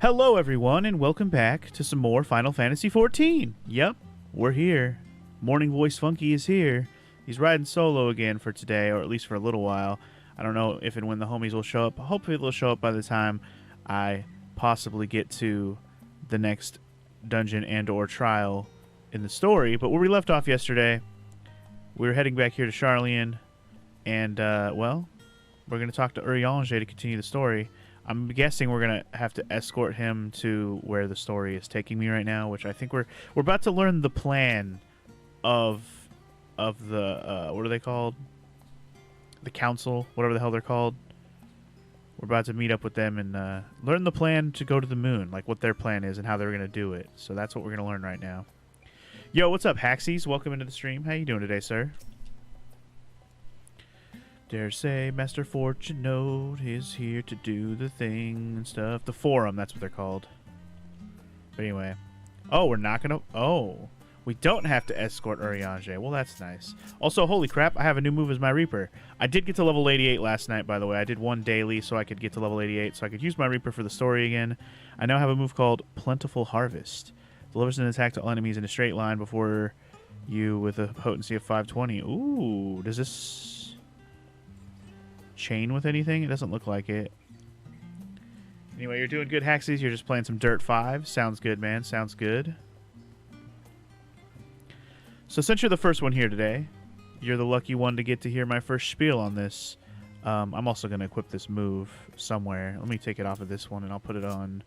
Hello everyone and welcome back to some more Final Fantasy XIV. Yep, we're here. Morning Voice Funky is here. He's riding solo again for today, or at least for a little while. I don't know if and when the homies will show up. Hopefully they'll show up by the time I possibly get to the next dungeon and or trial in the story. But where we left off yesterday, we were heading back here to Charlian, and well, we're going to talk to Urianger to continue the story. I'm guessing we're going to have to escort him to where the story is taking me right now, which I think we're about to learn the plan of the what are they called? The council, whatever the hell they're called. We're about to meet up with them and learn the plan to go to the moon, like what their plan is and how they're going to do it. So that's what we're going to learn right now. Yo, what's up, Haxies? Welcome into the stream. How you doing today, sir? Dare say Master Fortune Note is here to do the thing and stuff. The forum, that's what they're called. But anyway. Oh, we're not going to... Oh. We don't have to escort Urianger. Well, that's nice. Also, holy crap, I have a new move as my Reaper. I did get to level 88 last night, by the way. I did one daily so I could get to level 88, so I could use my Reaper for the story again. I now have a move called Plentiful Harvest. Delivers an attack to all enemies in a straight line before you with a potency of 520. Ooh, does this... chain with anything? It doesn't look like it. Anyway, you're doing good, Haxies. You're just playing some Dirt 5. Sounds good, man. Sounds good. So since you're the first one here today, you're the lucky one to get to hear my first spiel on this. I'm also going to equip this move somewhere. Let me take it off of this one, and I'll put it on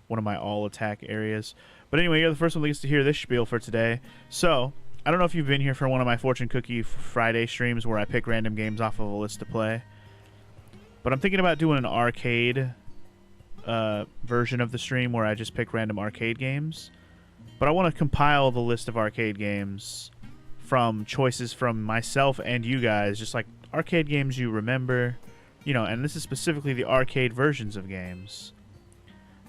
one of my all-attack areas. But anyway, you're the first one that gets to hear this spiel for today. So, I don't know if you've been here for one of my Fortune Cookie Friday streams where I pick random games off of a list to play. But I'm thinking about doing an arcade version of the stream where I just pick random arcade games. But I want to compile the list of arcade games from choices from myself and you guys, just like arcade games you remember, you know, and this is specifically the arcade versions of games.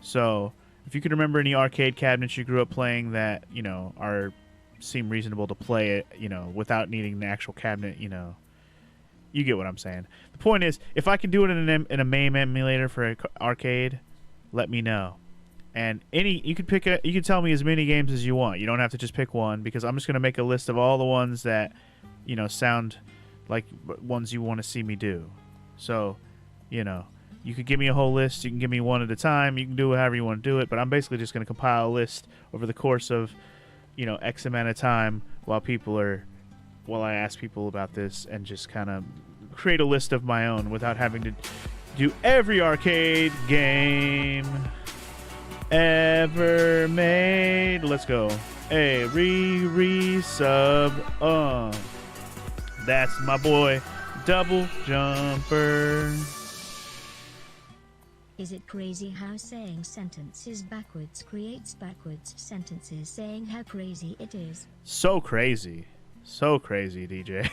So, if you could remember any arcade cabinets you grew up playing that, you know, seem reasonable to play it, you know, without needing the actual cabinet, you know, you get what I'm saying. The point is, if I can do it in a MAME emulator for an arcade, let me know. And you could tell me as many games as you want. You don't have to just pick one, because I'm just going to make a list of all the ones that, you know, sound like ones you want to see me do. So, you know, you could give me a whole list. You can give me one at a time. You can do it however you want to do it. But I'm basically just going to compile a list over the course of, you know, X amount of time while I ask people about this, and just kind of create a list of my own without having to do every arcade game ever made. Let's go. Hey, sub. That's my boy, Double Jumper. Is it crazy how saying sentences backwards creates backwards sentences, saying how crazy it is? So crazy. So crazy, DJ.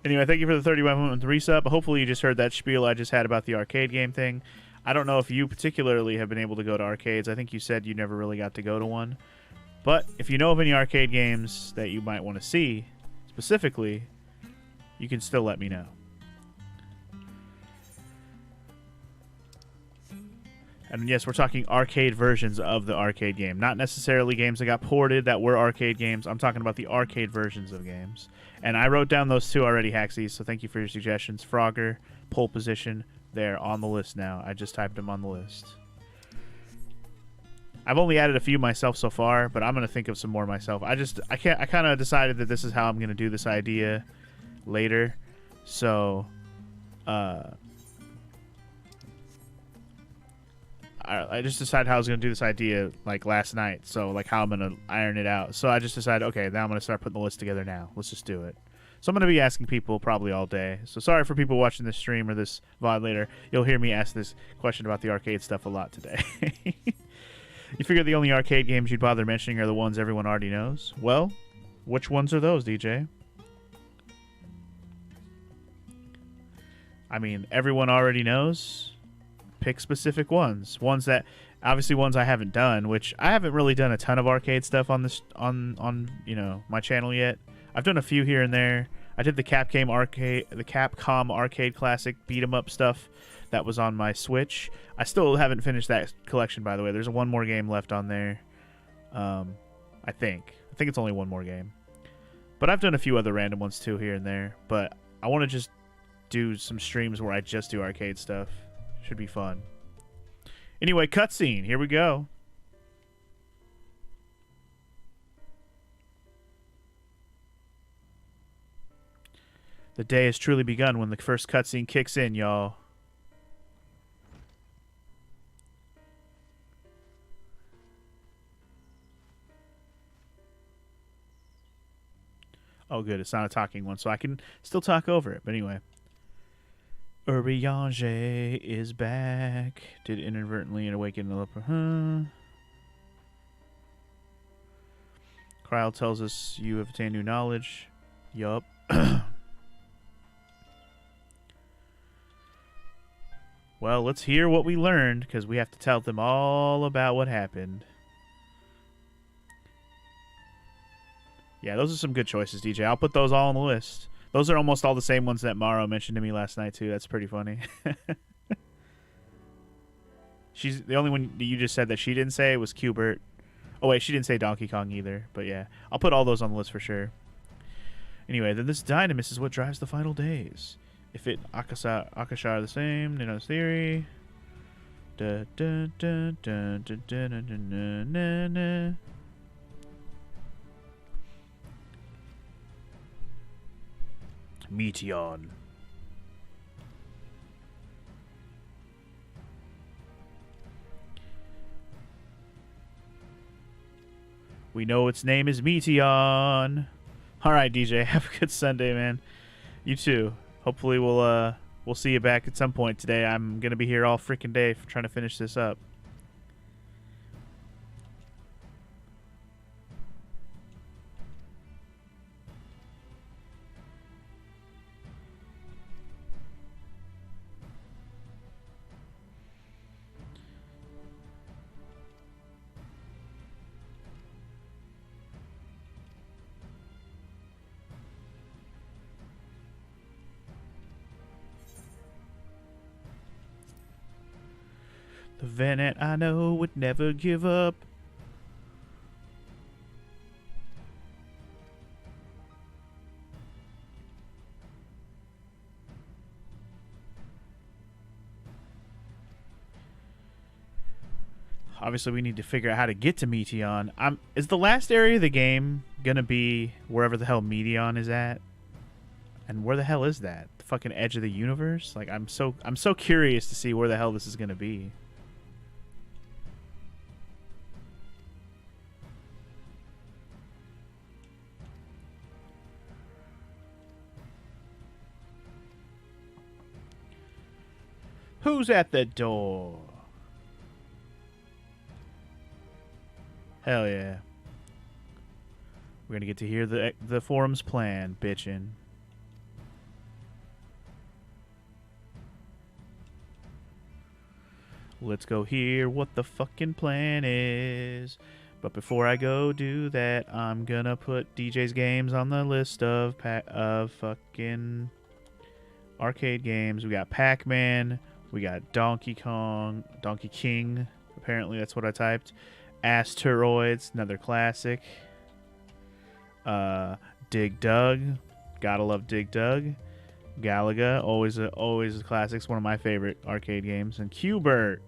Anyway, thank you for the 31-month resub. Hopefully you just heard that spiel I just had about the arcade game thing. I don't know if you particularly have been able to go to arcades. I think you said you never really got to go to one. But if you know of any arcade games that you might want to see, specifically, you can still let me know. And yes, we're talking arcade versions of the arcade game. Not necessarily games that got ported that were arcade games. I'm talking about the arcade versions of games. And I wrote down those two already, Haxies, so thank you for your suggestions. Frogger, Pole Position, they're on the list now. I just typed them on the list. I've only added a few myself so far, but I'm going to think of some more myself. I kind of decided that this is how I'm going to do this idea later. So, I just decided how I was going to do this idea, like, last night. So, like, how I'm going to iron it out. So I just decided, okay, now I'm going to start putting the list together now. Let's just do it. So I'm going to be asking people probably all day. So sorry for people watching this stream or this VOD later. You'll hear me ask this question about the arcade stuff a lot today. You figure the only arcade games you'd bother mentioning are the ones everyone already knows? Well, which ones are those, DJ? I mean, everyone already knows. Pick specific ones. Ones that, obviously ones I haven't done, which I haven't really done a ton of arcade stuff on this, on you know, my channel yet. I've done a few here and there. I did the Capcom arcade classic beat 'em up stuff that was on my Switch. I still haven't finished that collection, by the way. There's one more game left on there. I think it's only one more game. But I've done a few other random ones too here and there. But I want to just do some streams where I just do arcade stuff. Should be fun. Anyway, cutscene. Here we go. The day has truly begun when the first cutscene kicks in, y'all. Oh, good. It's not a talking one, so I can still talk over it. But anyway. Urianger is back. Did inadvertently awaken the leper. Kryl tells us you have attained new knowledge. Yup. Well, let's hear what we learned, because we have to tell them all about what happened. Yeah, those are some good choices, DJ. I'll put those all on the list. Those are almost all the same ones that Maro mentioned to me last night, too. That's pretty funny. She's the only one you just said that she didn't say was Qbert. Oh, wait, she didn't say Donkey Kong either. But yeah, I'll put all those on the list for sure. Anyway, then this dynamis is what drives the final days. If it Akasha are the same, Nino's theory. Da, da, da, da, da, da, da, da, da, da. Meteon. We know its name is Meteon. All right, DJ, have a good Sunday, man. You too. Hopefully we'll see you back at some point today. I'm gonna be here all freaking day for trying to finish this up. The Venet I know would never give up. Obviously, we need to figure out how to get to Meteon. Is the last area of the game gonna be wherever the hell Meteon is at? And where the hell is that? The fucking edge of the universe? Like, I'm so curious to see where the hell this is gonna be. Who's at the door? Hell yeah. We're gonna get to hear the forum's plan, bitchin'. Let's go hear what the fucking plan is. But before I go do that, I'm gonna put DJ's games on the list of fucking arcade games. We got Pac-Man. We got Donkey King. Apparently that's what I typed. Asteroids, another classic. Dig Dug. Gotta love Dig Dug. Galaga, always a classic. It's one of my favorite arcade games. And Qbert.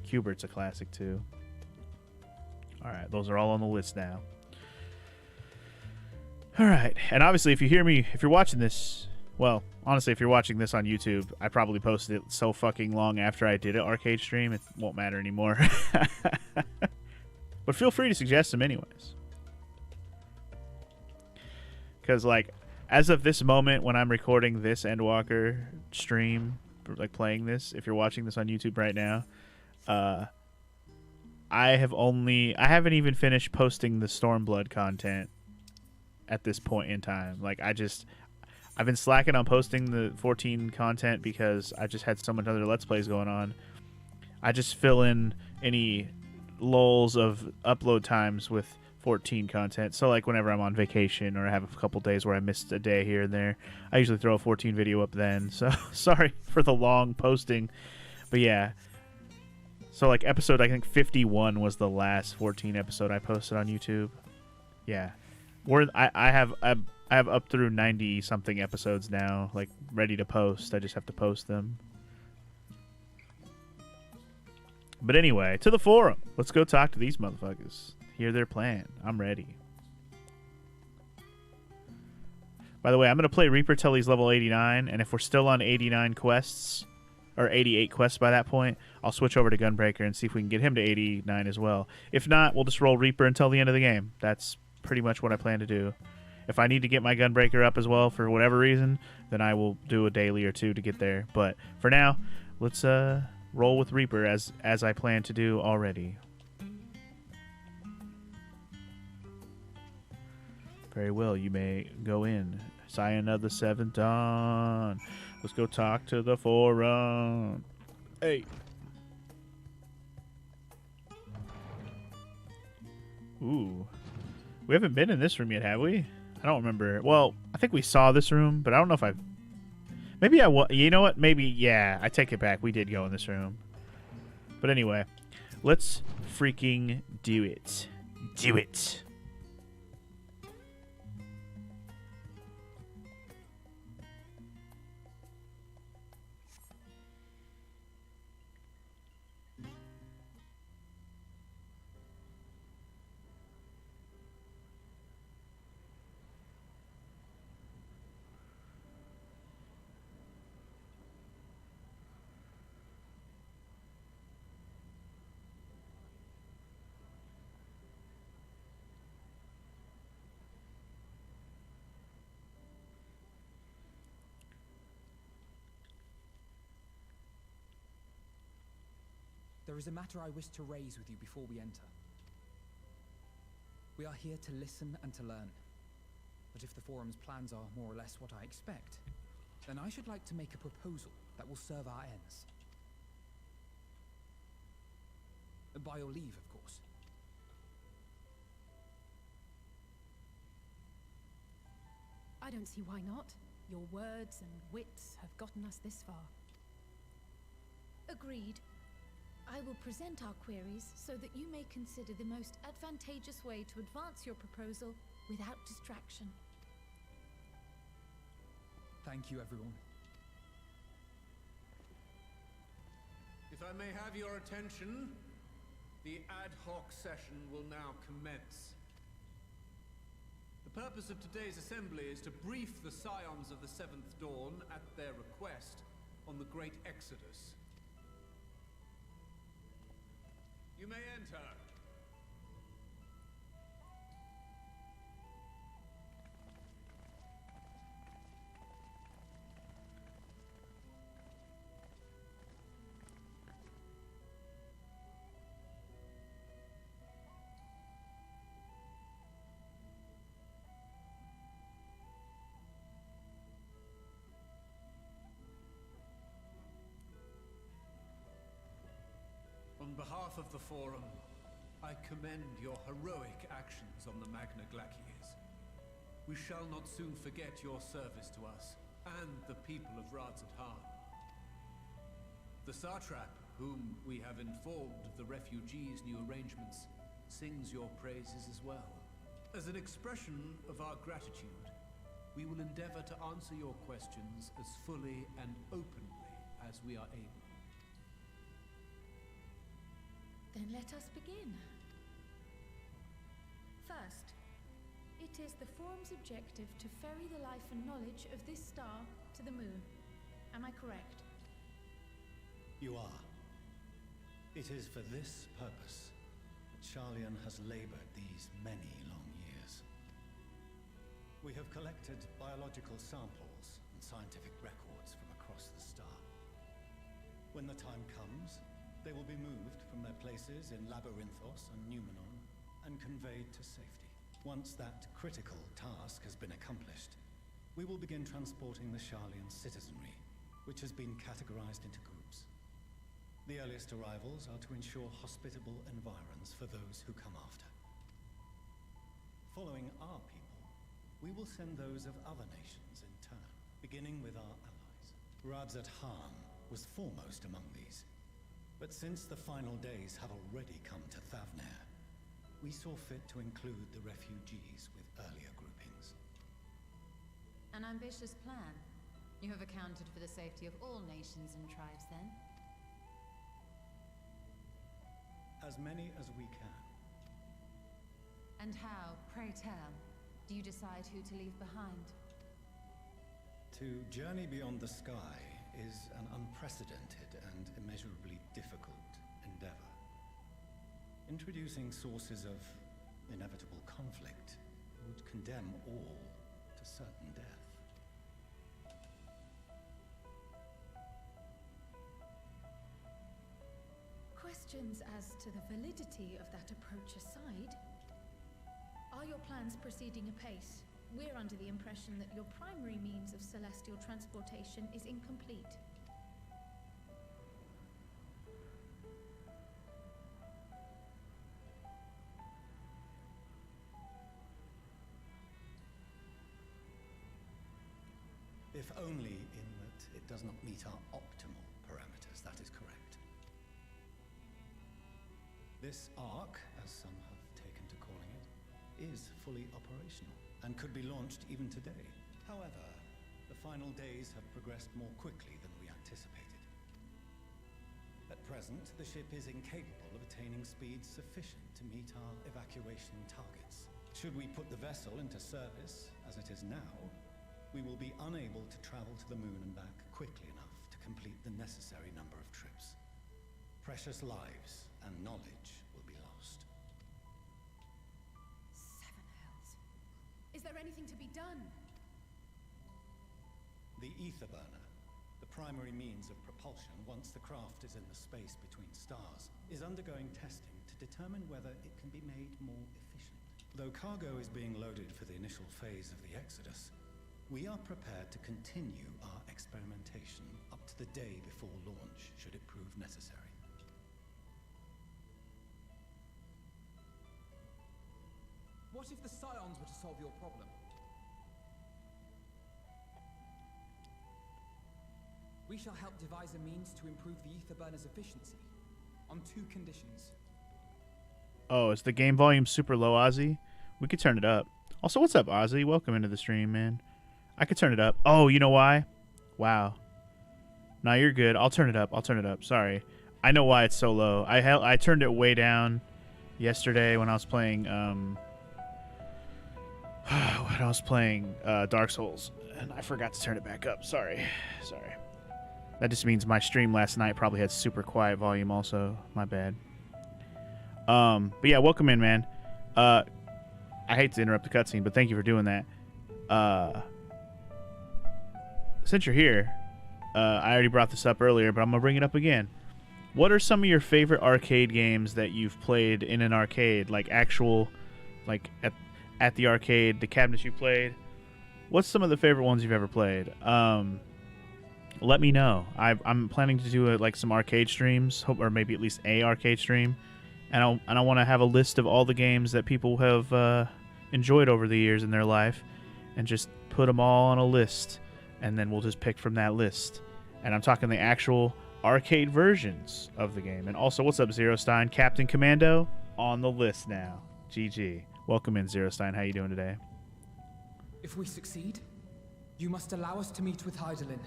Qbert's a classic too. Alright, those are all on the list now. Alright, and obviously if you're watching this, well, honestly, if you're watching this on YouTube, I probably posted it so fucking long after I did an arcade stream, it won't matter anymore. But feel free to suggest them anyways. Because, like, as of this moment when I'm recording this Endwalker stream, like playing this, if you're watching this on YouTube right now, I haven't even finished posting the Stormblood content at this point in time. Like, I've been slacking on posting the 14 content because I just had so much other Let's Plays going on. I just fill in any lulls of upload times with 14 content. So like whenever I'm on vacation or I have a couple days where I missed a day here and there, I usually throw a 14 video up then. So sorry for the long posting, but yeah. So like episode, I think 51 was the last 14 episode I posted on YouTube. Yeah, I have up through 90 something episodes now, like ready to post. I just have to post them. But anyway, to the forum. Let's go talk to these motherfuckers. Hear their plan. I'm ready. By the way, I'm going to play Reaper till he's level 89, and if we're still on 89 quests, or 88 quests by that point, I'll switch over to Gunbreaker and see if we can get him to 89 as well. If not, we'll just roll Reaper until the end of the game. That's pretty much what I plan to do. If I need to get my Gunbreaker up as well for whatever reason, then I will do a daily or two to get there. But for now, let's roll with Reaper as I plan to do already. Very well, you may go in. Scion of the Seventh Dawn. Let's go talk to the forum. Hey. Ooh. We haven't been in this room yet, have we? I don't remember. Well, I think we saw this room, but I don't know if I've... Maybe you know what? Maybe, yeah. I take it back. We did go in this room. But anyway, let's freaking do it. Do it. There is a matter I wish to raise with you before we enter. We are here to listen and to learn. But if the forum's plans are more or less what I expect, then I should like to make a proposal that will serve our ends. By your leave, of course. I don't see why not. Your words and wits have gotten us this far. Agreed. I will present our queries so that you may consider the most advantageous way to advance your proposal without distraction. Thank you, everyone. If I may have your attention, the ad hoc session will now commence. The purpose of today's assembly is to brief the Scions of the Seventh Dawn at their request on the Great Exodus. You may enter. On behalf of the Forum, I commend your heroic actions on the Magna Glacies. We shall not soon forget your service to us and the people of Radzat-Han. The Satrap, whom we have informed of the refugees' new arrangements, sings your praises as well. As an expression of our gratitude, we will endeavor to answer your questions as fully and openly as we are able. Then let us begin. First, it is the Forum's objective to ferry the life and knowledge of this star to the moon. Am I correct? You are. It is for this purpose that Sharlayan has labored these many long years. We have collected biological samples and scientific records from across the star. When the time comes, they will be moved from their places in Labyrinthos and Numenon and conveyed to safety. Once that critical task has been accomplished, we will begin transporting the Sharlayan citizenry, which has been categorized into groups. The earliest arrivals are to ensure hospitable environs for those who come after. Following our people, we will send those of other nations in turn, beginning with our allies. Radzat Khan was foremost among these. But since the final days have already come to Thavnair, we saw fit to include the refugees with earlier groupings. An ambitious plan. You have accounted for the safety of all nations and tribes, then? As many as we can. And how, pray tell, do you decide who to leave behind? To journey beyond the sky is an unprecedented and immeasurably difficult endeavor. Introducing sources of inevitable conflict would condemn all to certain death. Questions as to the validity of that approach aside, are your plans proceeding apace? We're under the impression that your primary means of celestial transportation is incomplete. If only in that it does not meet our optimal parameters, that is correct. This arc, as some have taken to calling it, is fully operational and could be launched even today. However, the final days have progressed more quickly than we anticipated. At present, the ship is incapable of attaining speeds sufficient to meet our evacuation targets. Should we put the vessel into service, as it is now, we will be unable to travel to the moon and back quickly enough to complete the necessary number of trips. Precious lives and knowledge will be lost. Seven hells. Is there anything to be done? The ether burner, the primary means of propulsion once the craft is in the space between stars, is undergoing testing to determine whether it can be made more efficient. Though cargo is being loaded for the initial phase of the Exodus, we are prepared to continue our experimentation up to the day before launch, should it prove necessary. What if the Scions were to solve your problem? We shall help devise a means to improve the ether burner's efficiency, on 2 conditions. Oh, is the game volume super low, Ozzy? We could turn it up. Also, what's up, Ozzy? Welcome into the stream, man. I could turn it up. Oh, you know why? Wow. No, you're good. I'll turn it up. I'll turn it up. Sorry. I know why it's so low. I turned it way down yesterday when I was playing Dark Souls, and I forgot to turn it back up. Sorry. That just means my stream last night probably had super quiet volume also. My bad. But yeah, welcome in, man. I hate to interrupt the cutscene, but thank you for doing that. Since you're here, I already brought this up earlier, but I'm gonna bring it up again. What are some of your favorite arcade games that you've played in an arcade, like actual, like at the arcade, the cabinets you played? What's some of the favorite ones you've ever played? Let me know. I'm planning to do like some arcade streams, or maybe at least a arcade stream, and I want to have a list of all the games that people have enjoyed over the years in their life, and just put them all on a list, and then we'll just pick from that list. And I'm talking the actual arcade versions of the game. And also, what's up, Zero Stein? Captain Commando on the list now. GG. Welcome in, Zero Stein. How you doing today? If we succeed, you must allow us to meet with Hydaelyn.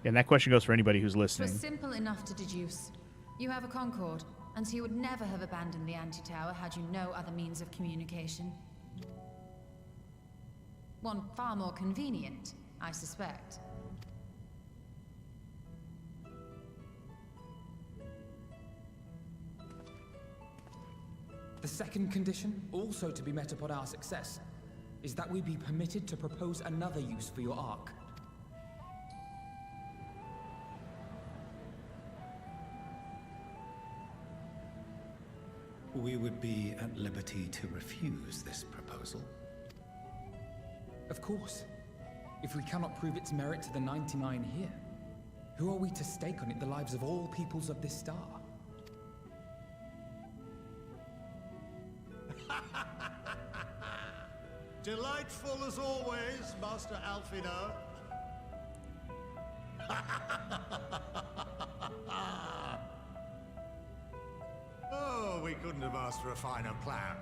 And that question goes for anybody who's It listening. was simple enough to deduce. You have a Concord, and so you would never have abandoned the anti-tower had you no other means of communication. One far more convenient, I suspect. The second condition, also to be met upon our success, is that we be permitted to propose another use for your Ark. We would be at liberty to refuse this proposal. Of course. If we cannot prove its merit to the 99 here, who are we to stake on it the lives of all peoples of this star? Delightful as always, Master Alfino. Oh, we couldn't have asked for a finer plan.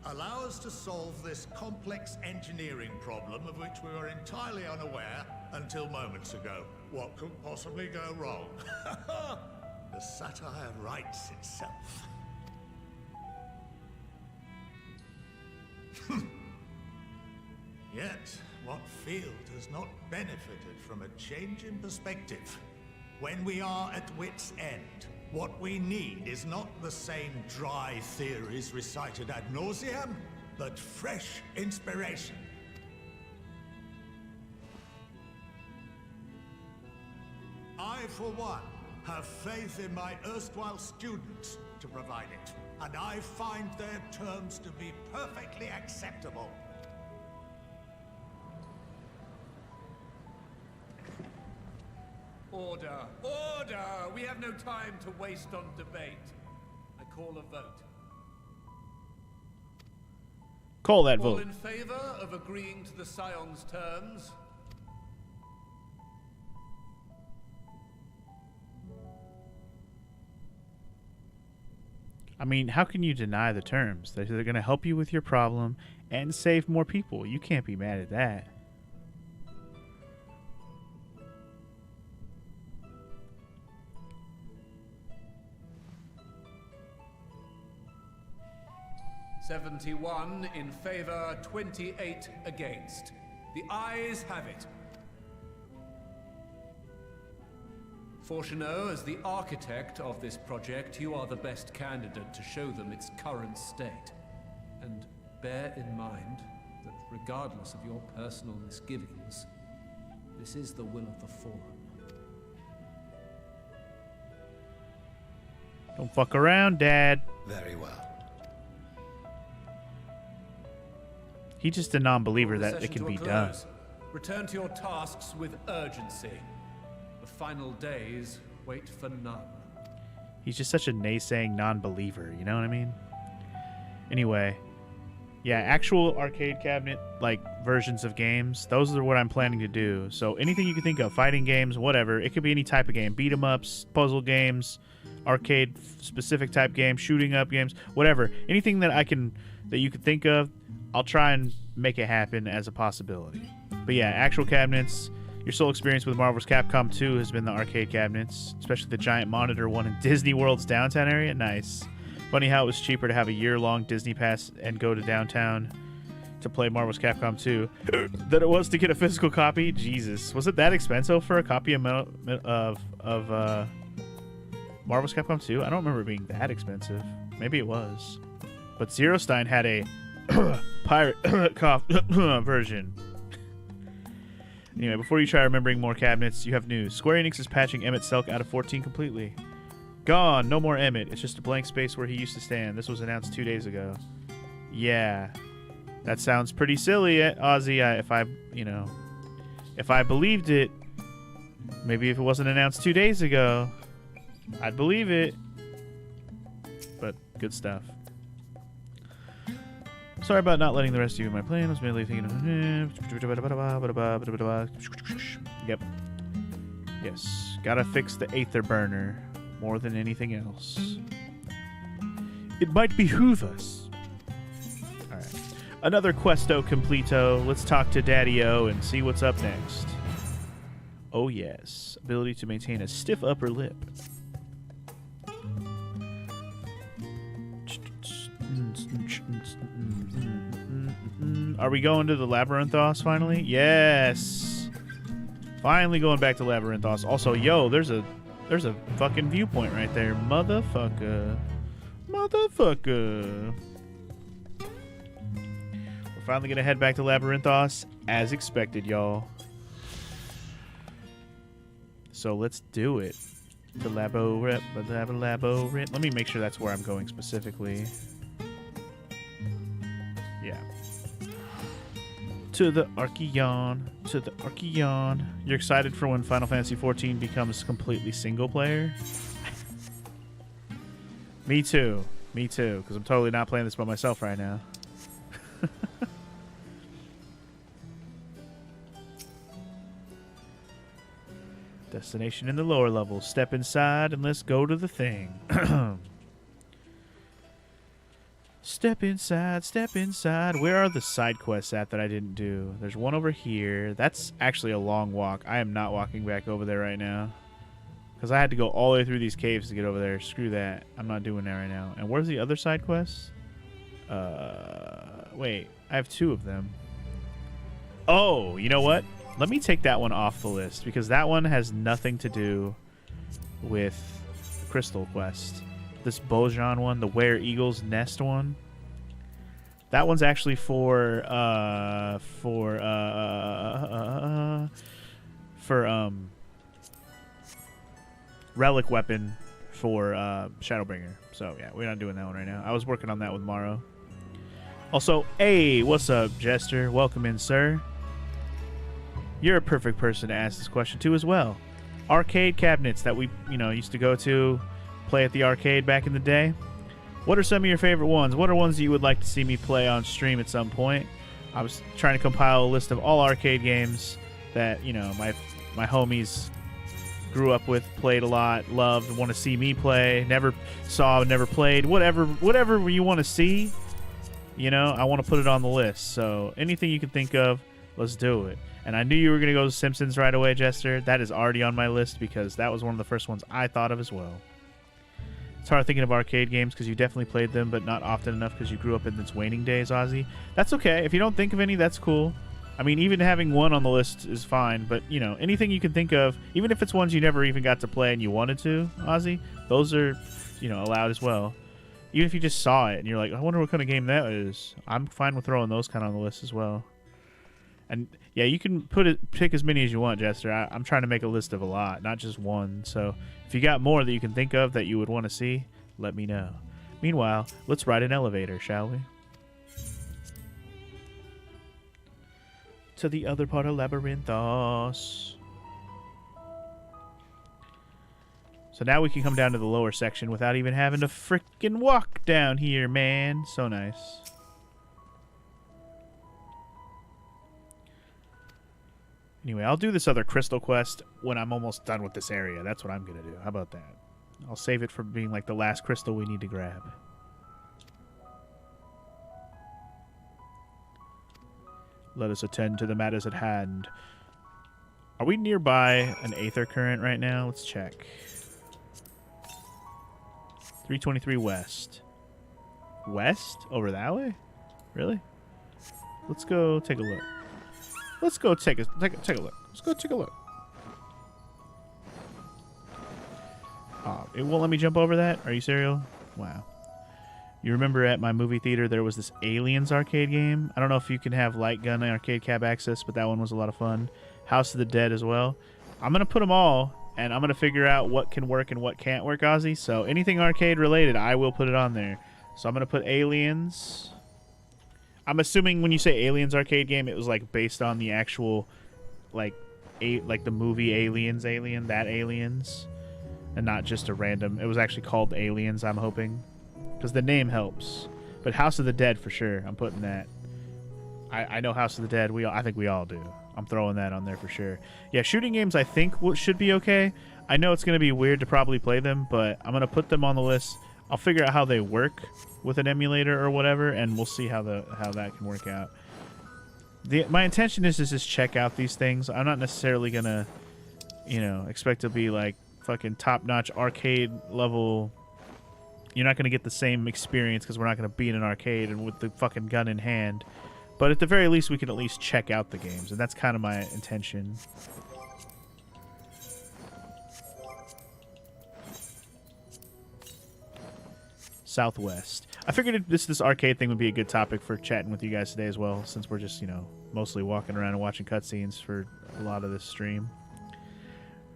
Allow us to solve this complex engineering problem of which we were entirely unaware until moments ago. What could possibly go wrong? The satire writes itself. Yet, what field has not benefited from a change in perspective? When we are at wit's end, what we need is not the same dry theories recited ad nauseam, but fresh inspiration. I, for one, have faith in my erstwhile students to provide it, and I find their terms to be perfectly acceptable. Order! Order! We have no time to waste on debate. I call a vote. Call that All vote. in favor of agreeing to the Scion's terms? I mean, how can you deny the terms? They're going to help you with your problem and save more people. You can't be mad at that. "71 in favor, 28 against. The ayes have it. Fortuneau, as the architect of this project, you are the best candidate to show them its current state. And bear in mind that regardless of your personal misgivings, this is the will of the Forum. Don't fuck around, Dad. Very well. He's just a non-believer Draw the that it session can to a be done. close. Return to your tasks with urgency. The final days wait for none. He's just such a naysaying non-believer, you know what I mean? Anyway, yeah, actual arcade cabinet, like, versions of games, those are what I'm planning to do. So anything you can think of, fighting games, whatever, it could be any type of game, beat 'em ups, puzzle games, arcade specific type games, shooting up games, whatever. Anything that you could think of, I'll try and make it happen as a possibility. But yeah, actual cabinets. Your sole experience with Marvel's Capcom 2 has been the arcade cabinets, especially the giant monitor one in Disney World's downtown area. Nice. Funny how it was cheaper to have a year-long Disney pass and go to downtown to play Marvel's Capcom 2 than it was to get a physical copy. Jesus, was it that expensive for a copy of Marvel's Capcom 2? I don't remember it being that expensive. Maybe it was. But Zero Stein had a pirate cough version. Anyway, before you try remembering more cabinets, you have news. Square Enix is patching Emmett Selk out of 14 completely. Gone. No more Emmett. It's just a blank space where he used to stand. This was announced 2 days ago. Yeah. That sounds pretty silly, Ozzy. If I believed it, maybe if it wasn't announced 2 days ago, I'd believe it. But good stuff. Sorry about not letting the rest of you in my plan. I was mainly thinking Yep. Yes. Gotta fix the Aether burner more than anything else. It might behoove us. Alright. Another Questo Completo. Let's talk to Daddy-O and see what's up next. Oh yes. Ability to maintain a stiff upper lip. Are we going to the Labyrinthos finally? Yes. Finally going back to Labyrinthos. Also, yo, there's a fucking viewpoint right there. Motherfucker. Motherfucker. We're finally going to head back to Labyrinthos as expected, y'all. So let's do it. The Labyrinth. Let me make sure that's where I'm going specifically. Yeah. To the Archeon. To the Archeon. You're excited for when Final Fantasy XIV becomes completely single player? Me too. Me too. Because I'm totally not playing this by myself right now. Destination in the lower levels. Step inside and let's go to the thing. Step inside, step inside. Where are the side quests at that I didn't do? There's one over here. That's actually a long walk. I am not walking back over there right now. Because I had to go all the way through these caves to get over there. Screw that. I'm not doing that right now. And where's the other side quest? Wait. I have 2 of them. Oh, you know what? Let me take that one off the list. Because that one has nothing to do with the Crystal quest. This Bojan one, the Were Eagle's Nest one. That one's actually for relic weapon for Shadowbringer. So yeah, we're not doing that one right now. I was working on that with Morrow. Also, hey, what's up, Jester? Welcome in, sir. You're a perfect person to ask this question to as well. Arcade cabinets that we, used to go to, play at the arcade back in the day. What are some of your favorite ones? What are ones that you would like to see me play on stream at some point? I was trying to compile a list of all arcade games that, my homies grew up with, played a lot, loved, want to see me play, never saw, never played, whatever you want to see, I want to put it on the list. So anything you can think of, let's do it. And I knew you were going to go to Simpsons right away, Jester. That is already on my list because that was one of the first ones I thought of as well. It's hard thinking of arcade games because you definitely played them, but not often enough because you grew up in its waning days, Ozzy. That's okay. If you don't think of any, that's cool. I mean, even having one on the list is fine, but, anything you can think of, even if it's ones you never even got to play and you wanted to, Ozzy, those are, allowed as well. Even if you just saw it and you're like, I wonder what kind of game that is, I'm fine with throwing those kind of on the list as well. And, yeah, you can pick as many as you want, Jester. I'm trying to make a list of a lot, not just one, so if you got more that you can think of that you would want to see, let me know. Meanwhile, let's ride an elevator, shall we? To the other part of Labyrinthos. So now we can come down to the lower section without even having to frickin' walk down here, man. So nice. Anyway, I'll do this other crystal quest when I'm almost done with this area. That's what I'm going to do. How about that? I'll save it for being like the last crystal we need to grab. Let us attend to the matters at hand. Are we nearby an Aether Current right now? Let's check. 323 west. West? Over that way? Really? Let's go take a look. Let's go take a look. Let's go take a look. Oh, it won't let me jump over that? Are you serious? Wow. You remember at my movie theater there was this Aliens arcade game? I don't know if you can have light gun arcade cab access, but that one was a lot of fun. House of the Dead as well. I'm going to put them all, and I'm going to figure out what can work and what can't work, Ozzy. So anything arcade related, I will put it on there. So I'm going to put Aliens. I'm assuming when you say Aliens arcade game, it was like based on the actual, like the movie Aliens, that Aliens, and not just a random. It was actually called Aliens, I'm hoping, because the name helps. But House of the Dead for sure. I'm putting that. I know House of the Dead. I think we all do. I'm throwing that on there for sure. Yeah, shooting games I think should be okay. I know it's going to be weird to probably play them, but I'm going to put them on the list. I'll figure out how they work with an emulator or whatever, and we'll see how that can work out. My intention is to just check out these things. I'm not necessarily gonna, expect to be like fucking top-notch arcade level. You're not gonna get the same experience because we're not gonna be in an arcade and with the fucking gun in hand. But at the very least, we can at least check out the games, and that's kind of my intention. Southwest. I figured this arcade thing would be a good topic for chatting with you guys today as well, since we're just, mostly walking around and watching cutscenes for a lot of this stream.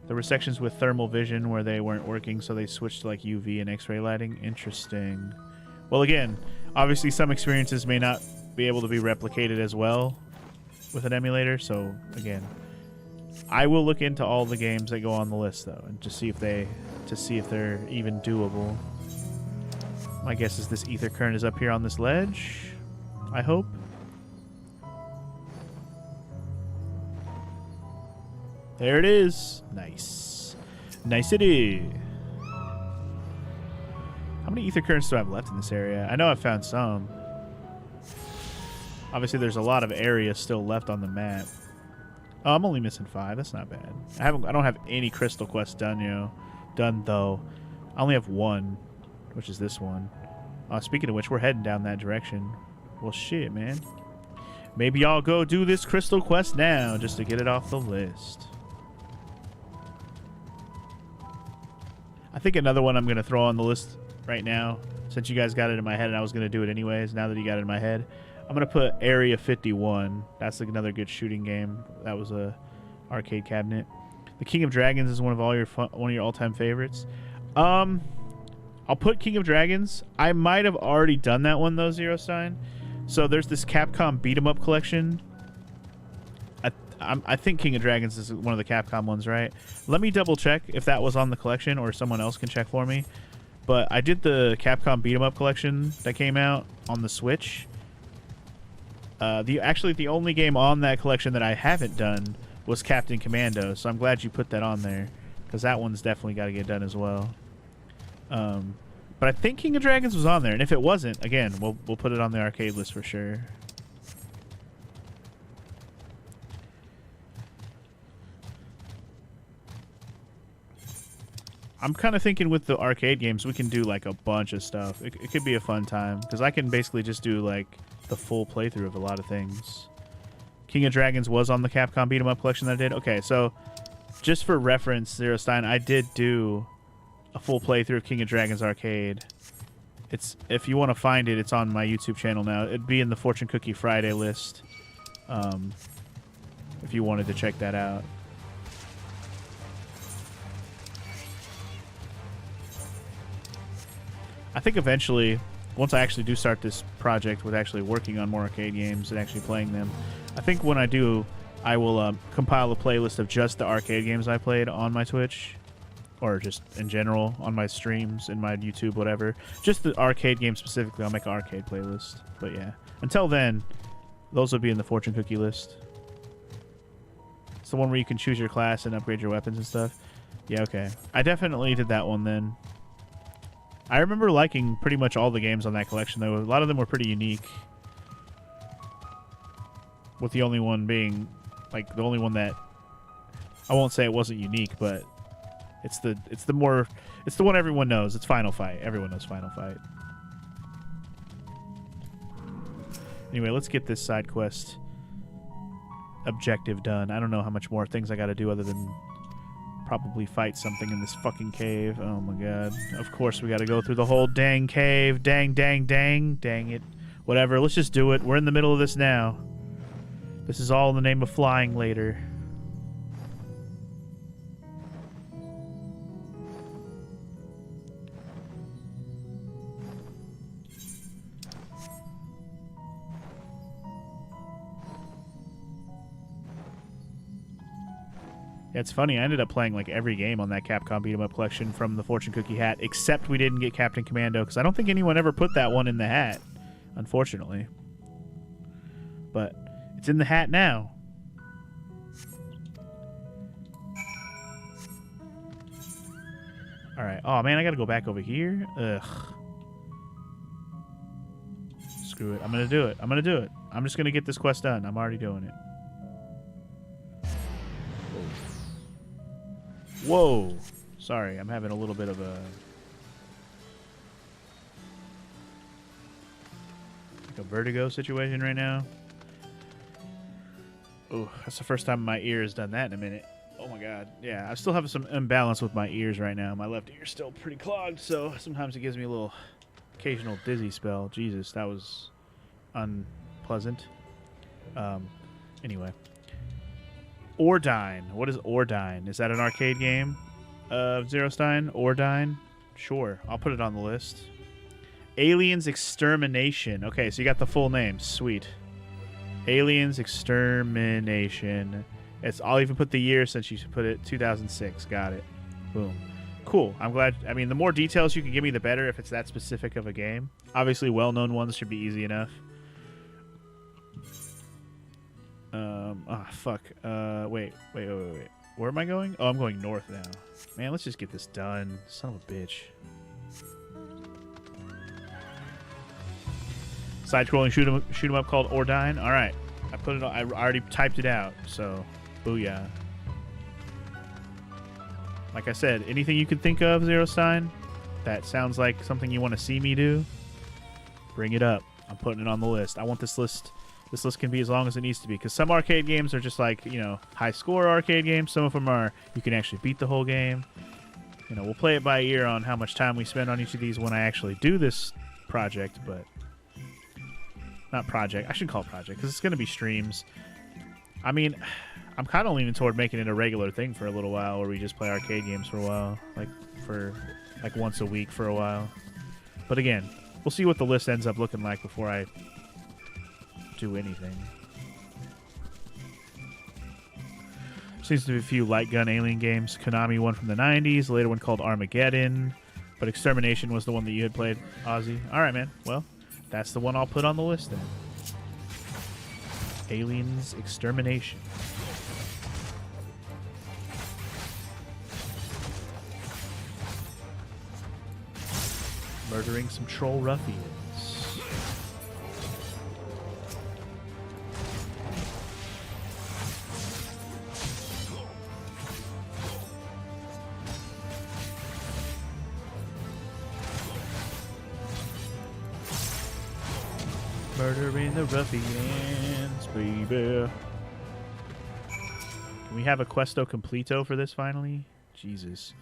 There were sections with thermal vision where they weren't working, so they switched to like UV and X-ray lighting. Interesting. Well, again, obviously some experiences may not be able to be replicated as well with an emulator, so again, I will look into all the games that go on the list though, and to see if they're even doable. My guess is this Aether Current is up here on this ledge. I hope. There it is. Nice. Nice city. How many ether currents do I have left in this area? I know I've found some. Obviously, there's a lot of area still left on the map. Oh, I'm only missing 5. That's not bad. I don't have any crystal quests done, though. I only have 1, which is this one. Speaking of which, we're heading down that direction. Well, shit, man. Maybe I'll go do this crystal quest now just to get it off the list. I think another one I'm going to throw on the list right now, since you guys got it in my head and I was going to do it anyways, now that you got it in my head, I'm going to put Area 51. That's like another good shooting game. That was a arcade cabinet. The King of Dragons is one of your all-time favorites. I'll put King of Dragons. I might have already done that one though, Zero Stein. So there's this Capcom beat 'em up collection. I think King of Dragons is one of the Capcom ones, right? Let me double check if that was on the collection, or someone else can check for me. But I did the Capcom beat 'em up collection that came out on the Switch. Actually the only game on that collection that I haven't done was Captain Commando, so I'm glad you put that on there, because that one's definitely got to get done as well. But I think King of Dragons was on there, and if it wasn't, again, we'll put it on the arcade list for sure. I'm kind of thinking with the arcade games, we can do like a bunch of stuff. It could be a fun time, because I can basically just do like the full playthrough of a lot of things. King of Dragons was on the Capcom beat 'em up collection that I did. Okay, so just for reference, Zero Stein, I did do a full playthrough of King of Dragons Arcade. If you want to find it, it's on my YouTube channel now. It'd be in the Fortune Cookie Friday list, if you wanted to check that out. I think eventually, once I actually do start this project with actually working on more arcade games and actually playing them, I think when I do, I will compile a playlist of just the arcade games I played on my Twitch, or just in general on my streams, in my YouTube, whatever. Just the arcade games specifically, I'll make an arcade playlist. But yeah, until then, those will be in the Fortune Cookie list. It's the one where you can choose your class and upgrade your weapons and stuff. Yeah, okay. I definitely did that one then. I remember liking pretty much all the games on that collection, though. A lot of them were pretty unique. With the only one being, like, the only one that... I won't say it wasn't unique, but it's the one everyone knows. It's Final Fight. Everyone knows Final Fight. Anyway, let's get this side quest objective done. I don't know how much more things I gotta do other than probably fight something in this fucking cave. Oh my god. Of course we gotta go through the whole dang cave. Dang it. Whatever, let's just do it. We're in the middle of this now. This is all in the name of flying later. Yeah, it's funny. I ended up playing like every game on that Capcom beat 'em up collection from the Fortune Cookie hat, except we didn't get Captain Commando, because I don't think anyone ever put that one in the hat, unfortunately. But it's in the hat now. All right. Oh man, I gotta go back over here. Ugh. Screw it. I'm gonna do it. I'm just gonna get this quest done. I'm already doing it. Whoa. Sorry, I'm having a little bit of a... like a vertigo situation right now. Oh, that's the first time my ear has done that in a minute. Oh my god. Yeah, I still have some imbalance with my ears right now. My left ear's still pretty clogged, so sometimes it gives me a little occasional dizzy spell. Jesus, that was unpleasant. Anyway. Ordine. What is Ordine? Is that an arcade game of Zero Stein? Ordine? Sure. I'll put it on the list. Aliens Extermination. Okay, so you got the full name. Sweet. Aliens Extermination. I'll even put the year since you put it 2006. Got it. Boom. Cool. I'm glad. I mean, the more details you can give me, the better if it's that specific of a game. Obviously, well-known ones should be easy enough. Oh, fuck. Wait. Where am I going? Oh, I'm going north now. Man, let's just get this done. Son of a bitch. Side-scrolling shoot 'em up called Ordine. All right, I put it. I already typed it out. So, booyah. Like I said, anything you can think of, Zero Sign, that sounds like something you want to see me do, bring it up. I'm putting it on the list. I want this list. This list can be as long as it needs to be, because some arcade games are just like, you know, high-score arcade games. Some of them are you can actually beat the whole game. You know, we'll play it by ear on how much time we spend on each of these when I actually do this project, but not project. I shouldn't call it project because it's going to be streams. I mean, I'm kind of leaning toward making it a regular thing for a little while, where we just play arcade games for a while, like once a week for a while. But again, we'll see what the list ends up looking like before I do anything. Seems to be a few light gun alien games. Konami one from the 90s, a later one called Armageddon, but Extermination was the one that you had played, Ozzy. All right, man. Well, that's the one I'll put on the list then. Aliens Extermination. Murdering some troll ruffians. Murdering the ruffians, baby. Can we have a questo completo for this finally? Jesus.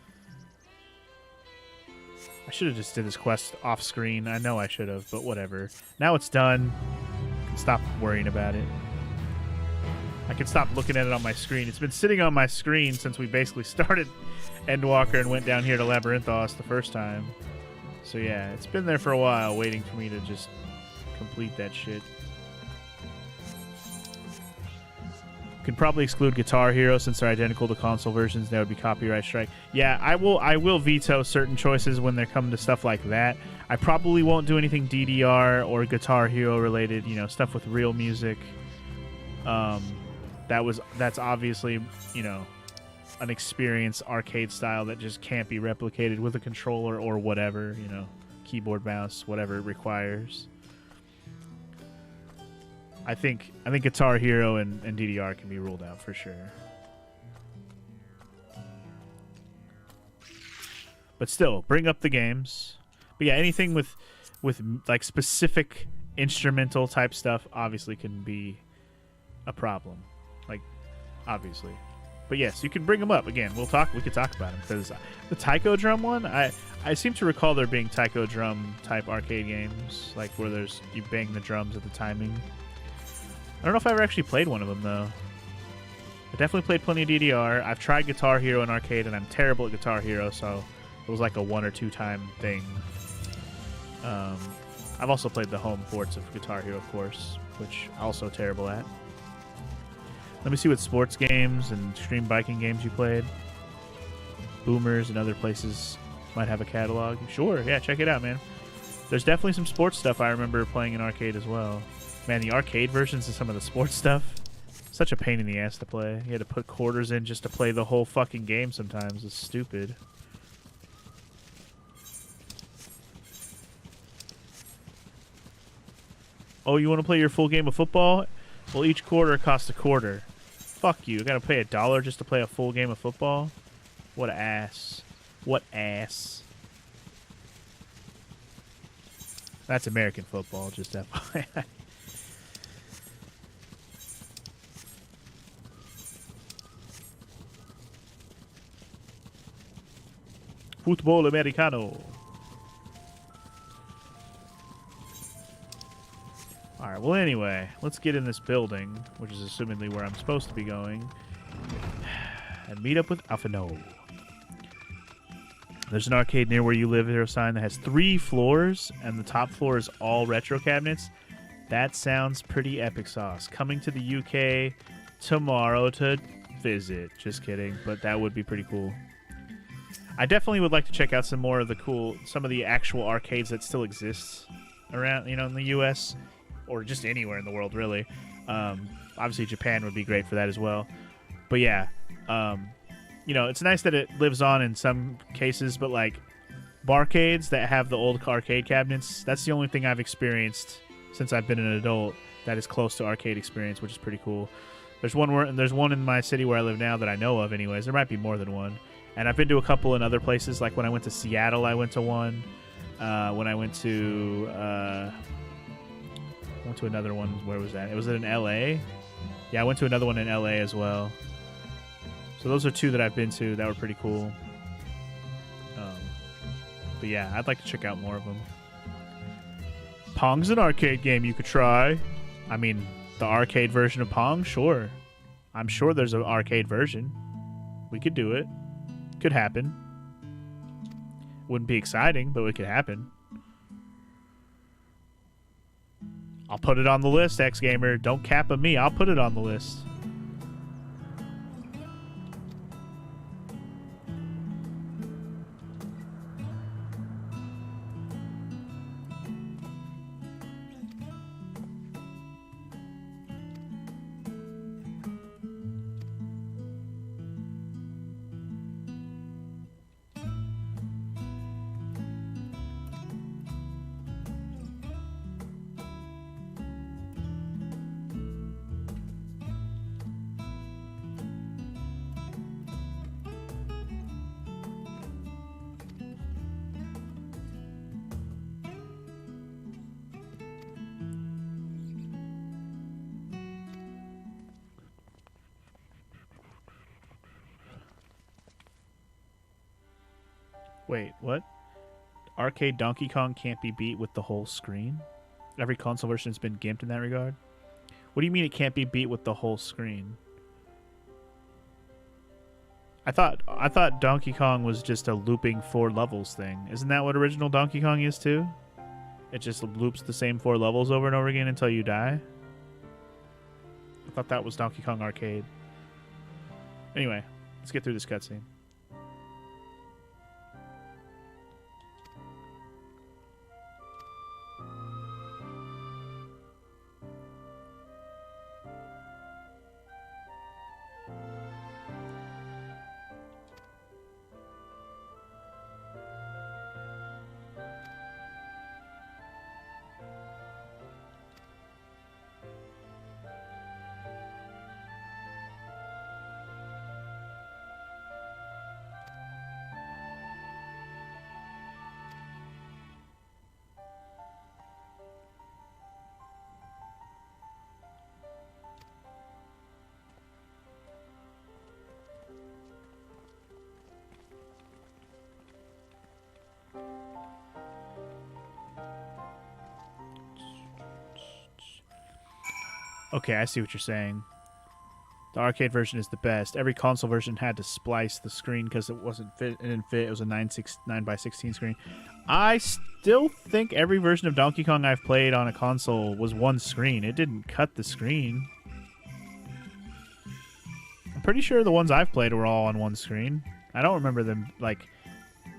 I should have just did this quest off screen. I know I should have, but whatever. Now it's done. I can stop worrying about it. I can stop looking at it on my screen. It's been sitting on my screen since we basically started Endwalker and went down here to Labyrinthos the first time. So yeah, it's been there for a while waiting for me to just complete that shit. Could probably exclude Guitar Hero since they're identical to console versions. That would be copyright strike. Yeah, I will veto certain choices when they come to stuff like that. I probably won't do anything DDR or Guitar Hero related, you know, stuff with real music. That's obviously, you know, an experience arcade style that just can't be replicated with a controller or whatever, you know, keyboard, mouse, whatever it requires. I think Guitar Hero and DDR can be ruled out for sure. But still, bring up the games. But yeah, anything with like specific instrumental type stuff obviously can be a problem. Like, obviously. But yes, you can bring them up. Again, we could talk about them. Because the Taiko Drum one, I seem to recall there being Taiko Drum type arcade games, like where you bang the drums at the timing. I don't know if I ever actually played one of them, though. I definitely played plenty of DDR. I've tried Guitar Hero in arcade, and I'm terrible at Guitar Hero, so it was like a 1 or 2 time thing. I've also played the home ports of Guitar Hero, of course, which I'm also terrible at. Let me see what sports games and extreme biking games you played. Boomers and other places might have a catalog. Sure, yeah, check it out, man. There's definitely some sports stuff I remember playing in arcade as well. Man, the arcade versions of some of the sports stuff, such a pain in the ass to play. You had to put quarters in just to play the whole fucking game sometimes. It's stupid. Oh, you want to play your full game of football? Well, each quarter costs a quarter. Fuck you. You gotta pay $1 just to play a full game of football? What an ass. What ass. That's American football, just FYI. Football Americano. Alright, well anyway, let's get in this building, which is assumedly where I'm supposed to be going, and meet up with Alphino. There's an arcade near where you live, Zero Sign, that has 3 floors, and the top floor is all retro cabinets. That sounds pretty epic sauce. Coming to the UK tomorrow to visit. Just kidding, but that would be pretty cool. I definitely would like to check out some of the actual arcades that still exist around, you know, in the US or just anywhere in the world, really. Obviously, Japan would be great for that as well. But yeah, you know, it's nice that it lives on in some cases, but like barcades that have the old arcade cabinets, that's the only thing I've experienced since I've been an adult that is close to arcade experience, which is pretty cool. There's one in my city where I live now that I know of anyways. There might be more than one. And I've been to a couple in other places, like when I went to Seattle, I went to one. When I went to another one. Where was that? Was it in LA? Yeah, I went to another one in LA as well. So those are two that I've been to that were pretty cool. But yeah, I'd like to check out more of them. Pong's an arcade game you could try. I mean, the arcade version of Pong, sure. I'm sure there's an arcade version. We could do it. Could happen. Wouldn't be exciting, but it could happen. I'll put it on the list, X-Gamer. Don't cap on me. I'll put it on the list. Wait, what? Arcade Donkey Kong can't be beat with the whole screen? Every console version has been gimped in that regard? What do you mean it can't be beat with the whole screen? I thought Donkey Kong was just a looping 4 levels thing. Isn't that what original Donkey Kong is too? It just loops the same 4 levels over and over again until you die? I thought that was Donkey Kong Arcade. Anyway, let's get through this cutscene. Okay, I see what you're saying. The arcade version is the best. Every console version had to splice the screen because it didn't fit. It was a 9x16 screen. I still think every version of Donkey Kong I've played on a console was one screen. It didn't cut the screen. I'm pretty sure the ones I've played were all on one screen. I don't remember them like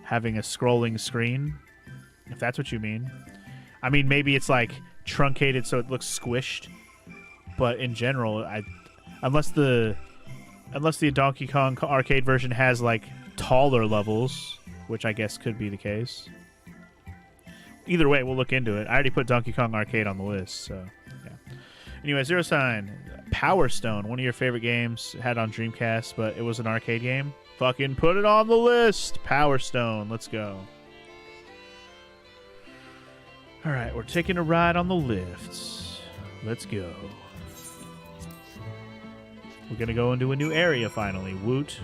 having a scrolling screen, if that's what you mean. I mean, maybe it's like truncated so it looks squished. But in general, unless the Donkey Kong arcade version has like taller levels, which I guess could be the case. Either way, we'll look into it. I already put Donkey Kong Arcade on the list, so yeah. Anyway, Zero Sign, Power Stone, one of your favorite games, had on Dreamcast, but it was an arcade game. Fucking put it on the list. Power Stone, let's go. All right, we're taking a ride on the lifts. Let's go. We're going to go into a new area finally. Woot.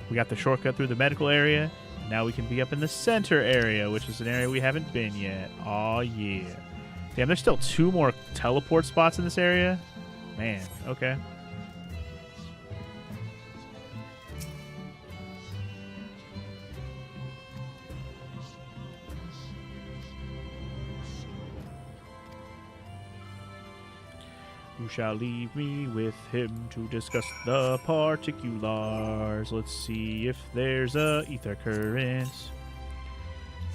We got the shortcut through the medical area. Now we can be up in the center area, which is an area we haven't been yet. Aw, yeah. Damn, there's still 2 more teleport spots in this area? Man, okay. You shall leave me with him to discuss the particulars. Let's see if there's a ether current.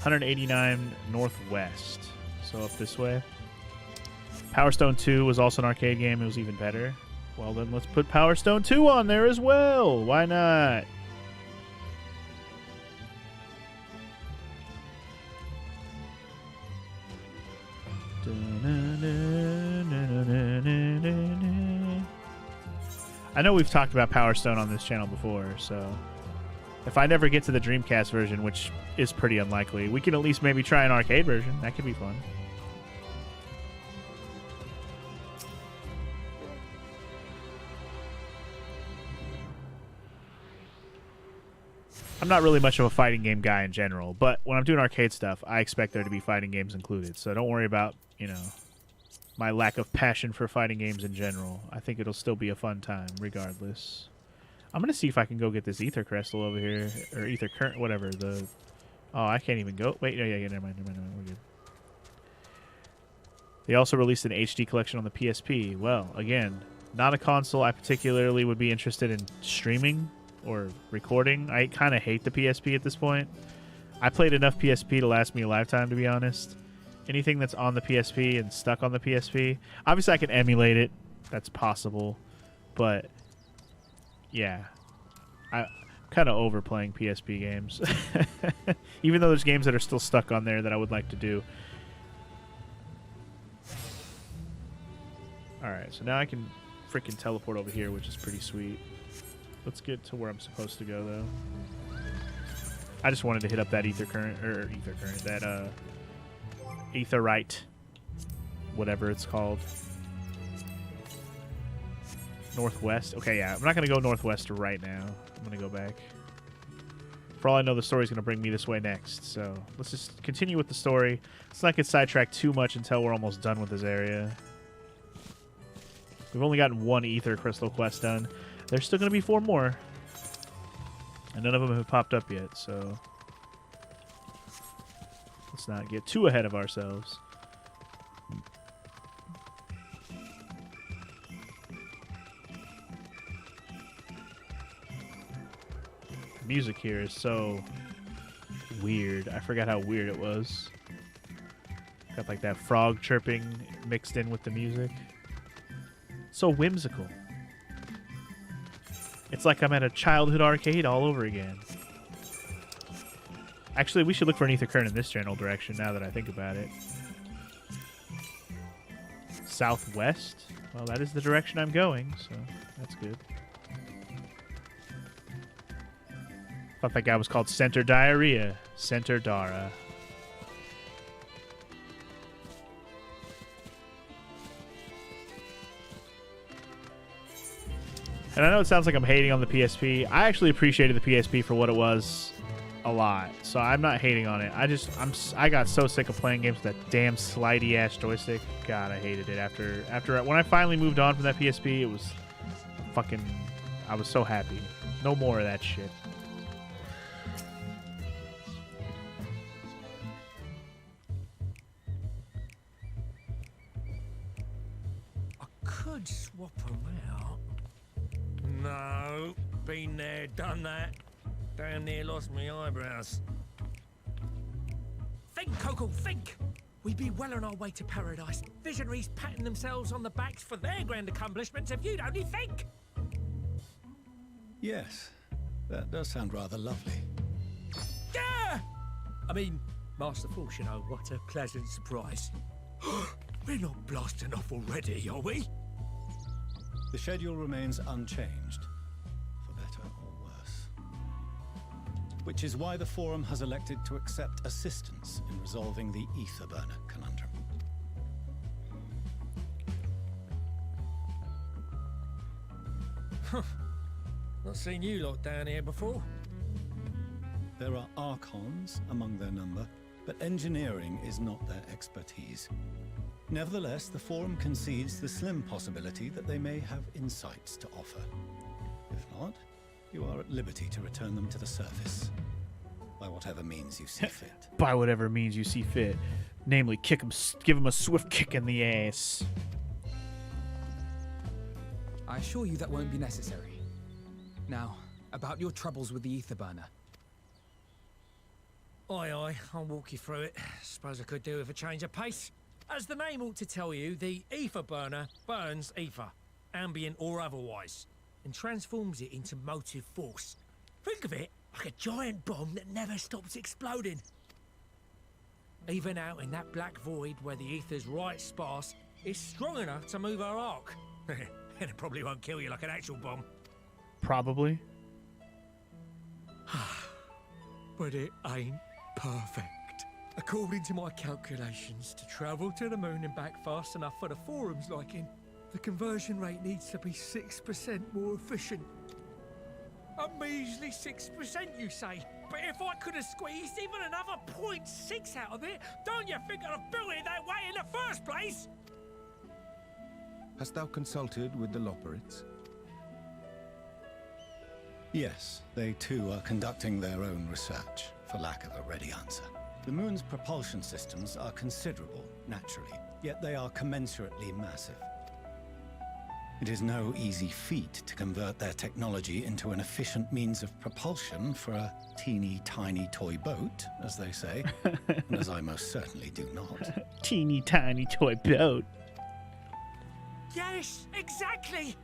189 northwest. So up this way. Power Stone 2 was also an arcade game. It was even better. Well, then let's put Power Stone 2 on there as well. Why not? I know we've talked about Power Stone on this channel before, so if I never get to the Dreamcast version, which is pretty unlikely, we can at least maybe try an arcade version. That could be fun. I'm not really much of a fighting game guy in general, but when I'm doing arcade stuff, I expect there to be fighting games included. So don't worry about, you know, my lack of passion for fighting games in general. I think it'll still be a fun time, regardless. I'm going to see if I can go get this Ether Crystal over here, or Ether Current, whatever. Oh, I can't even go. Wait, yeah, never mind. We're good. They also released an HD collection on the PSP. Well, again, not a console I particularly would be interested in streaming or recording. I kind of hate the PSP at this point. I played enough PSP to last me a lifetime, to be honest. Anything that's on the PSP and stuck on the PSP, obviously I can emulate it. That's possible. But yeah, I'm kind of over playing PSP games. Even though there's games that are still stuck on there that I would like to do. Alright, so now I can freaking teleport over here, which is pretty sweet. Let's get to where I'm supposed to go, though. I just wanted to hit up that that Aetherite, whatever it's called. Northwest. Okay, yeah, I'm not going to go northwest right now. I'm going to go back. For all I know, the story's going to bring me this way next, so let's just continue with the story. Let's not get sidetracked too much until we're almost done with this area. We've only gotten one Ether Crystal quest done. There's still going to be 4 more. And none of them have popped up yet, so let's not get too ahead of ourselves. The music here is so weird. I forgot how weird it was. Got like that frog chirping mixed in with the music. So whimsical. It's like I'm at a childhood arcade all over again. Actually, we should look for an Ether Current in this general direction now that I think about it. Southwest? Well, that is the direction I'm going, so that's good. Thought that guy was called Center Diarrhea. Center Dara. And I know it sounds like I'm hating on the PSP. I actually appreciated the PSP for what it was a lot. So I'm not hating on it. I got so sick of playing games with that damn slidey ass joystick. God, I hated it after when I finally moved on from that PSP, it was fucking, I was so happy. No more of that shit. I could swap them out. No, been there, done that. Damn near lost my eyebrows. Think, Coco, think! We'd be well on our way to paradise. Visionaries patting themselves on the backs for their grand accomplishments if you'd only think! Yes, that does sound rather lovely. Yeah! I mean, Master Force, you know, what a pleasant surprise. We're not blasting off already, are we? The schedule remains unchanged, for better or worse. Which is why the Forum has elected to accept assistance in resolving the Ether Burner conundrum. Not seen you lot down here before. There are Archons among their number, but engineering is not their expertise. Nevertheless, the Forum concedes the slim possibility that they may have insights to offer. If not, you are at liberty to return them to the surface, by whatever means you see fit. By whatever means you see fit. Namely, give him a swift kick in the ass. I assure you that won't be necessary. Now, about your troubles with the Ether Burner. Aye, I'll walk you through it. Suppose I could do with a change of pace. As the name ought to tell you, the Ether Burner burns ether, ambient or otherwise, and transforms it into motive force. Think of it like a giant bomb that never stops exploding. Even out in that black void where the ether's right sparse, it's strong enough to move our arc. And it probably won't kill you like an actual bomb. Probably. But it ain't perfect. According to my calculations, to travel to the moon and back fast enough for the forum's liking, the conversion rate needs to be 6% more efficient. A measly 6%, you say? But if I could have squeezed even another 0.6 out of it, don't you think I'd have built it that way in the first place? Hast thou consulted with the Loporits? Yes, they too are conducting their own research, for lack of a ready answer. The moon's propulsion systems are considerable, naturally, yet they are commensurately massive. It is no easy feat to convert their technology into an efficient means of propulsion for a teeny tiny toy boat, as they say, and as I most certainly do not. Teeny tiny toy boat. Yes, exactly!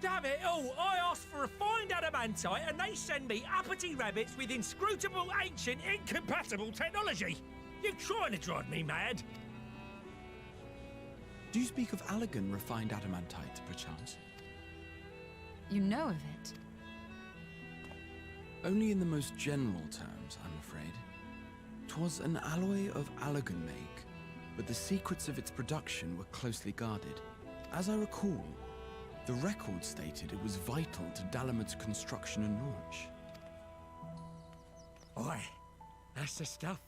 Damn it all, I asked for refined adamantite and they send me uppity rabbits with inscrutable, ancient, incompatible technology! You're trying to drive me mad! Do you speak of Allegan refined adamantite, perchance? You know of it? Only in the most general terms, I'm afraid. 'Twas an alloy of Allegan make, but the secrets of its production were closely guarded. As I recall, the record stated it was vital to Dalamud's construction and launch. Aye, that's the stuff.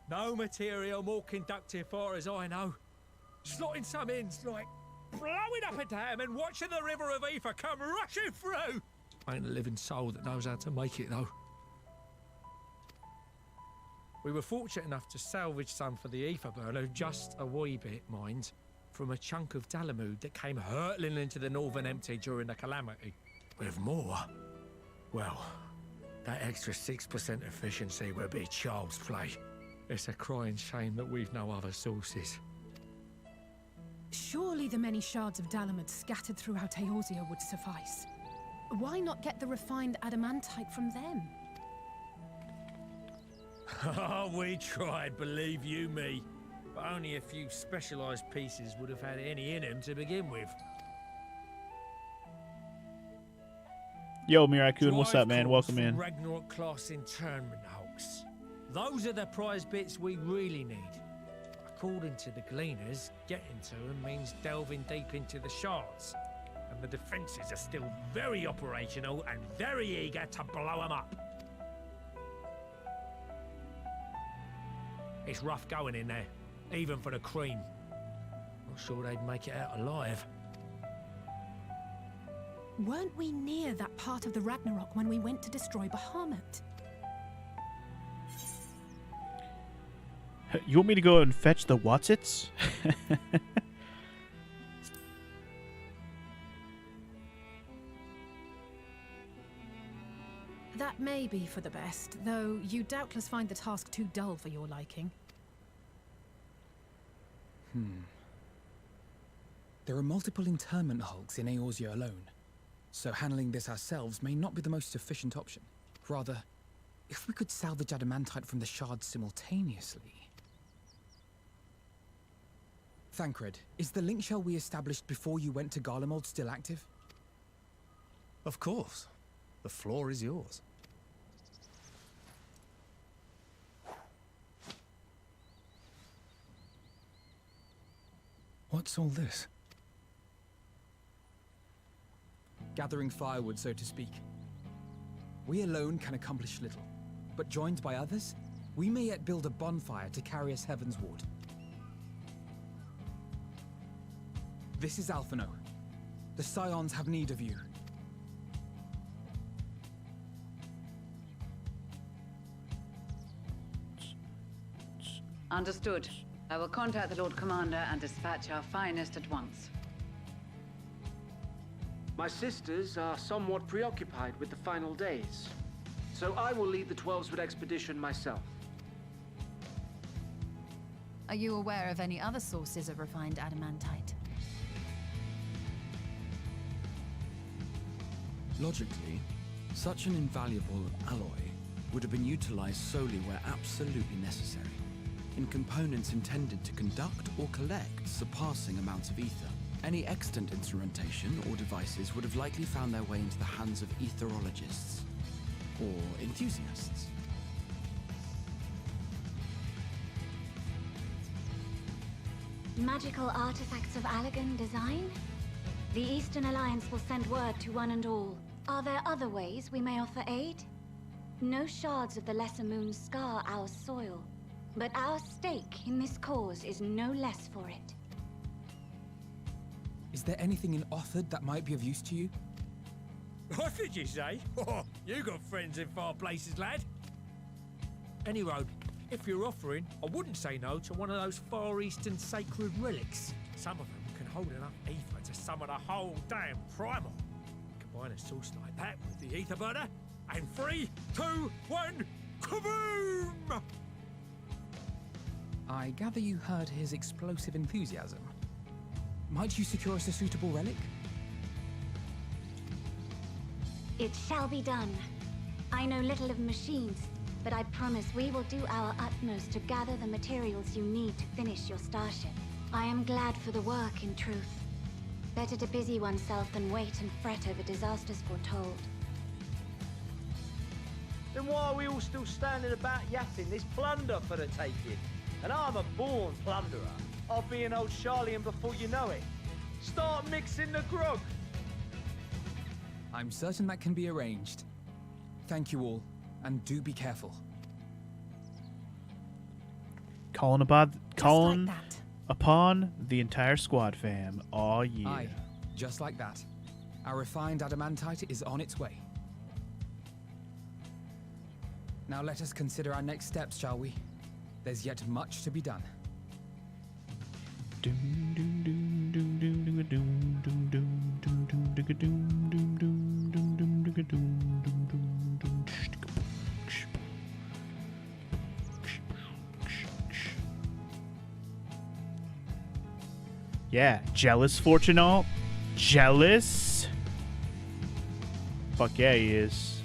No material more conductive far as I know. Slotting some ends like blowing up a dam and watching the river of ether come rushing through. Ain't a living soul that knows how to make it though. We were fortunate enough to salvage some for the ether burner, just a wee bit, mind, from a chunk of Dalamud that came hurtling into the Northern Empty during the calamity. With more, well, that extra 6% efficiency would be child's play. It's a crying shame that we've no other sources. Surely the many shards of Dalamud scattered throughout Eorzea would suffice. Why not get the refined adamantite from them? Oh, we tried, believe you me. But only a few specialised pieces would have had any in them to begin with. Yo, Mirakun, what's up, man? Welcome in. Ragnarok class internment hulks. Those are the prize bits we really need. According to the Gleaners, getting to them means delving deep into the shards. And the defences are still very operational and very eager to blow them up. It's rough going in there, even for the cream. Not sure they'd make it out alive. Weren't we near that part of the Ragnarok when we went to destroy Bahamut? You want me to go and fetch the Watsits? That may be for the best, though you doubtless find the task too dull for your liking. There are multiple internment hulks in Eorzea alone, so handling this ourselves may not be the most efficient option. Rather, if we could salvage adamantite from the shards simultaneously... Thancred, is the link shell we established before you went to Garlemald still active? Of course. The floor is yours. What's all this? Gathering firewood, so to speak. We alone can accomplish little, but joined by others, we may yet build a bonfire to carry us heavenward. This is Alphino. The Scions have need of you. Understood. I will contact the Lord Commander and dispatch our finest at once. My sisters are somewhat preoccupied with the final days, so I will lead the 12-foot expedition myself. Are you aware of any other sources of refined adamantite? Logically, such an invaluable alloy would have been utilized solely where absolutely necessary. In components intended to conduct or collect surpassing amounts of ether. Any extant instrumentation or devices would have likely found their way into the hands of etherologists or enthusiasts. Magical artifacts of Allagan design? The Eastern Alliance will send word to one and all. Are there other ways we may offer aid? No shards of the Lesser Moon scar our soil, but our stake in this cause is no less for it. Is there anything in Othard that might be of use to you? What did you say? Oh, you got friends in far places, lad. Any road, if you're offering, I wouldn't say no to one of those Far Eastern sacred relics. Some of them can hold enough ether to summon a whole damn primal. Combine a source like that with the ether burner, and 3, 2, 1, kaboom! I gather you heard his explosive enthusiasm. Might you secure us a suitable relic? It shall be done. I know little of machines, but I promise we will do our utmost to gather the materials you need to finish your starship. I am glad for the work, in truth. Better to busy oneself than wait and fret over disasters foretold. Then why are we all still standing about yapping? There's plunder for the taking. And I'm a born plunderer. I'll be an old Charlian before you know it. Start mixing the grog. I'm certain that can be arranged. Thank you all, and do be careful. Calling upon the entire squad fam. Aw, yeah. Aye, just like that. Our refined adamantite is on its way. Now let us consider our next steps, shall we? There's yet much to be done. Yeah, jealous, Fortunal? Jealous? Fuck yeah, he is.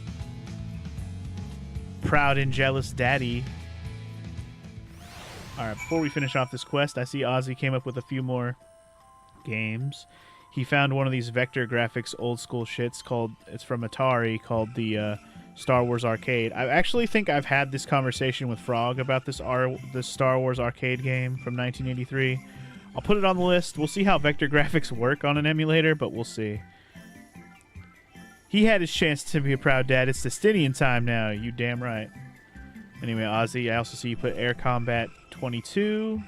Proud and jealous daddy. Alright, before we finish off this quest, I see Ozzy came up with a few more games. He found one of these vector graphics old school shits called, it's from Atari, called the Star Wars Arcade. I actually think I've had this conversation with Frog about this Star Wars Arcade game from 1983. I'll put it on the list. We'll see how vector graphics work on an emulator, but we'll see. He had his chance to be a proud dad. It's Justinian time now. You damn right. Anyway, Ozzy, I also see you put Air Combat 22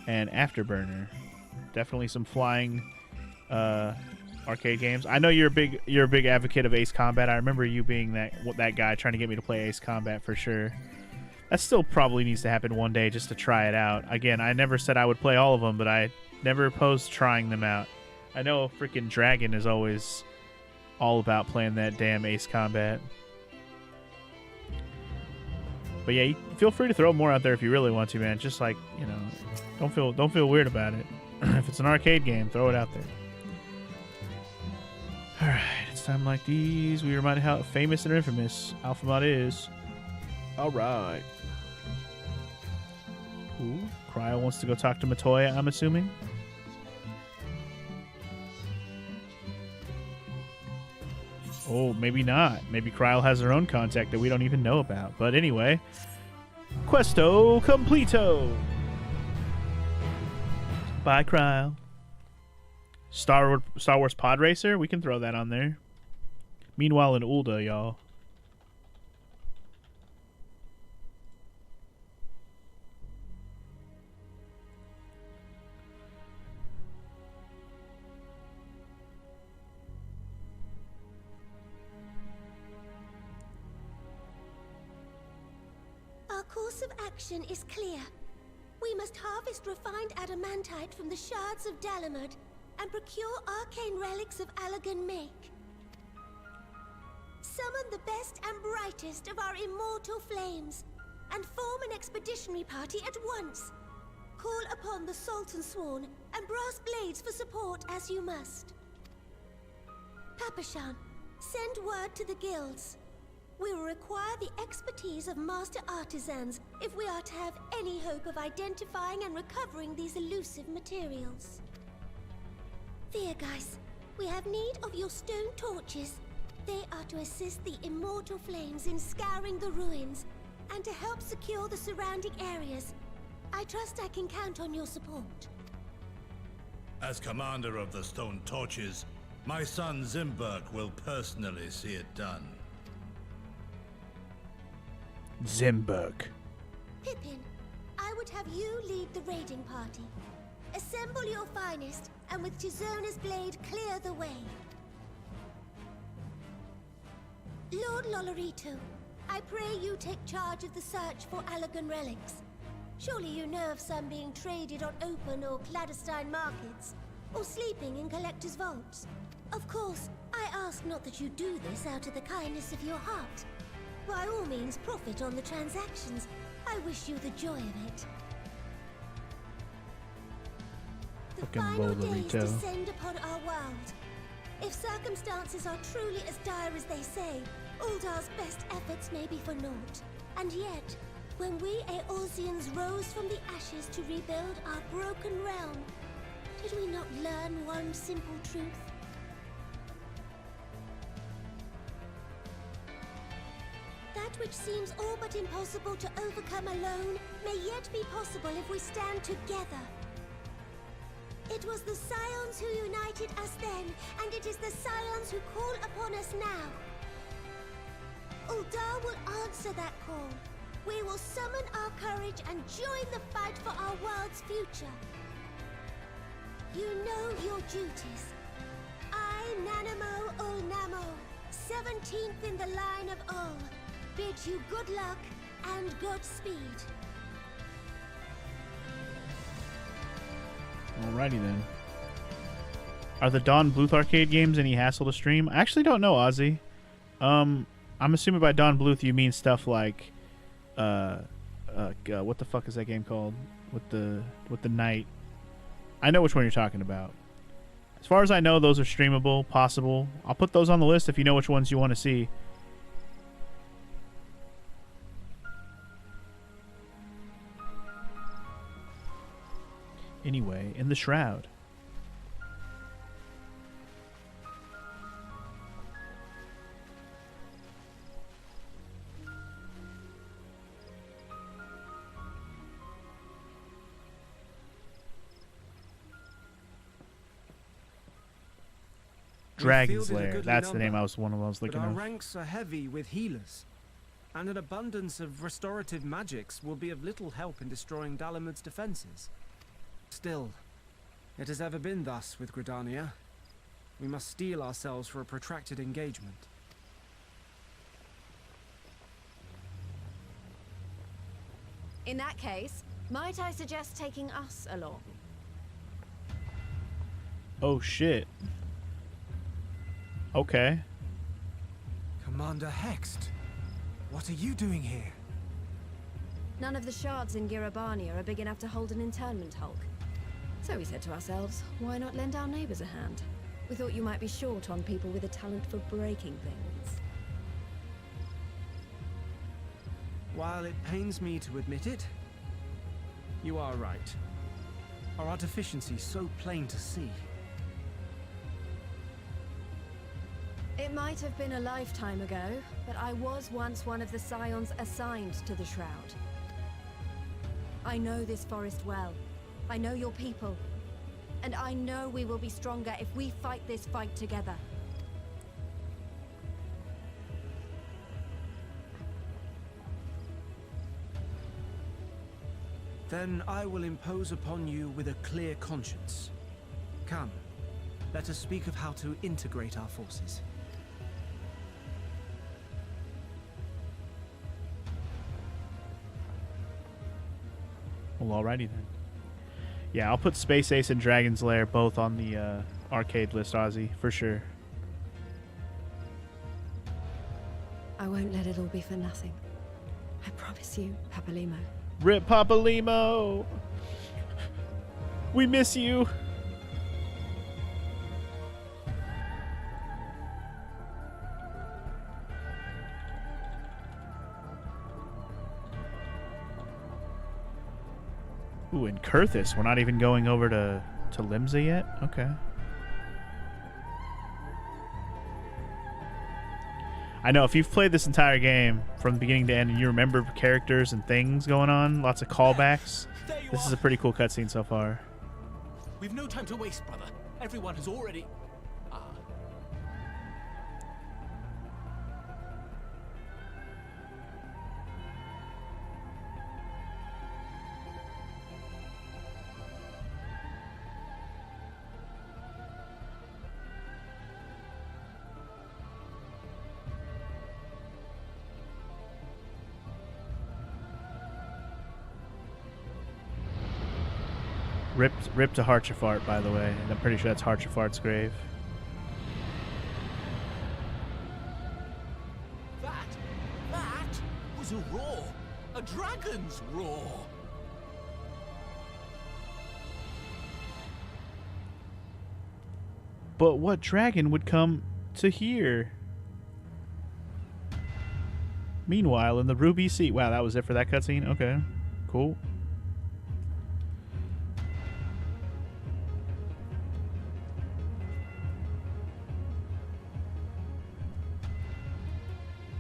and Afterburner. Definitely some flying arcade games. I know you're a big advocate of Ace Combat. I remember you being that guy trying to get me to play Ace Combat for sure. That still probably needs to happen one day just to try it out. Again, I never said I would play all of them, but I never opposed trying them out. I know freaking Dragon is always all about playing that damn Ace Combat. But yeah, feel free to throw more out there if you really want to, man. Just like, you know, don't feel weird about it. If it's an arcade game, throw it out there. All right, it's time like these. We reminded how famous and infamous Alphamod is. All right. Ooh, Cryo wants to go talk to Matoya, I'm assuming. Oh, maybe not. Maybe Cryo has her own contact that we don't even know about. But anyway, Questo Completo. Bye, Cryo. Star Wars Pod Racer? We can throw that on there. Meanwhile in Ulda, y'all. Our course of action is clear. We must harvest refined adamantite from the shards of Dalamud and procure arcane relics of Allagan make. Summon the best and brightest of our immortal flames and form an expeditionary party at once. Call upon the Sultan Sworn and Brass Blades for support as you must. Papashan, send word to the guilds. We will require the expertise of master artisans if we are to have any hope of identifying and recovering these elusive materials. Viergeist, we have need of your stone torches. They are to assist the immortal flames in scouring the ruins and to help secure the surrounding areas. I trust I can count on your support. As commander of the Stone Torches, my son Zimberg will personally see it done. Zimberg. Pippin, I would have you lead the raiding party. Assemble your finest, and with Tizona's blade clear the way. Lord Lolorito, I pray you take charge of the search for Allagan relics. Surely you know of some being traded on open or clandestine markets, or sleeping in collectors' vaults. Of course, I ask not that you do this out of the kindness of your heart. By all means, profit on the transactions. I wish you the joy of it. The final days descend upon our world. If circumstances are truly as dire as they say, Uldar's best efforts may be for naught. And yet, when we Eorzeans rose from the ashes to rebuild our broken realm, did we not learn one simple truth? That which seems all but impossible to overcome alone may yet be possible if we stand together. It was the Scions who united us then, and it is the Scions who call upon us now. Uldar will answer that call. We will summon our courage and join the fight for our world's future. You know your duties. I, Nanamo Ulnamo, 17th in the line of Ul, bid you good luck and Godspeed. Alrighty then. Are the Dawn Bluth arcade games any hassle to stream? I actually don't know, Ozzy. I'm assuming by Dawn Bluth you mean stuff like, what the fuck is that game called? With the knight. I know which one you're talking about. As far as I know, those are streamable, possible. I'll put those on the list if you know which ones you want to see. Anyway, in the Shroud. Dragon's Lair. That's the name I was looking but our of. ranks are heavy with healers, and an abundance of restorative magics will be of little help in destroying Dalamud's defenses. Still, it has ever been thus with Gridania. We must steel ourselves for a protracted engagement. In that case, might I suggest taking us along? Oh shit. Okay. Commander Hext, what are you doing here? None of the shards in Girabania are big enough to hold an internment hulk. So we said to ourselves, why not lend our neighbors a hand? We thought you might be short on people with a talent for breaking things. While it pains me to admit it, you are right. Our deficiency so plain to see. It might have been a lifetime ago, but I was once one of the Scions assigned to the Shroud. I know this forest well. I know your people. And I know we will be stronger if we fight this fight together. Then I will impose upon you with a clear conscience. Come, let us speak of how to integrate our forces. Well, alrighty then. Yeah, I'll put Space Ace and Dragon's Lair both on the arcade list, Ozzy, for sure. I won't let it all be for nothing. I promise you, Papalimo. Rip Papalimo! We miss you! Ooh, in Kurthis, we're not even going over to Limsa yet? Okay. I know, if you've played this entire game from the beginning to end and you remember characters and things going on, lots of callbacks, this is a pretty cool cutscene so far. We've no time to waste, brother. Everyone has already... Rip to Harchefart, by the way. And I'm pretty sure that's Harchefart's grave. That was a roar. A dragon's roar. But what dragon would come to here? Meanwhile, in the Ruby Sea... Wow, that was it for that cutscene? Okay. Cool.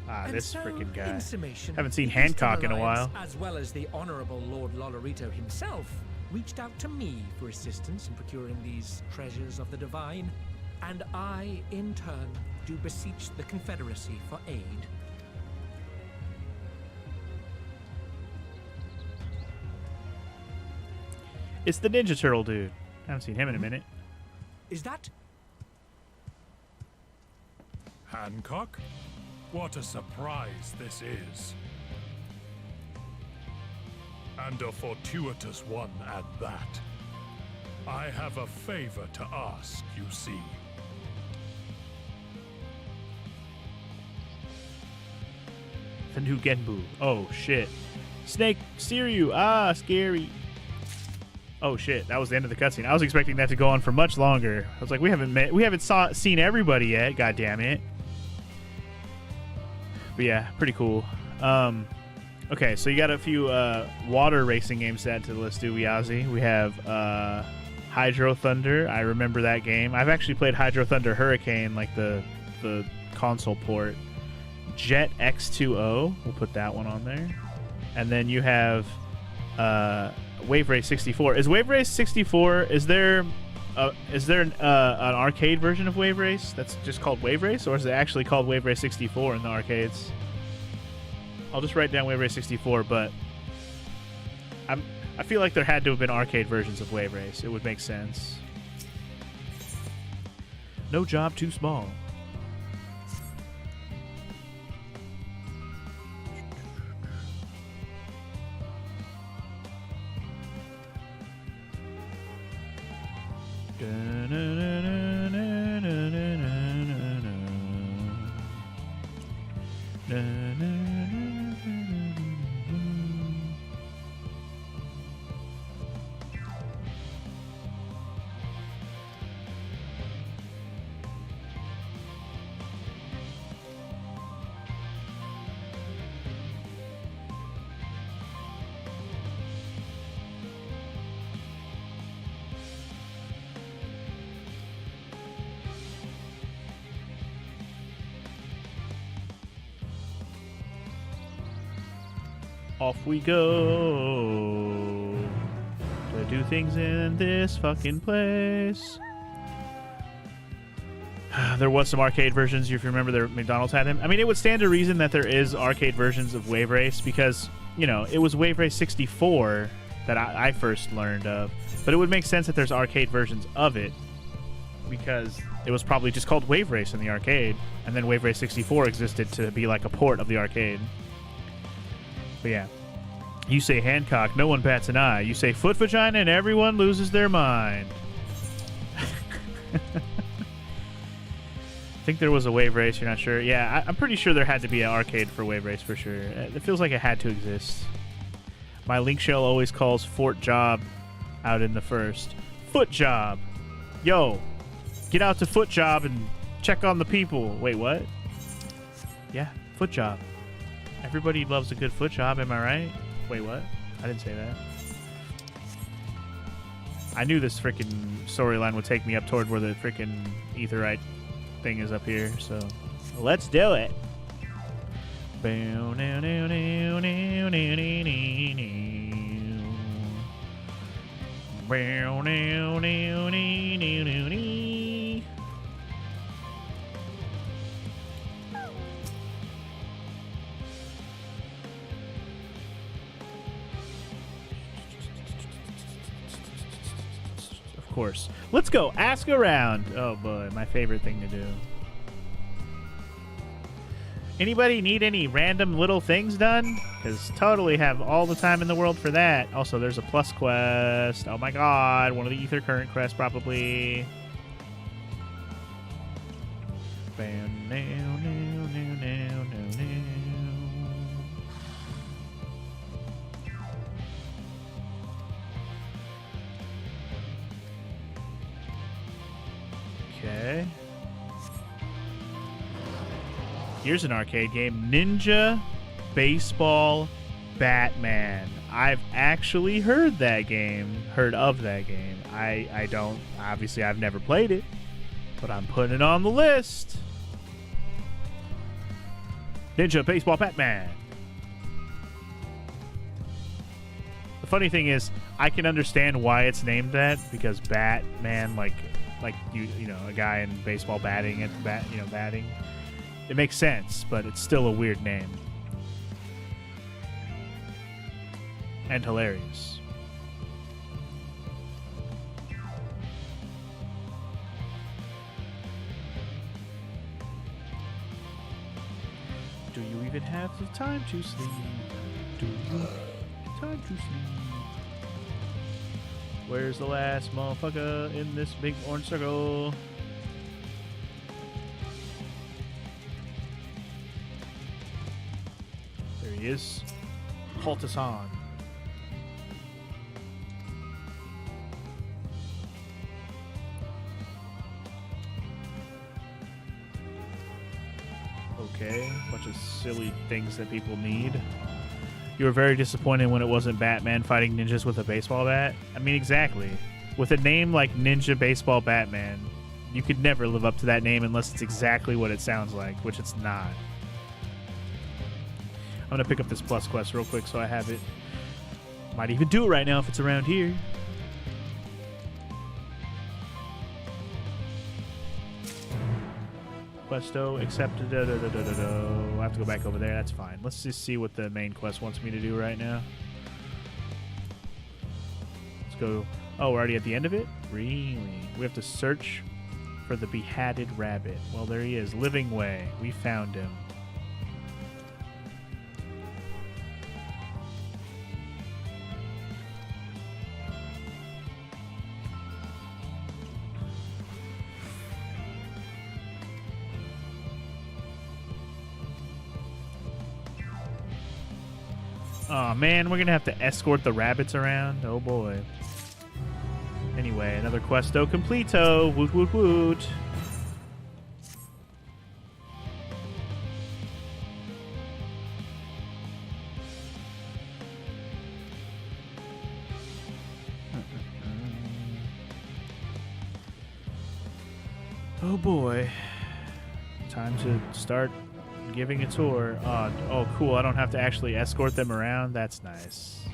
Ah, this freaking guy. Haven't seen Hancock in a while. As well as the Honorable Lord Lolorito himself, reached out to me for assistance in procuring these treasures of the divine, and I, in turn, do beseech the Confederacy for aid. It's the Ninja Turtle dude. I haven't seen him in a minute. Is that... Hancock? What a surprise this is. And a fortuitous one at that. I have a favor to ask, you see. The new Genbu. Oh, shit. Snake, Siryu. Ah, scary. Oh, shit. That was the end of the cutscene. I was expecting that to go on for much longer. I was like, we haven't seen everybody yet. God damn it. But yeah, pretty cool. Okay, so you got a few water racing games to add to the list, do we, Ozzy? We have Hydro Thunder. I remember that game. I've actually played Hydro Thunder Hurricane, like the console port. Jet X2O. We'll put that one on there. And then you have Wave Race 64. Is Wave Race 64? Is there an arcade version of Wave Race that's just called Wave Race, or is it actually called Wave Race 64 in the arcades? I'll just write down Wave Race 64, but I feel like there had to have been arcade versions of Wave Race. It would make sense. No job too small. Off we go to do things in this fucking place. There was some arcade versions, if you remember, there McDonald's had them. I mean, it would stand to reason that there is arcade versions of Wave Race because, you know, it was Wave Race 64 that I first learned of. But it would make sense that there's arcade versions of it because it was probably just called Wave Race in the arcade, and then Wave Race 64 existed to be like a port of the arcade. But yeah, you say Hancock, no one bats an eye. You say foot vagina, and everyone loses their mind. I think there was a Wave Race. You're not sure? Yeah, I'm pretty sure there had to be an arcade for Wave Race for sure. It feels like it had to exist. My link shell always calls Fort Job out in the first. Foot Job. Yo, get out to Foot Job and check on the people. Wait, what? Yeah, Foot Job. Everybody loves a good foot job, am I right? Wait, what? I didn't say that. I knew this freaking storyline would take me up toward where the freaking Aetheryte thing is up here, so let's do it. Of course. Let's go. Ask around. Oh boy, my favorite thing to do. Anybody need any random little things done? Because totally have all the time in the world for that. Also, there's a plus quest. Oh my god, one of the Ether Current quests probably. Okay. Here's an arcade game. Ninja Baseball Batman. I've actually heard of that game. I don't, obviously I've never played it, but I'm putting it on the list. Ninja Baseball Batman. The funny thing is, I can understand why it's named that, because Batman, like you know, a guy in baseball batting at the batting. It makes sense, but it's still a weird name. And hilarious. Do you even have the time to sleep? Do you have the time to sleep? Where's the last motherfucker in this big orange circle? There he is. Halt us on. Okay, bunch of silly things that people need. You were very disappointed when it wasn't Batman fighting ninjas with a baseball bat? I mean, exactly. With a name like Ninja Baseball Batman, you could never live up to that name unless it's exactly what it sounds like, which it's not. I'm going to pick up this plus quest real quick so I have it. Might even do it right now if it's around here. Questo accepted. I have to go back over there. That's fine. Let's just see what the main quest wants me to do right now. Let's go. Oh, we're already at the end of it? Really? We have to search for the beheaded rabbit. Well, there he is. Living Way. We found him. Oh man, we're gonna have to escort the rabbits around. Oh boy. Anyway, another questo completo. Woot woot woot. Oh boy. Time to start giving a tour. Oh, cool. I don't have to actually escort them around. That's nice.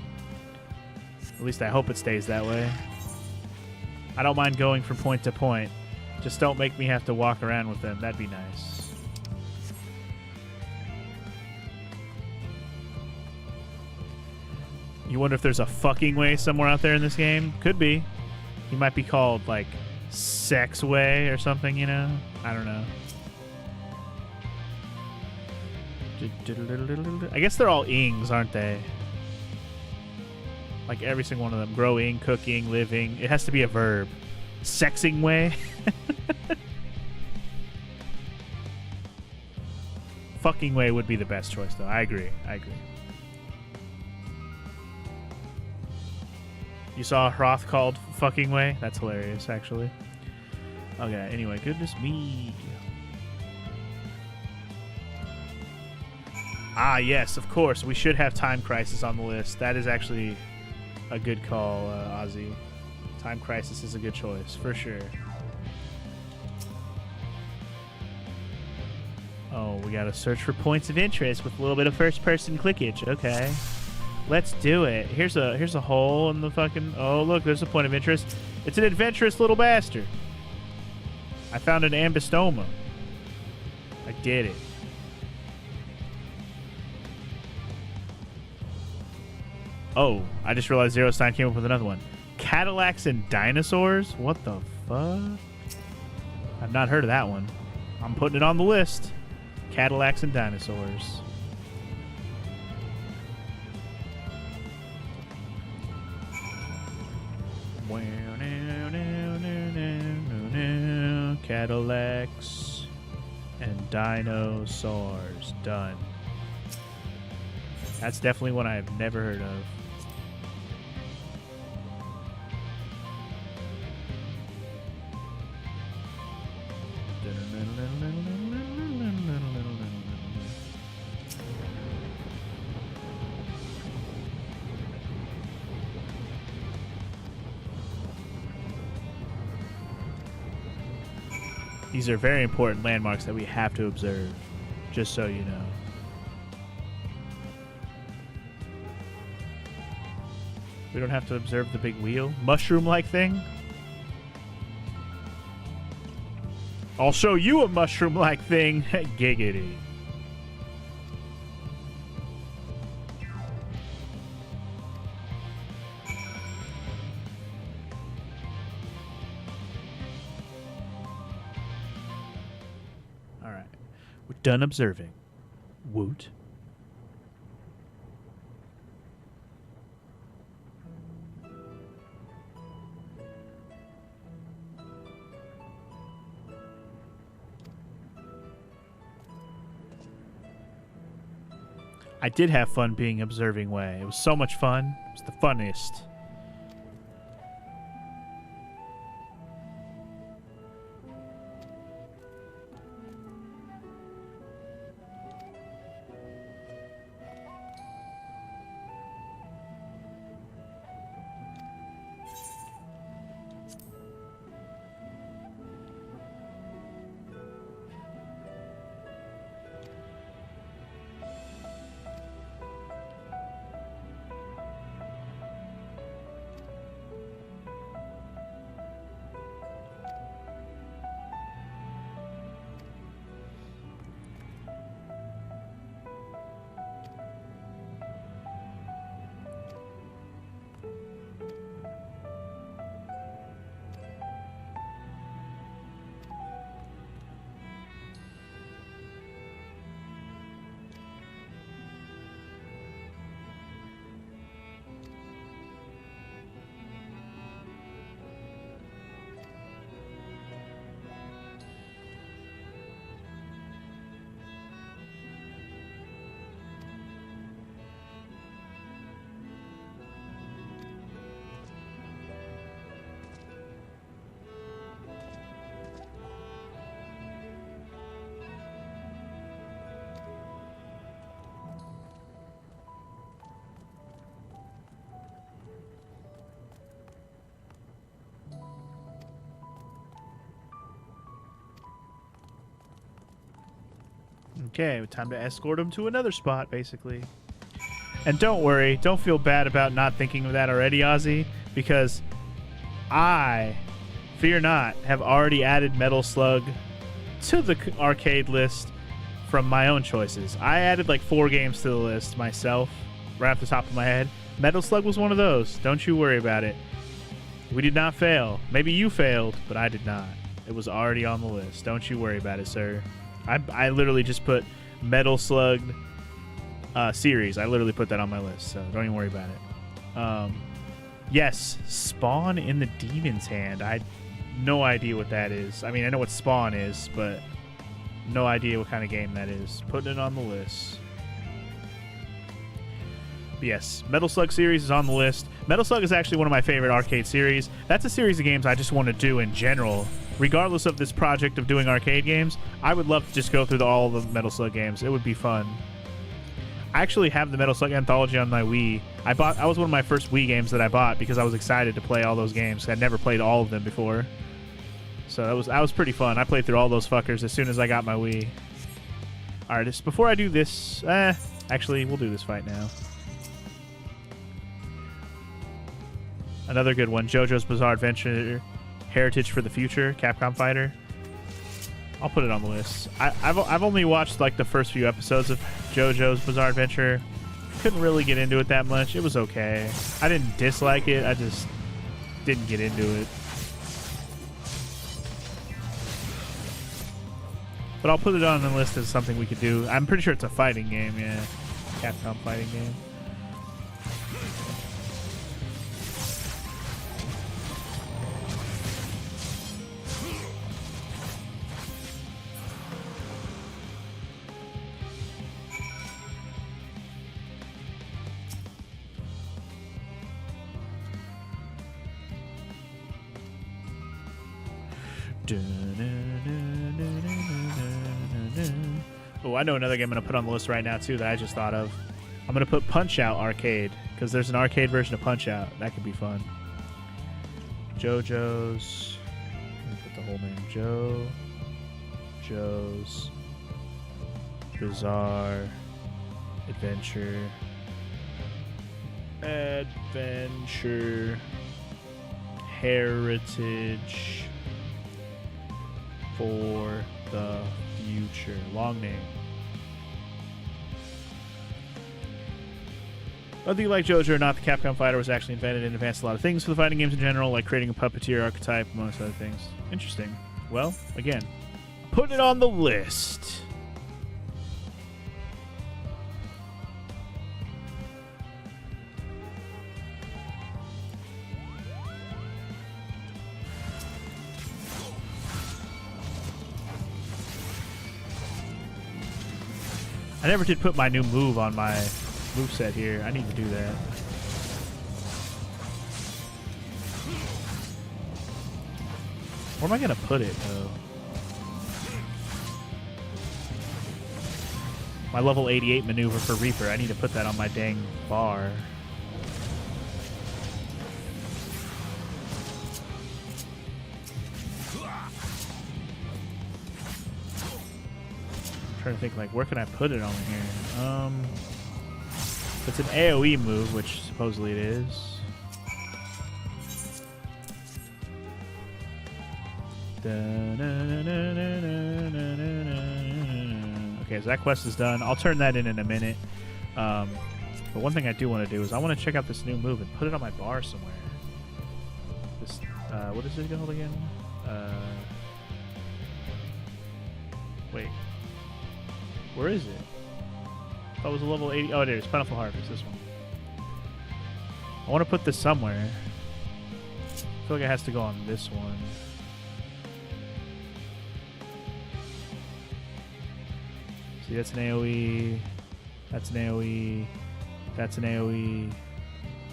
At least I hope it stays that way. I don't mind going from point to point. Just don't make me have to walk around with them. That'd be nice. You wonder if there's a fucking way somewhere out there in this game? Could be. He might be called, like, Sex Way or something, you know? I don't know. I guess they're all ings, aren't they? Like every single one of them. Growing, cooking, living. It has to be a verb. Sexing way. Fucking way would be the best choice, though. I agree. You saw Hroth called fucking way? That's hilarious, actually. Okay, anyway, goodness me. Ah, yes, of course. We should have Time Crisis on the list. That is actually a good call, Ozzy. Time Crisis is a good choice, for sure. Oh, we gotta search for points of interest with a little bit of first-person clickage. Okay. Let's do it. Here's a hole in the fucking... Oh, look, there's a point of interest. It's an adventurous little bastard. I found an ambystoma. I did it. Oh, I just realized Zero Stein came up with another one. Cadillacs and dinosaurs? What the fuck? I've not heard of that one. I'm putting it on the list. Cadillacs and dinosaurs. Cadillacs and dinosaurs. Done. That's definitely one I've never heard of. These are very important landmarks that we have to observe, just so you know. We don't have to observe the big wheel? Mushroom-like thing? I'll show you a mushroom-like thing. Giggity. Alright. We're done observing. Woot. I did have fun being Observing Way. It was so much fun. It was the funniest. Okay, time to escort him to another spot, basically. And don't worry, don't feel bad about not thinking of that already, Ozzy, because I, fear not, have already added Metal Slug to the arcade list from my own choices. I added like 4 games to the list myself, right off the top of my head. Metal Slug was one of those. Don't you worry about it. We did not fail. Maybe you failed, but I did not. It was already on the list. Don't you worry about it, sir. I literally just put Metal Slug series. I literally put that on my list, so don't even worry about it. Yes, Spawn in the Demon's Hand. I had no idea what that is. I mean, I know what Spawn is, but no idea what kind of game that is. Putting it on the list. But yes, Metal Slug series is on the list. Metal Slug is actually one of my favorite arcade series. That's a series of games I just want to do in general. Regardless of this project of doing arcade games, I would love to just go through all the Metal Slug games. It would be fun. I actually have the Metal Slug anthology on my Wii. I was one of my first Wii games that I bought because I was excited to play all those games. I'd never played all of them before. So that was pretty fun. I played through all those fuckers as soon as I got my Wii. Alright, just before I do this... actually, we'll do this fight now. Another good one. JoJo's Bizarre Adventure Heritage for the Future, Capcom Fighter. I'll put it on the list. I've only watched like the first few episodes of JoJo's Bizarre Adventure. Couldn't really get into it that much. It was okay. I didn't dislike it. I just didn't get into it. But I'll put it on the list as something we could do. I'm pretty sure it's a fighting game, yeah. Capcom fighting game. Oh, I know another game I'm going to put on the list right now, too, that I just thought of. I'm going to put Punch-Out Arcade, because there's an arcade version of Punch-Out. That could be fun. JoJo's... Let me put the whole name. JoJo's Bizarre Adventure Heritage for the Future. Long name. Whether you like JoJo or not, the Capcom Fighter was actually invented and advanced a lot of things for the fighting games in general, like creating a puppeteer archetype, amongst other things. Interesting. Well, again, put it on the list. I never did put my new move on my moveset here. I need to do that. Where am I going to put it, though? My level 88 maneuver for Reaper. I need to put that on my dang bar. Trying to think, like, where can I put it on here? It's an AoE move, which supposedly it is. Okay, so that quest is done. I'll turn that in a minute. But one thing I do want to do is I want to check out this new move and put it on my bar somewhere. This, what is it called again? Wait. Where is it? That was a level 80. Oh, it is. Plentiful Harvest. This one. I want to put this somewhere. I feel like it has to go on this one. See, that's an AoE. That's an AoE. That's an AoE.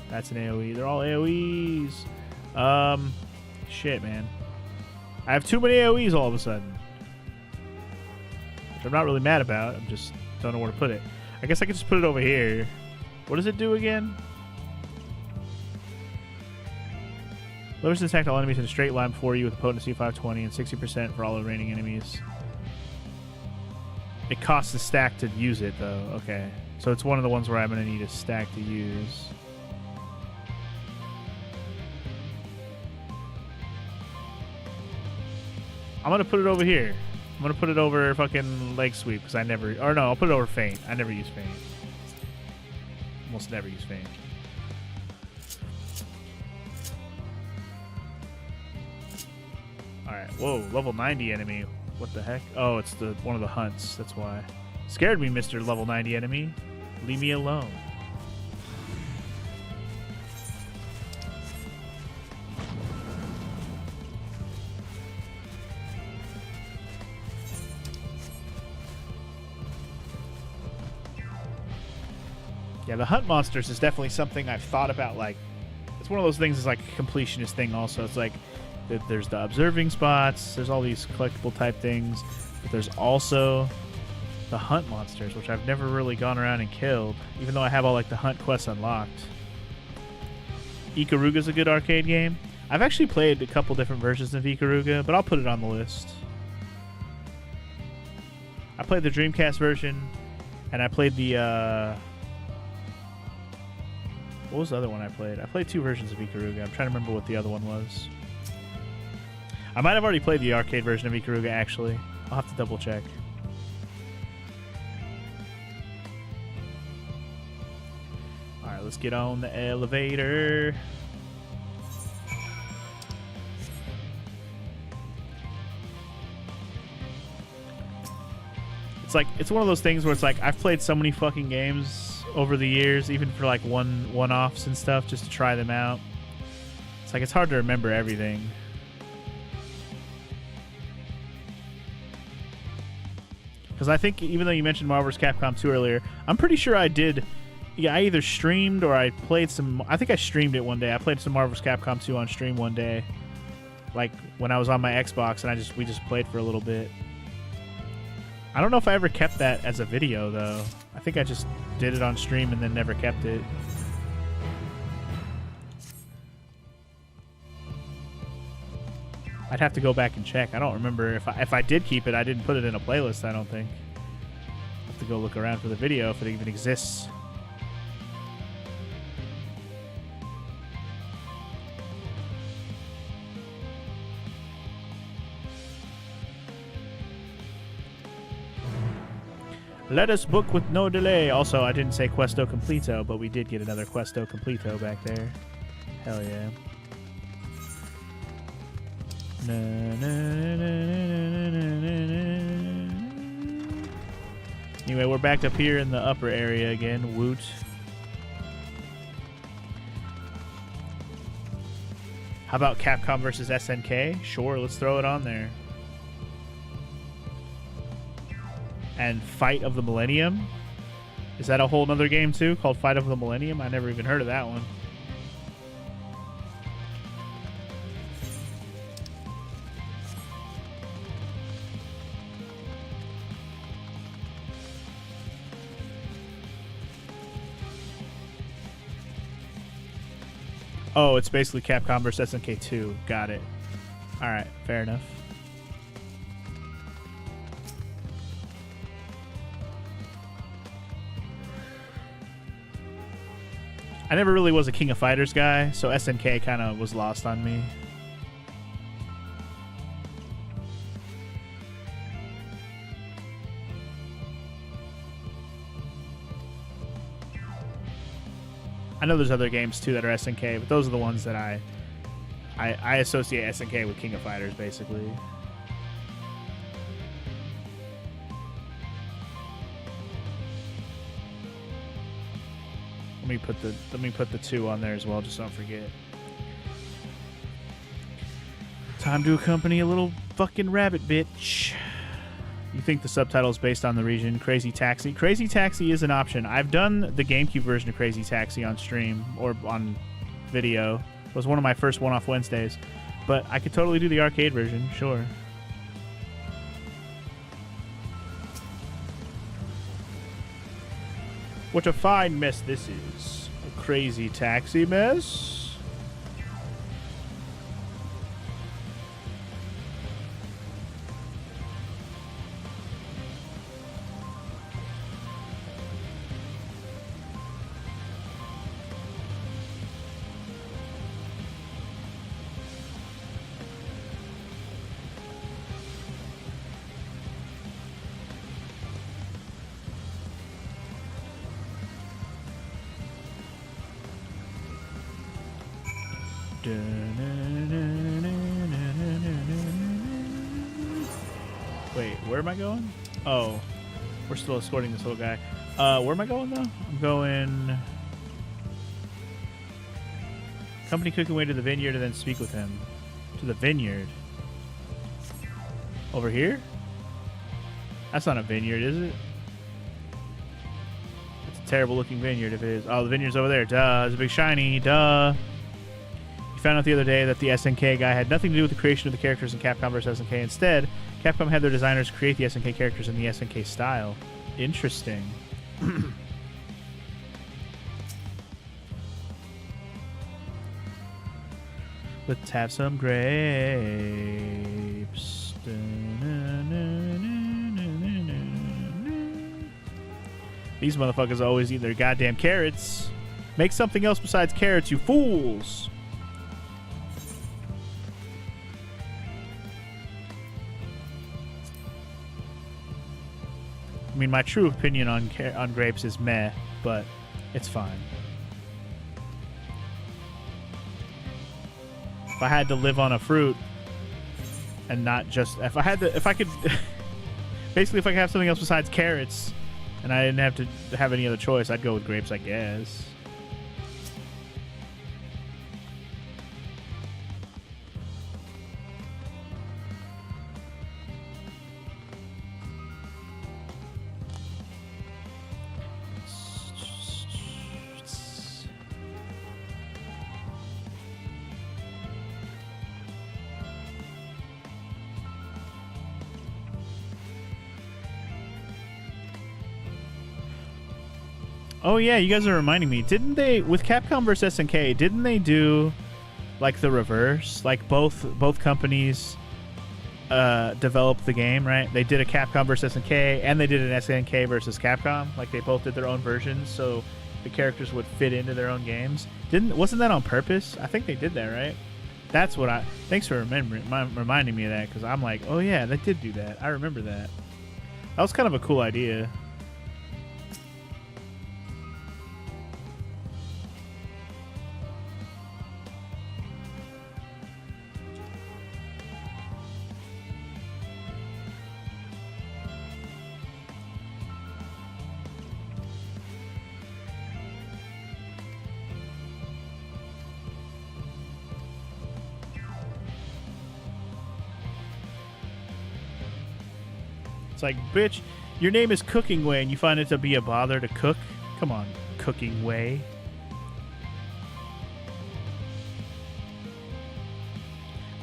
That's an AoE. They're all AoEs. Shit, man. I have too many AoEs all of a sudden. Which I'm not really mad about. I'm just don't know where to put it. I guess I could just put it over here. What does it do again? Lowers attack all enemies in a straight line before you with a potency of 520 and 60% for all the remaining enemies. It costs a stack to use it, though. Okay. So it's one of the ones where I'm going to need a stack to use. I'm going to put it over here. I'm going to put it over fucking Leg Sweep, because I never... Or no, I'll put it over Feint. I never use Feint. Almost never use Feint. Alright, whoa, level 90 enemy. What the heck? Oh, it's the one of the hunts, that's why. Scared me, Mr. Level 90 enemy. Leave me alone. Yeah, the hunt monsters is definitely something I've thought about. Like, it's one of those things that's like a completionist thing also. It's like, there's the observing spots, there's all these collectible type things, but there's also the hunt monsters, which I've never really gone around and killed, even though I have all like the hunt quests unlocked. Ikaruga's a good arcade game. I've actually played a couple different versions of Ikaruga, but I'll put it on the list. I played the Dreamcast version, and I played the, what was the other one I played? I played 2 versions of Ikaruga. I'm trying to remember what the other one was. I might have already played the arcade version of Ikaruga, actually. I'll have to double check. Alright, let's get on the elevator. It's like, it's one of those things where it's like, I've played so many fucking games over the years, even for like one-offs and stuff, just to try them out. It's like, it's hard to remember everything. Because I think, even though you mentioned Marvel vs. Capcom 2 earlier, I'm pretty sure I did. Yeah, I either streamed or I played some. I think I streamed it one day. I played some Marvel vs. Capcom 2 on stream one day, like when I was on my Xbox, and we just played for a little bit. I don't know if I ever kept that as a video though. I think I just did it on stream and then never kept it. I'd have to go back and check. I don't remember if I did keep it. I didn't put it in a playlist, I don't think. I have to go look around for the video if it even exists. Let us book with no delay. Also, I didn't say Questo Completo, but we did get another Questo Completo back there. Hell yeah. Anyway, we're back up here in the upper area again. Woot. How about Capcom versus SNK? Sure, let's throw it on there. And Fight of the Millennium? Is that a whole nother game too, called Fight of the Millennium? I never even heard of that one. Oh, it's basically Capcom vs. SNK 2. Got it. Alright, fair enough. I never really was a King of Fighters guy, so SNK kind of was lost on me. I know there's other games too that are SNK, but those are the ones that I associate SNK with King of Fighters, basically. Let me put the 2 on there as well, just so I don't forget. Time to accompany a little fucking rabbit, bitch. You think the subtitle is based on the region? Crazy Taxi. Crazy Taxi is an option. I've done the GameCube version of Crazy Taxi on stream or on video. It was one of my first one-off Wednesdays. But I could totally do the arcade version, sure. What a fine mess this is. A Crazy Taxi mess. Wait, where am I going? Oh, we're still escorting this little guy. Where am I going, though? I'm going... Company cooking way to the vineyard and then speak with him. To the vineyard? Over here? That's not a vineyard, is it? It's a terrible looking vineyard if it is. Oh, the vineyard's over there. Duh, it's a big shiny. Duh. You found out the other day that the SNK guy had nothing to do with the creation of the characters in Capcom vs. SNK. Instead, Capcom had their designers create the SNK characters in the SNK style. Interesting. Let's have some grapes. These motherfuckers always eat their goddamn carrots. Make something else besides carrots, you fools. I mean, my true opinion on grapes is meh, but it's fine. If I had to live on a fruit and not just if I could basically if I could have something else besides carrots and I didn't have to have any other choice, I'd go with grapes, I guess. Oh yeah, you guys are reminding me. Didn't they, with Capcom vs SNK, didn't they do like the reverse? Like both companies developed the game, right? They did a Capcom vs SNK and they did an SNK versus Capcom. Like they both did their own versions, so the characters would fit into their own games. Wasn't that on purpose? I think they did that, right? That's what I. Thanks for reminding me of that, because I'm like, oh yeah, they did do that. I remember that. That was kind of a cool idea. It's like, bitch, your name is Cooking Way and you find it to be a bother to cook? Come on, Cooking Way.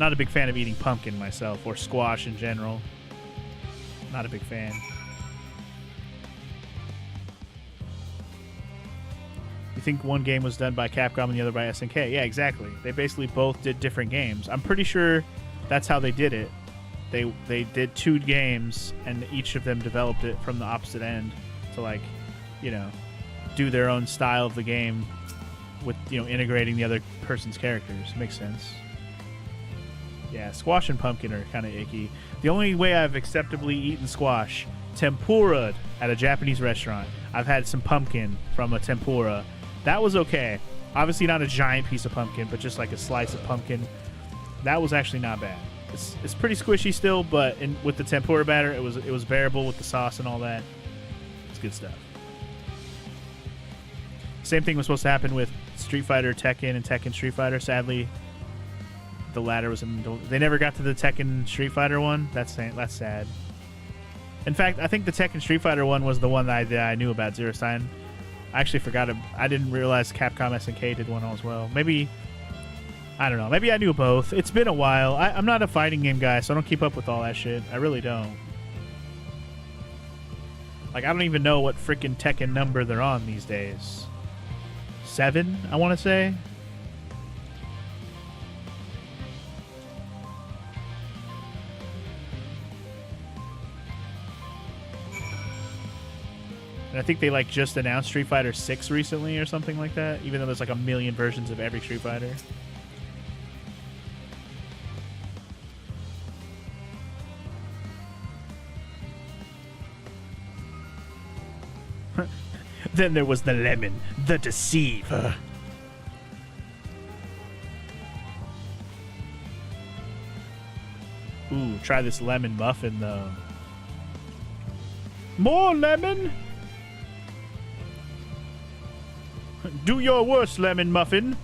Not a big fan of eating pumpkin myself, or squash in general. Not a big fan. You think one game was done by Capcom and the other by SNK? Yeah, exactly. They basically both did different games. I'm pretty sure that's how they did it. They did 2 games, and each of them developed it from the opposite end to, like, you know, do their own style of the game with, you know, integrating the other person's characters. Makes sense. Yeah, squash and pumpkin are kind of icky. The only way I've acceptably eaten squash, tempura at a Japanese restaurant. I've had some pumpkin from a tempura. That was okay. Obviously not a giant piece of pumpkin, but just like a slice of pumpkin. That was actually not bad. It's pretty squishy still, but with the tempura batter, it was bearable with the sauce and all that. It's good stuff. Same thing was supposed to happen with Street Fighter Tekken and Tekken Street Fighter. Sadly, the latter was they never got to the Tekken Street Fighter one. That's sad. In fact, I think the Tekken Street Fighter one was the one that I knew about, Zero Sign. I actually forgot it. I didn't realize Capcom SNK did one as well. Maybe, I don't know. Maybe I knew both. It's been a while. I'm not a fighting game guy, so I don't keep up with all that shit. I really don't. Like, I don't even know what freaking Tekken number they're on these days. 7, I want to say. And I think they like just announced Street Fighter 6 recently or something like that, even though there's like a million versions of every Street Fighter. Then there was the lemon, the deceiver. Ooh, try this lemon muffin though. More lemon? Do your worst, lemon muffin.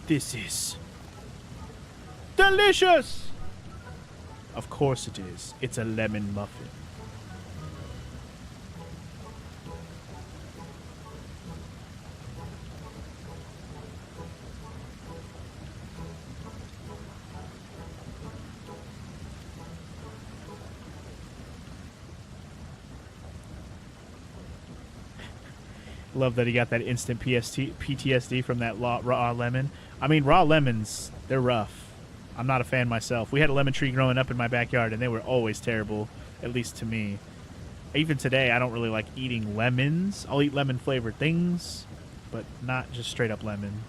This is delicious. Of course it is. It's a lemon muffin. Love that he got that instant PTSD from that raw lemon. I mean, raw lemons, they're rough. I'm not a fan myself. We had a lemon tree growing up in my backyard, and they were always terrible, at least to me. Even today, I don't really like eating lemons. I'll eat lemon-flavored things, but not just straight-up lemon.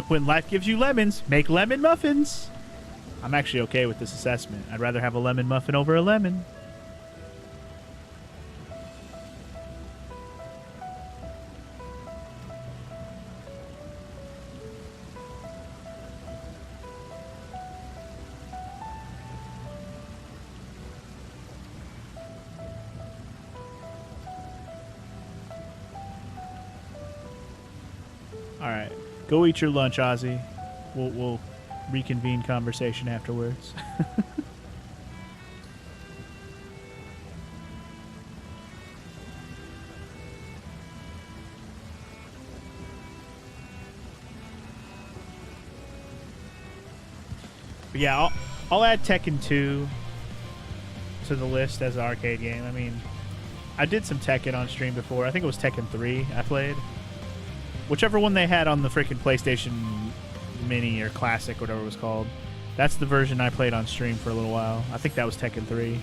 When life gives you lemons, make lemon muffins. I'm actually okay with this assessment. I'd rather have a lemon muffin over a lemon. All right. Go eat your lunch, Ozzy. We'll reconvene conversation afterwards. But yeah, I'll add Tekken 2 to the list as an arcade game. I mean, I did some Tekken on stream before. I think it was Tekken 3 I played. Whichever one they had on the freaking PlayStation Mini or Classic, whatever it was called. That's the version I played on stream for a little while. I think that was Tekken 3.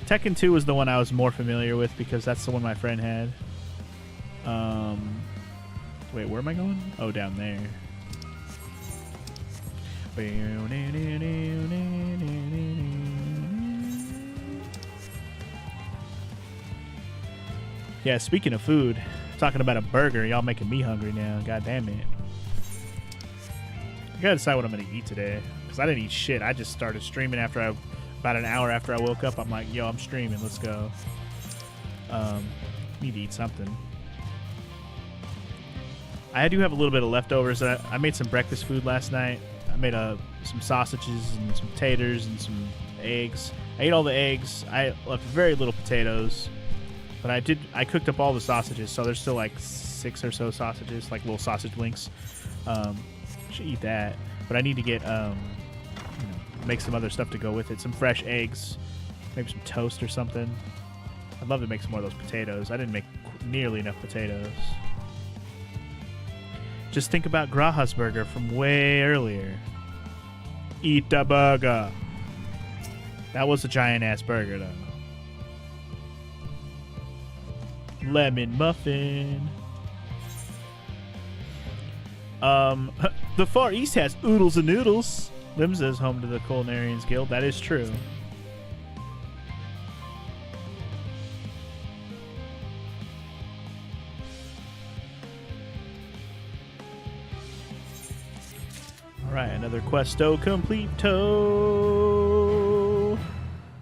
Tekken 2 was the one I was more familiar with because that's the one my friend had. Wait, where am I going? Oh, down there. Yeah, speaking of food, talking about a burger, y'all making me hungry now. God damn it. I gotta decide what I'm gonna eat today, because I didn't eat shit. I just started streaming about an hour after I woke up. I'm like, yo, I'm streaming, let's go. Need to eat something. I do have a little bit of leftovers. I made some breakfast food last night. I made some sausages and some potatoes and some eggs. I ate all the eggs. I left very little potatoes. But I cooked up all the sausages, so there's still like 6 or so sausages, like little sausage links. Should eat that. But I need to get, make some other stuff to go with it. Some fresh eggs, maybe some toast or something. I'd love to make some more of those potatoes. I didn't make nearly enough potatoes. Just think about Graha's burger from way earlier. Eat the burger. That was a giant-ass burger, though. Lemon muffin. The Far East has oodles and noodles. Limsa is home to the Culinarians Guild. That is true. Alright, another questo completo.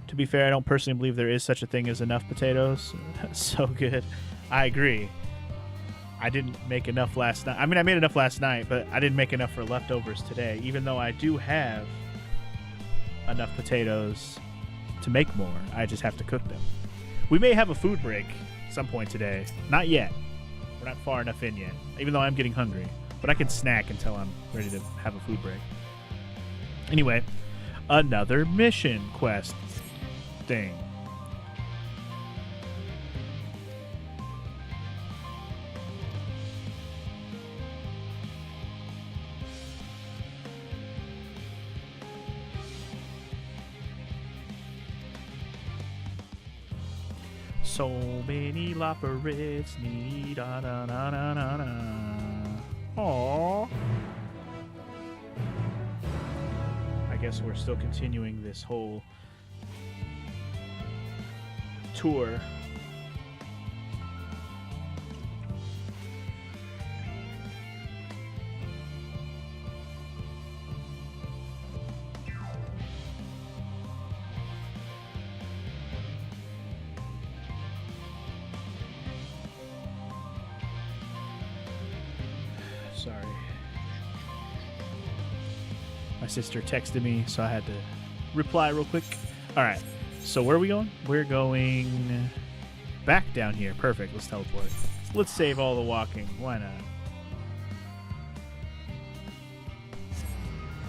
To be fair, I don't personally believe there is such a thing as enough potatoes. So good. I agree. I didn't make enough last night. I mean, I made enough last night, but I didn't make enough for leftovers today, even though I do have enough potatoes to make more. I just have to cook them. We may have a food break at some point today. Not yet. We're not far enough in yet, even though I'm getting hungry. But I can snack until I'm ready to have a food break. Anyway, another mission quest thing. So many labyrinthots need Aww. I guess we're still continuing this whole tour Sorry. My sister texted me, so I had to reply real quick. All right. So where are we going? We're going back down here. Perfect. Let's teleport. Let's save all the walking. Why not?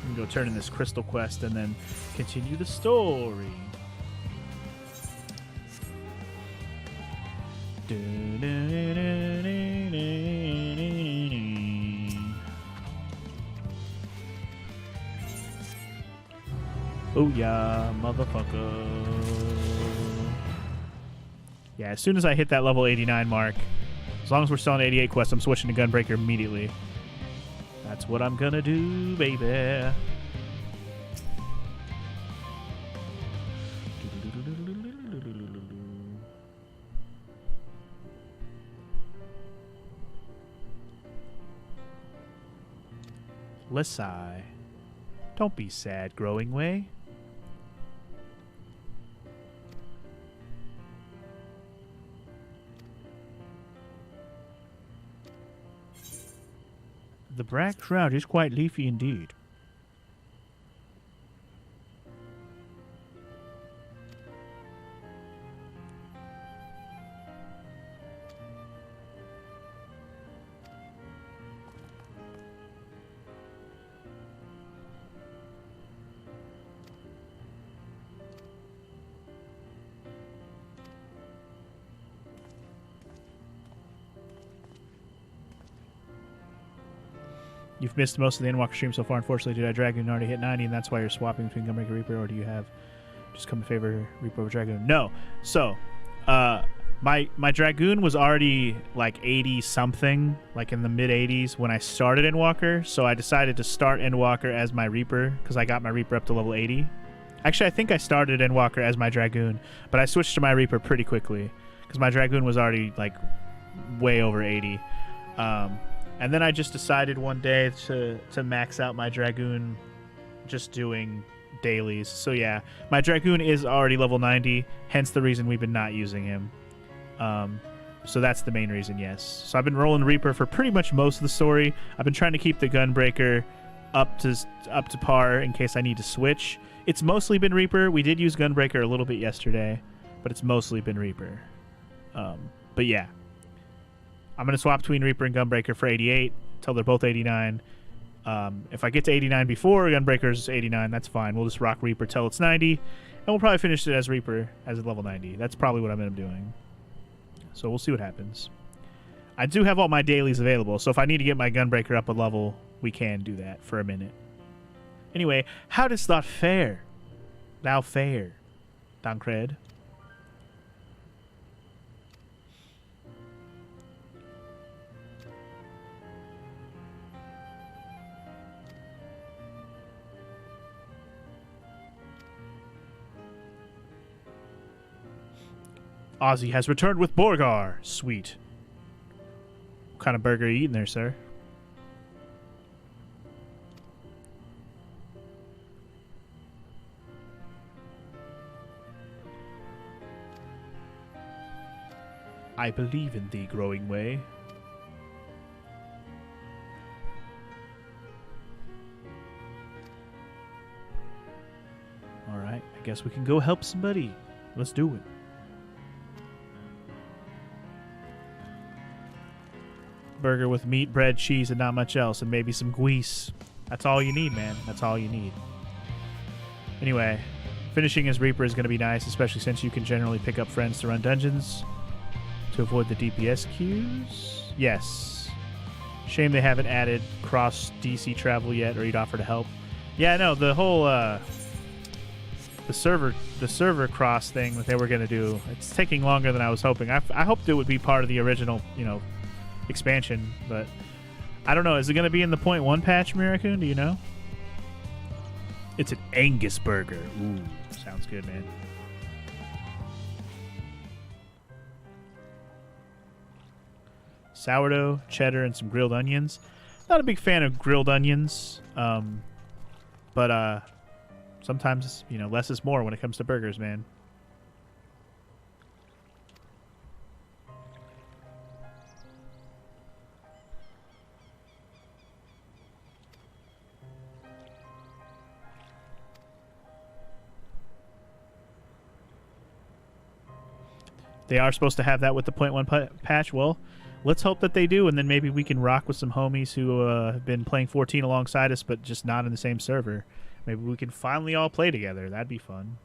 We can go turn in this crystal quest and then continue the story. Oh yeah, motherfucker. Yeah, as soon as I hit that level 89 mark, as long as we're still on 88 quests, I'm switching to Gunbreaker immediately. That's what I'm gonna do, baby. Lissai. Don't be sad, Growing Way. The black shroud is quite leafy indeed. You've missed most of the Endwalker stream so far. Unfortunately, Jedi Dragoon already hit 90, and that's why you're swapping between Gunbreaker Reaper, or do you have just come in favor Reaper over Dragoon? No. So, my Dragoon was already like 80 something, like in the mid 80s when I started Endwalker. So I decided to start Endwalker as my Reaper because I got my Reaper up to level 80. Actually, I think I started Endwalker as my Dragoon, but I switched to my Reaper pretty quickly because my Dragoon was already like way over 80. And then I just decided one day to max out my Dragoon just doing dailies. So yeah, my Dragoon is already level 90, hence the reason we've been not using him. So that's the main reason, yes. So I've been rolling Reaper for pretty much most of the story. I've been trying to keep the Gunbreaker up to par in case I need to switch. It's mostly been Reaper. We did use Gunbreaker a little bit yesterday, but it's mostly been Reaper. But yeah. I'm going to swap between Reaper and Gunbreaker for 88 until they're both 89. If I get to 89 before Gunbreaker's 89, that's fine. We'll just rock Reaper till it's 90, and we'll probably finish it as Reaper as a level 90. That's probably what I'm going to be doing. So we'll see what happens. I do have all my dailies available, so if I need to get my Gunbreaker up a level, we can do that for a minute. Anyway, how does that fare? Thou fare, Dancred? Ozzy has returned with Borgar. Sweet. What kind of burger are you eating there, sir? I believe in thee, Growing Way. Alright, I guess we can go help somebody. Let's do it. Burger with meat, bread, cheese, and not much else, and maybe some guise. That's all you need, man. That's all you need. Anyway, finishing as Reaper is going to be nice, especially since you can generally pick up friends to run dungeons to avoid the DPS queues. Yes. Shame they haven't added cross DC travel yet, or you'd offer to help. Yeah, no, the whole the server cross thing that they were going to do, it's taking longer than I was hoping. I hoped it would be part of the original, expansion, but I don't know. Is it going to be in the 0.1 patch, Miraccoon? Do you know? It's an Angus burger. Ooh, sounds good, man. Sourdough, cheddar, and some grilled onions. Not a big fan of grilled onions, but sometimes, less is more when it comes to burgers, man. They are supposed to have that with the 0.1 patch. Well, let's hope that they do, and then maybe we can rock with some homies who have been playing 14 alongside us, but just not in the same server. Maybe we can finally all play together. That'd be fun.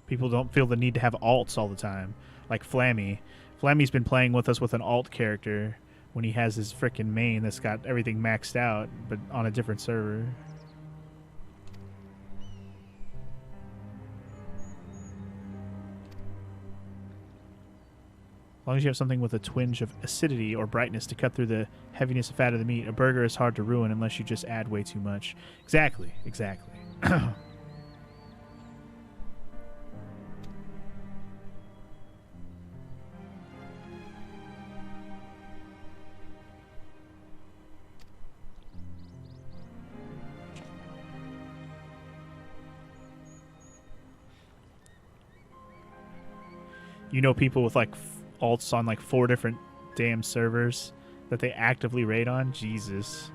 People don't feel the need to have alts all the time. Like Flammy. Flammy's been playing with us with an alt character when he has his frickin' main that's got everything maxed out, but on a different server. As long as you have something with a twinge of acidity or brightness to cut through the heaviness of fat of the meat, a burger is hard to ruin unless you just add way too much. Exactly, exactly. You know people with like alts on like 4 different damn servers that they actively raid on? Jesus.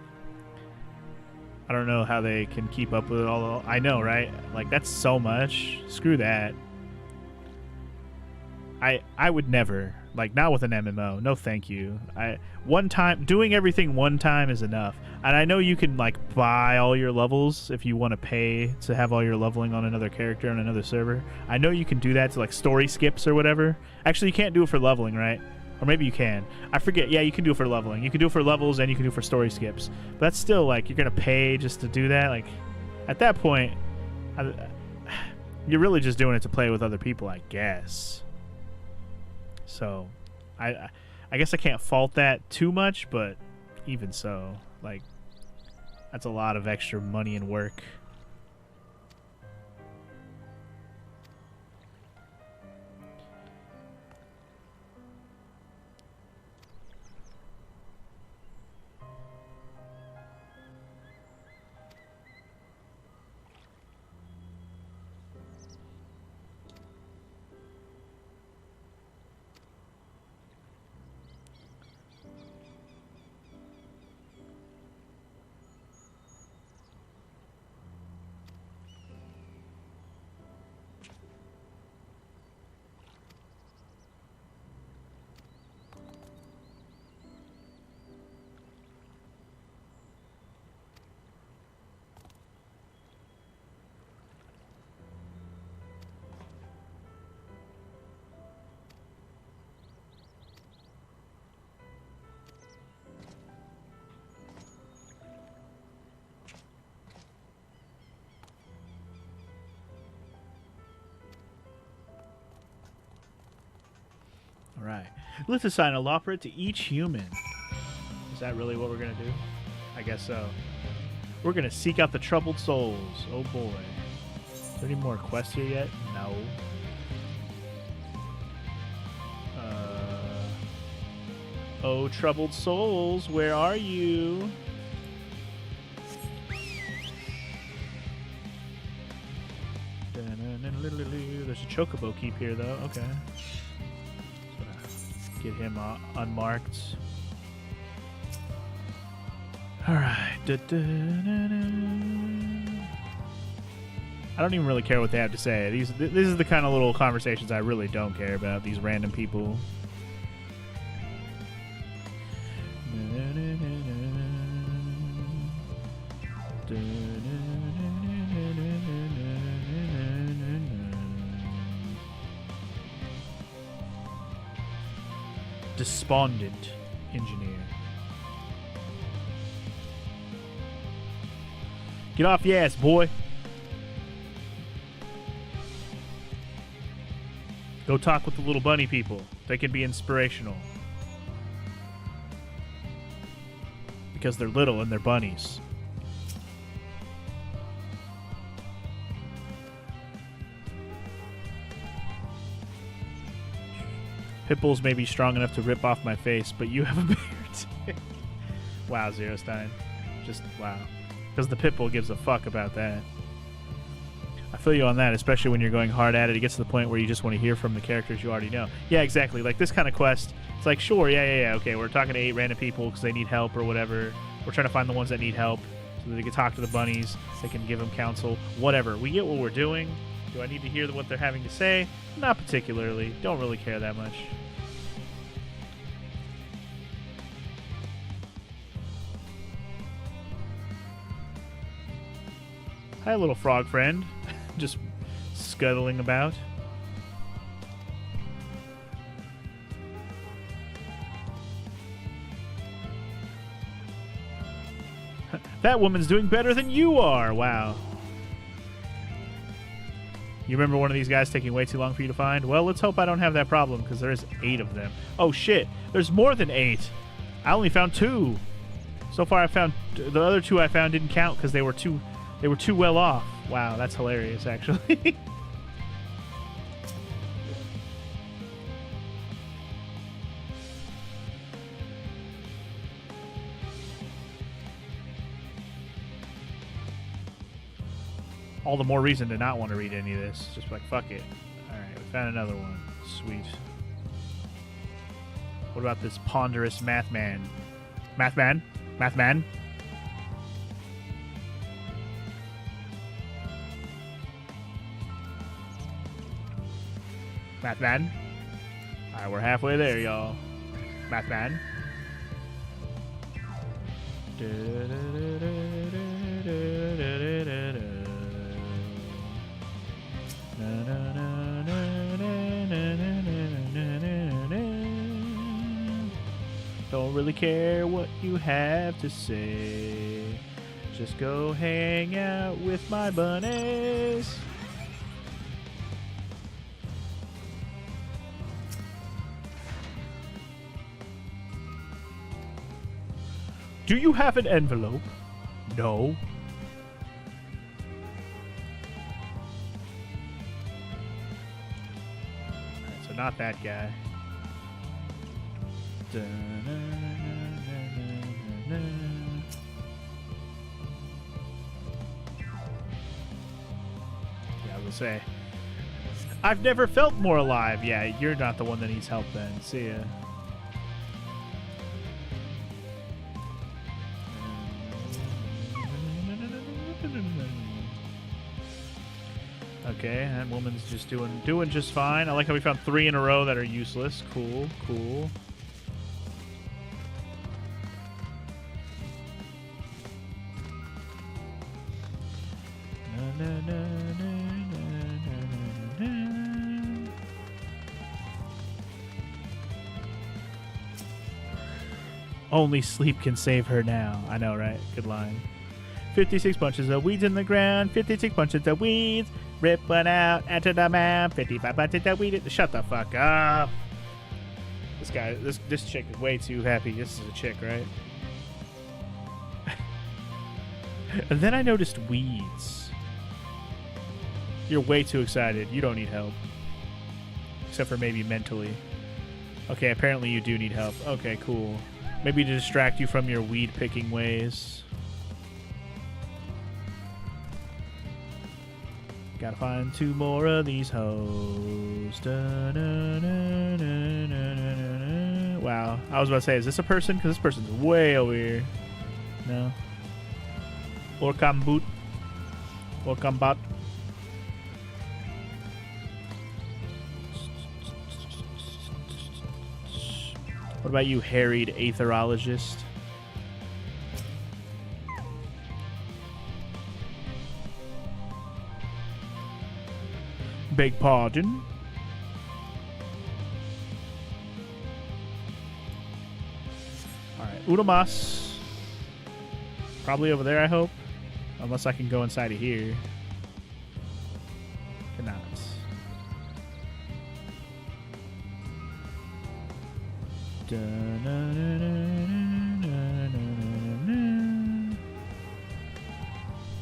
I don't know how they can keep up with it all. I know, right? Like, that's so much. Screw that. I would never. Like, not with an MMO. No thank you. One time, doing everything one time is enough. And I know you can like buy all your levels if you want to pay to have all your leveling on another character on another server. I know you can do that to like story skips or whatever. Actually, you can't do it for leveling, right? Or maybe you can. I forget. Yeah, you can do it for leveling. You can do it for levels and you can do it for story skips. But that's still like, you're going to pay just to do that. Like, at that point, you're really just doing it to play with other people, I guess. So, I guess I can't fault that too much, but even so, like, that's a lot of extra money and work. Alright. Let's assign a Loprit to each human. Is that really what we're going to do? I guess so. We're going to seek out the troubled souls. Oh boy. Is there any more quests here yet? No. Oh, troubled souls, where are you? There's a chocobo keep here, though. Okay. Get him unmarked. Alright. I don't even really care what they have to say. This is the kind of little conversations I really don't care about. These random people. Despondent engineer. Get off your ass, boy. Go talk with the little bunny people. They can be inspirational. Because they're little and they're bunnies. Pitbulls may be strong enough to rip off my face, but you have a beard. Wow, Zero Stein. Just, wow. Because the Pitbull gives a fuck about that. I feel you on that, especially when you're going hard at it. It gets to the point where you just want to hear from the characters you already know. Yeah, exactly. Like this kind of quest, it's like, sure, yeah, okay, we're talking to 8 random people because they need help or whatever. We're trying to find the ones that need help. so that they can talk to the bunnies. They can give them counsel. Whatever. We get what we're doing. Do I need to hear what they're having to say? Not particularly. Don't really care that much. Hi, little frog friend. Just scuttling about. That woman's doing better than you are. Wow. You remember one of these guys taking way too long for you to find? Well, let's hope I don't have that problem, because there's 8 of them. Oh, shit. There's more than 8. I only found 2. So far, I found... The other 2 I found didn't count because they were too well off. Wow, that's hilarious, actually. All the more reason to not want to read any of this. Just like, fuck it. Alright, we found another one. Sweet. What about this ponderous math man? Math man? Math man? Math man? Alright, we're halfway there, y'all. Math man? Don't really care what you have to say. Just go hang out with my bunnies. Do you have an envelope? No. Alright, so not that guy. Yeah, I will say. I've never felt more alive. Yeah, you're not the one that needs help then. See ya. Okay, that woman's just doing just fine. I like how we found 3 in a row that are useless. Cool, cool. Only sleep can save her now. I know, right? Good line. 56 bunches of weeds in the ground. 56 bunches of weeds. Rip one out. Enter the map. 55 bunches of weeds. Shut the fuck up. This chick is way too happy. This is a chick, right? And then I noticed weeds. You're way too excited. You don't need help. Except for maybe mentally. Okay, apparently you do need help. Okay, cool. Maybe to distract you from your weed picking ways. Gotta find 2 more of these hoes. Wow. I was about to say, is this a person? Because this person's way over here. No. Or Kambut. Or Kambat. What about you, harried aetherologist? Beg pardon? Alright, Udamas. Probably over there, I hope. Unless I can go inside of here. Cannot.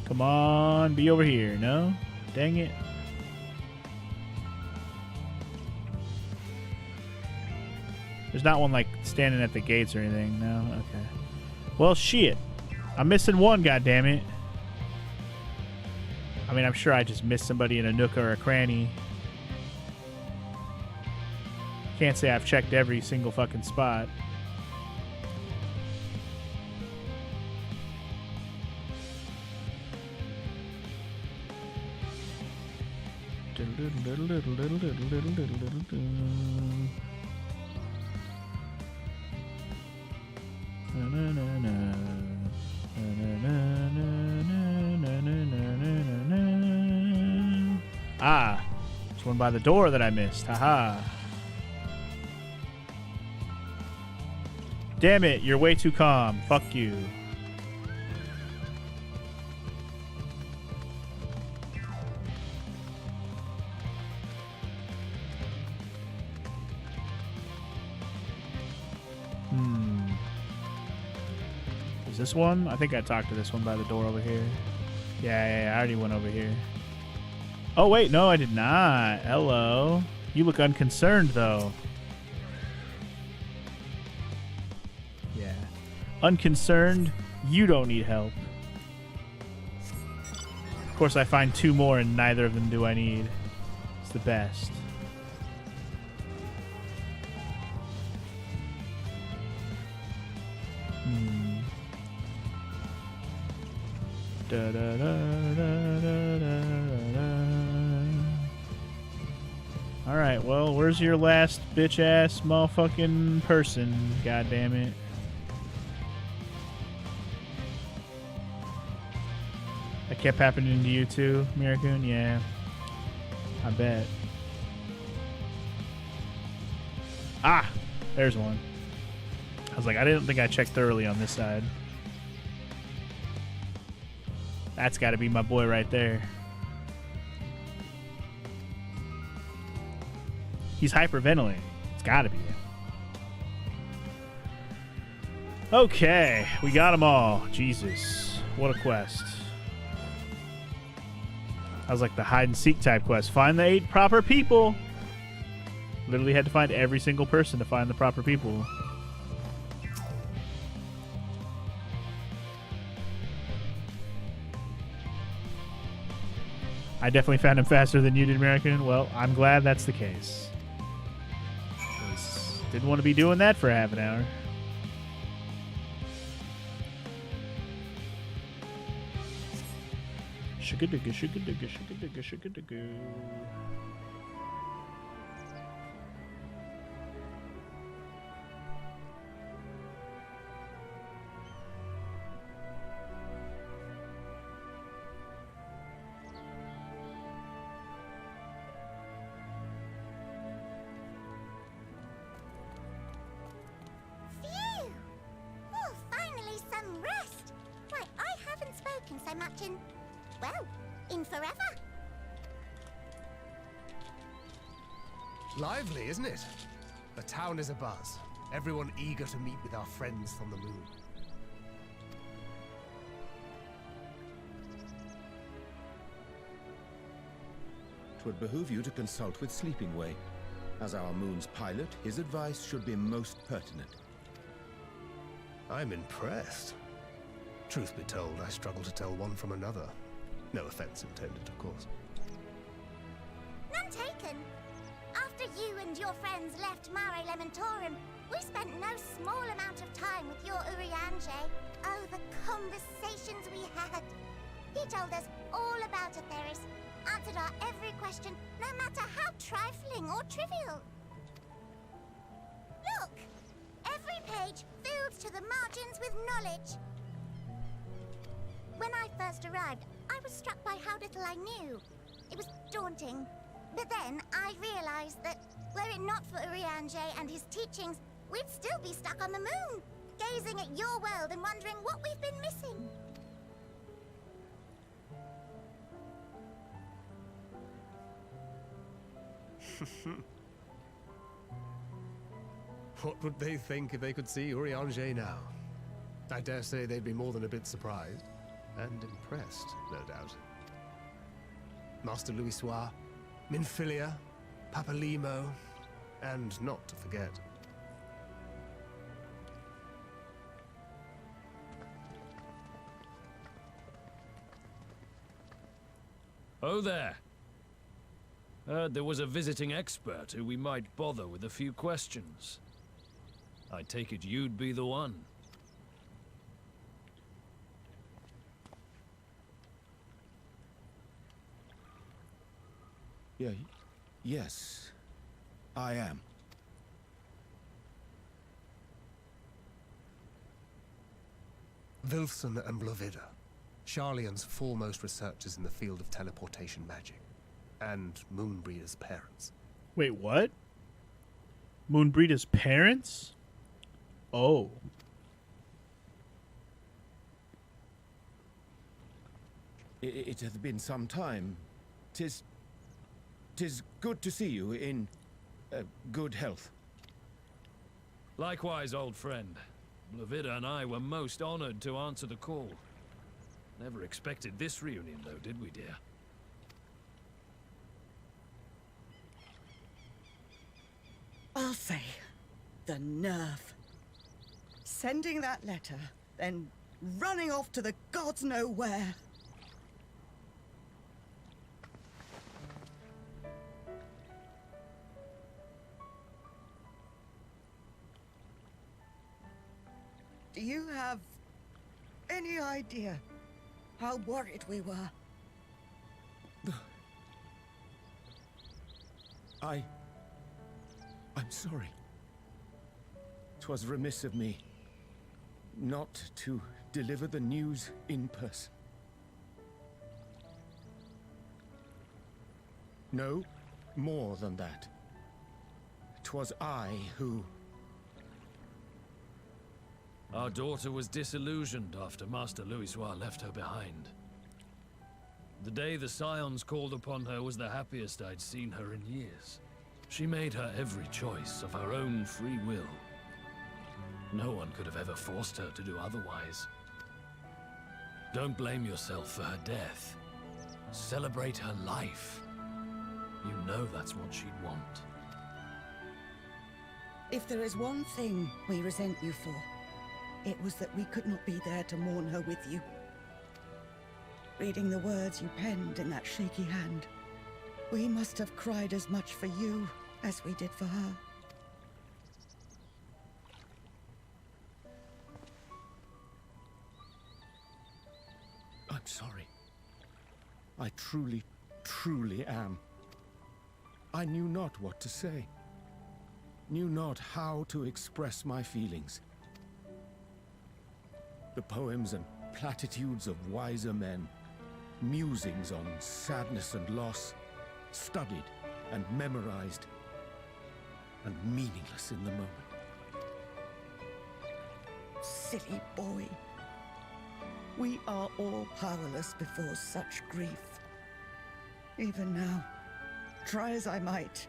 Come on, be over here. No? Dang it. There's not one like standing at the gates or anything. No? Okay. Well, shit. I'm missing one, goddammit. I mean, I'm sure I just missed somebody in a nook or a cranny. Can't say I've checked every single fucking spot. Ah, there's one by the door that I missed. Haha. Damn it, you're way too calm. Fuck you. Is this one? I think I talked to this one by the door over here. Yeah, I already went over here. Oh, wait, no, I did not. Hello. You look unconcerned, though. Yeah. Unconcerned, you don't need help. Of course, I find two more, and neither of them do I need. It's the best. Da, da, da, da, da, da, da. All right, well, where's your last bitch-ass motherfucking person? God damn it. That kept happening to you too, Miracun? Yeah, I bet. Ah, there's one. I was like, I didn't think I checked thoroughly on this side. That's got to be my boy right there. He's hyperventilating. It's got to be him. Okay, we got them all. Jesus, what a quest. I was like the hide-and-seek type quest. Find the 8 proper people. Literally had to find every single person to find the proper people. I definitely found him faster than you did, American. Well, I'm glad that's the case. Didn't want to be doing that for half an hour. Sugar-digga, sugar-digga, sugar-digga, sugar-digga. So much in, well, in forever. Lively, isn't it? The town is abuzz. Everyone eager to meet with our friends from the moon. Twould behoove you to consult with Sleeping Way. As our moon's pilot, his advice should be most pertinent. I'm impressed. Truth be told, I struggle to tell one from another. No offense intended, of course. None taken. After you and your friends left Mare Elementorum, we spent no small amount of time with your Urianger. Oh, the conversations we had. He told us all about Atheris, answered our every question, no matter how trifling or trivial. Look! Every page filled to the margins with knowledge. When I first arrived, I was struck by how little I knew. It was daunting. But then I realized that, were it not for Urianger and his teachings, we'd still be stuck on the moon, gazing at your world and wondering what we've been missing. What would they think if they could see Urianger now? I dare say they'd be more than a bit surprised. And impressed, no doubt. Master Louis Soir, Minfilia, Papalimo, and not to forget. Oh there. Heard there was a visiting expert who we might bother with a few questions. I take it you'd be the one. Yes, I am. Wilson and Blovida, Sharlayan's foremost researchers in the field of teleportation magic, and Moonbreeder's parents. Wait, what? Moonbreeder's parents? Oh. It hath been some time. Tis good to see you in good health. Likewise, old friend. Blovida and I were most honored to answer the call. Never expected this reunion, though, did we, dear? Arthur, the nerve. Sending that letter, then running off to the gods know where. Do you have any idea how worried we were? I'm sorry. 'Twas remiss of me not to deliver the news in person. No, more than that. 'Twas I who... Our daughter was disillusioned after Master Louisoix left her behind. The day the Scions called upon her was the happiest I'd seen her in years. She made her every choice of her own free will. No one could have ever forced her to do otherwise. Don't blame yourself for her death. Celebrate her life. You know that's what she'd want. If there is one thing we resent you for, it was that we could not be there to mourn her with you. Reading the words you penned in that shaky hand, we must have cried as much for you as we did for her. I'm sorry. I truly, truly am. I knew not what to say. Knew not how to express my feelings. The poems and platitudes of wiser men, musings on sadness and loss, studied and memorized, and meaningless in the moment. Silly boy. We are all powerless before such grief. Even now, try as I might,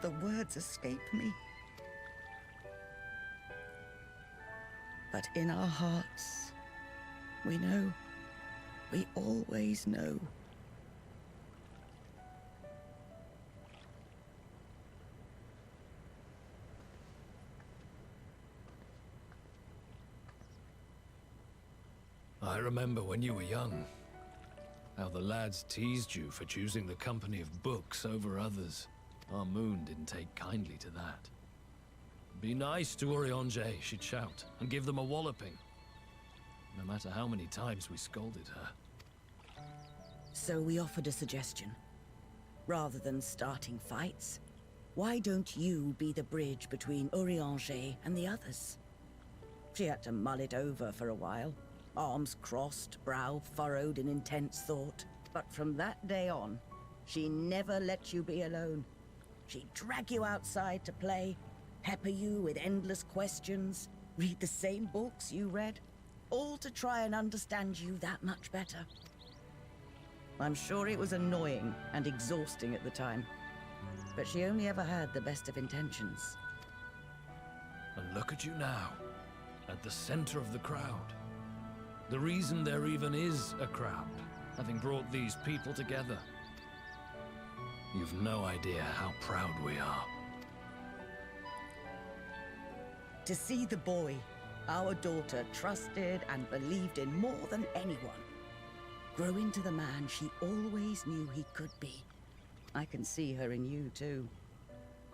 the words escape me. But in our hearts, we know, we always know. I remember when you were young, how the lads teased you for choosing the company of books over others. Our moon didn't take kindly to that. Be nice to Urianger, she'd shout, and give them a walloping. No matter how many times we scolded her. So we offered a suggestion. Rather than starting fights, why don't you be the bridge between Urianger and the others? She had to mull it over for a while. Arms crossed, brow furrowed in intense thought. But from that day on, she never let you be alone. She'd drag you outside to play, pepper you with endless questions, read the same books you read, all to try and understand you that much better. I'm sure it was annoying and exhausting at the time, but she only ever had the best of intentions. And look at you now, at the center of the crowd. The reason there even is a crowd, having brought these people together. You've no idea how proud we are. To see the boy, our daughter, trusted and believed in more than anyone, grow into the man she always knew he could be. I can see her in you too.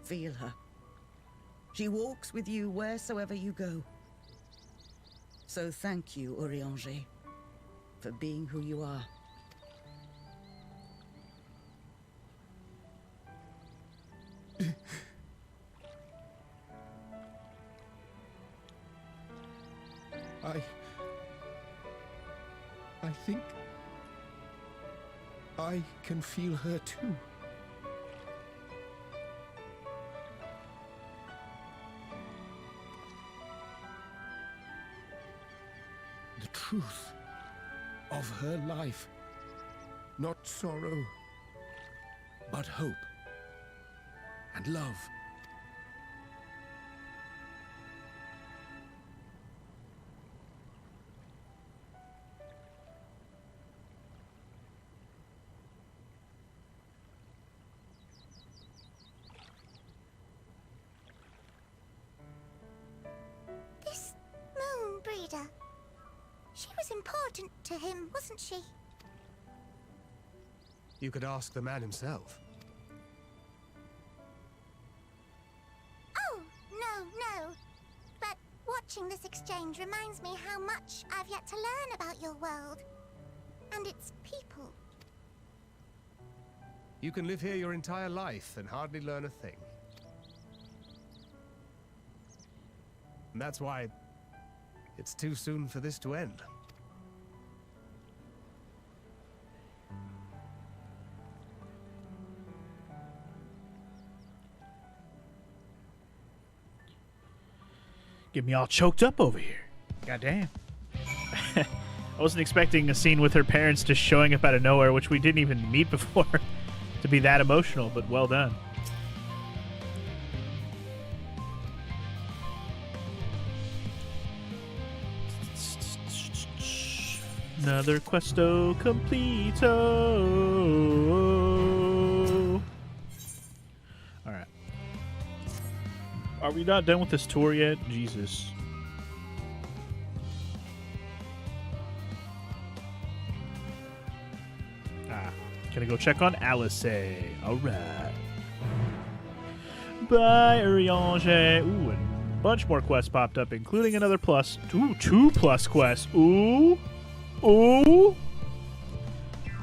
Feel her. She walks with you wheresoever you go. So thank you, Urianger, for being who you are. I think I can feel her too. The truth of her life. Not sorrow, but hope and love. This moon breeder. She was important to him, wasn't she? You could ask the man himself. Oh, no. But watching this exchange reminds me how much I've yet to learn about your world. And its people. You can live here your entire life and hardly learn a thing. And that's why it's too soon for this to end. Get me all choked up over here. Goddamn. I wasn't expecting a scene with her parents just showing up out of nowhere, which we didn't even meet before, to be that emotional, but well done. Another questo completo. Alright. Are we not done with this tour yet? Jesus. Gonna go check on Alice. Alright. Bye, Urianger. Ooh, and a bunch more quests popped up, including another plus. Ooh, 2 plus quests. Ooh. Ooh.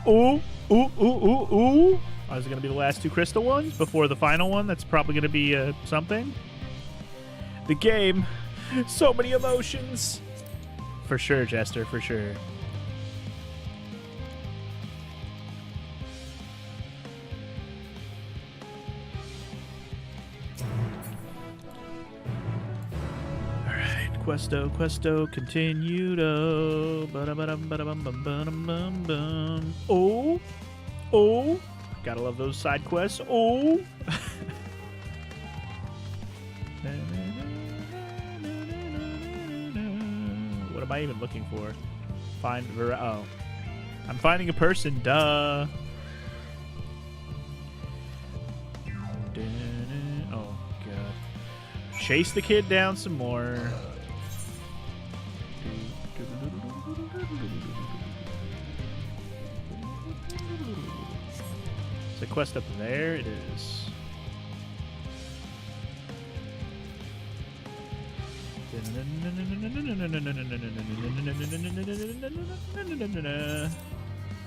Ooh. Ooh, ooh, ooh, ooh. Oh, is it gonna be the last 2 crystal ones before the final one? That's probably gonna be something. The game. So many emotions. For sure, Jester, for sure. Questo, continudo. Oh, oh, gotta love those side quests. Oh, what am I even looking for? Find oh, I'm finding a person. Duh. Oh god, chase the kid down some more. Is the quest up there? It is.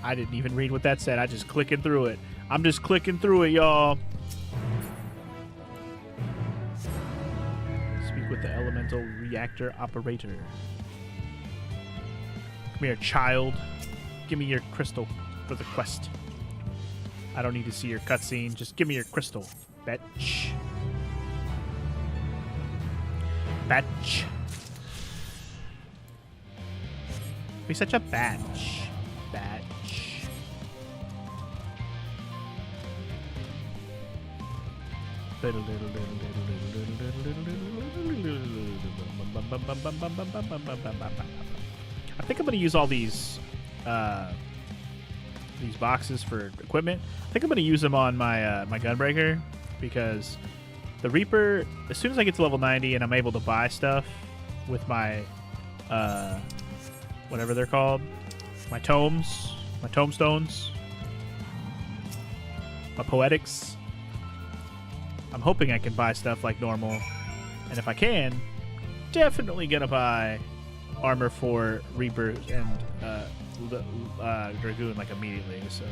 I didn't even read what that said. I just clicking through it. I'm just clicking through it, y'all. Speak with the elemental reactor operator. Come here, child. Give me your crystal for the quest. I don't need to see your cutscene. Just give me your crystal, bitch. Batch. Be such a batch. Batch. I think I'm gonna use all these boxes for equipment. I think I'm gonna use them on my my Gunbreaker, because the Reaper, as soon as I get to level 90 and I'm able to buy stuff with my whatever they're called, my tomes, my tomestones, my poetics, I'm hoping I can buy stuff like normal. And if I can, definitely gonna buy armor for Reaper and Dragoon like immediately. So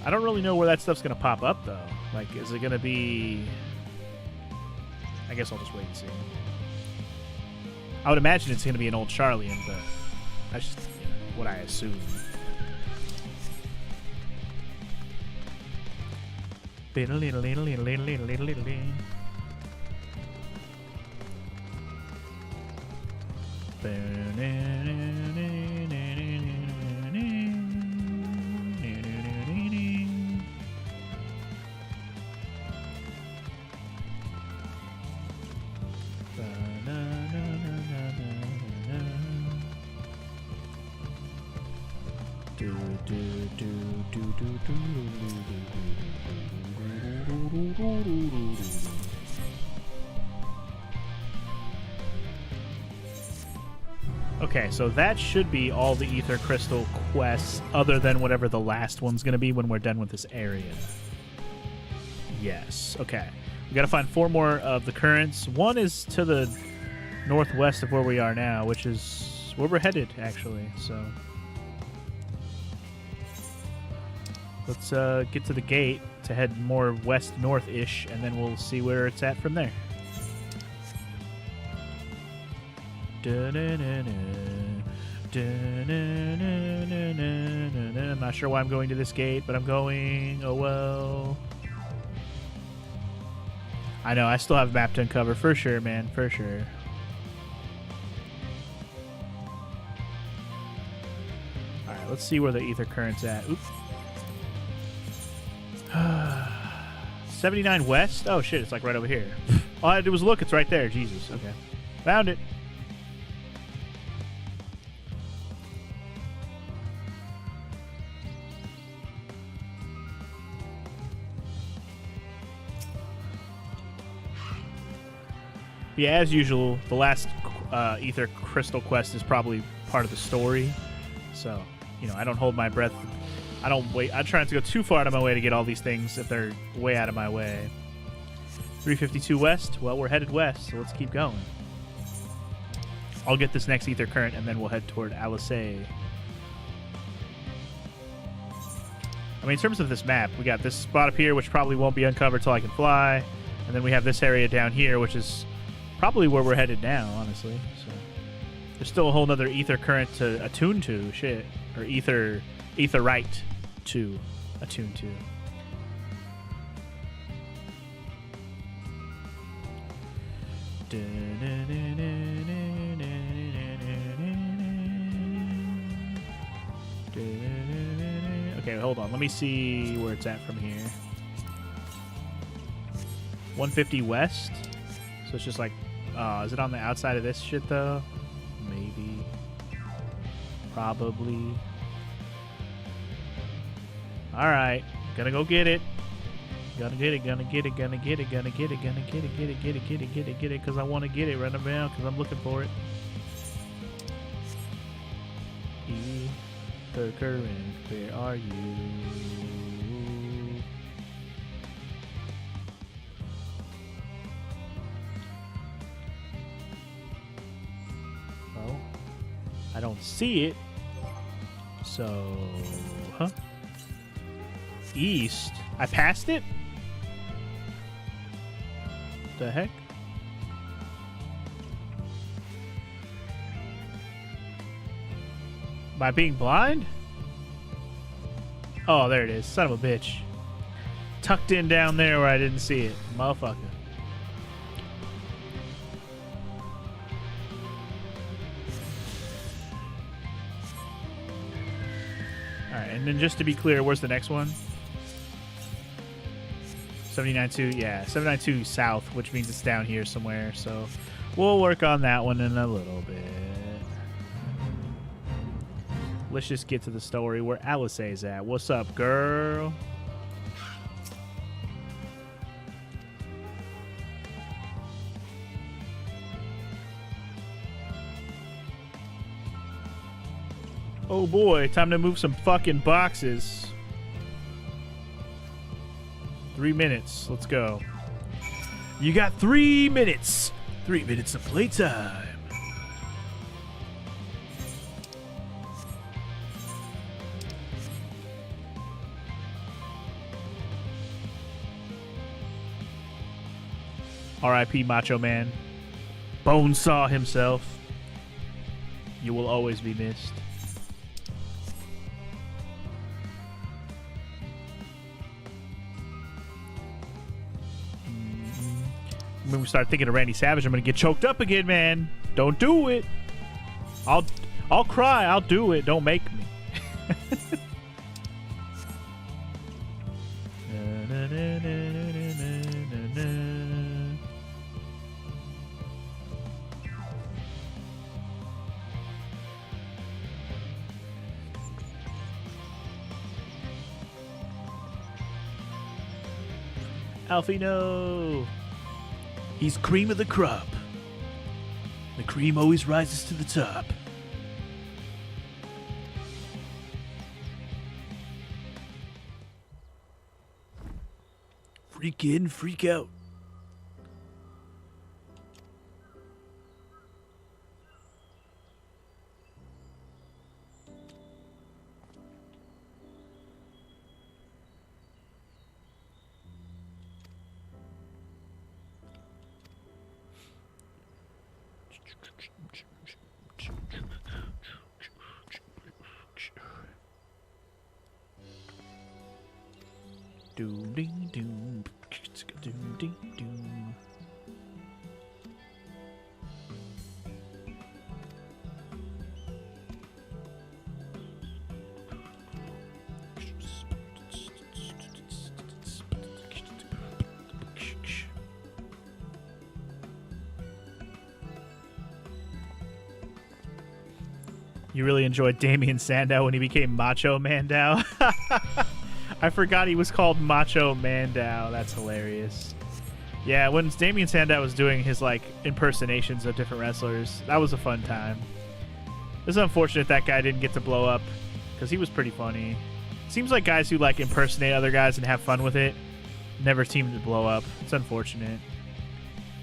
I don't really know where that stuff's going to pop up, though. Like, is it going to be... I guess I'll just wait and see. I would imagine it's going to be an old Charlian, but that's just what I assume. Okay, so that should be all the Ether Crystal quests, other than whatever the last one's going to be when we're done with this area. Yes, okay. We got to find 4 more of the currents. One is to the northwest of where we are now, which is where we're headed, actually. So let's get to the gate to head more west-north-ish, and then we'll see where it's at from there. I'm not sure why I'm going to this gate, but I'm going. Oh well. I know, I still have a map to uncover, for sure, man, for sure. Alright, let's see where the Ether Current's at. Oops. 79 west? Oh shit, it's like right over here. All I had to do was look, it's right there. Jesus, okay. Found it. Yeah, as usual, the last Ether Crystal quest is probably part of the story. So, I don't hold my breath. I don't wait. I try not to go too far out of my way to get all these things if they're way out of my way. 352 west. Well, we're headed west, so let's keep going. I'll get this next Ether Current, and then we'll head toward Alice. I mean, in terms of this map, we got this spot up here, which probably won't be uncovered till I can fly. And then we have this area down here, which is probably where we're headed now, honestly. So there's still a whole nother Ether Current to attune to, shit. Or Etherite to attune to. Okay, hold on. Let me see where it's at from here. 150 west. So it's just like, is it on the outside of this shit though? Maybe. Probably. Alright. Gonna go get it. Gonna get it, gonna get it, gonna get it, gonna get it, gonna get it, get it, get it, get it, get it, get it, because I want to get it right now, because I'm looking for it. Ether Current, where are you? Oh, I don't see it. So, huh? East? I passed it? The heck? By being blind? Oh, there it is. Son of a bitch. Tucked in down there where I didn't see it. Motherfucker. Alright, and then just to be clear, where's the next one? 79.2, yeah, 792 south, which means it's down here somewhere, so we'll work on that one in a little bit. Let's just get to the story where Alice is at. What's up, girl? Oh boy, time to move some fucking boxes. 3 minutes. Let's go. You got 3 minutes. 3 minutes of playtime. R.I.P. Macho Man. Bonesaw himself. You will always be missed. When we start thinking of Randy Savage, I'm gonna get choked up again, man. Don't do it. I'll cry. I'll do it. Don't make me. Alfie, no. He's cream of the crop. The cream always rises to the top. Freak in, freak out. You really enjoyed Damien Sandow when he became Macho Mandow? I forgot he was called Macho Mandow. That's hilarious. Yeah, when Damien Sandow was doing his like impersonations of different wrestlers, that was a fun time. It's unfortunate that guy didn't get to blow up because he was pretty funny. Seems like guys who like impersonate other guys and have fun with it never seem to blow up. It's unfortunate.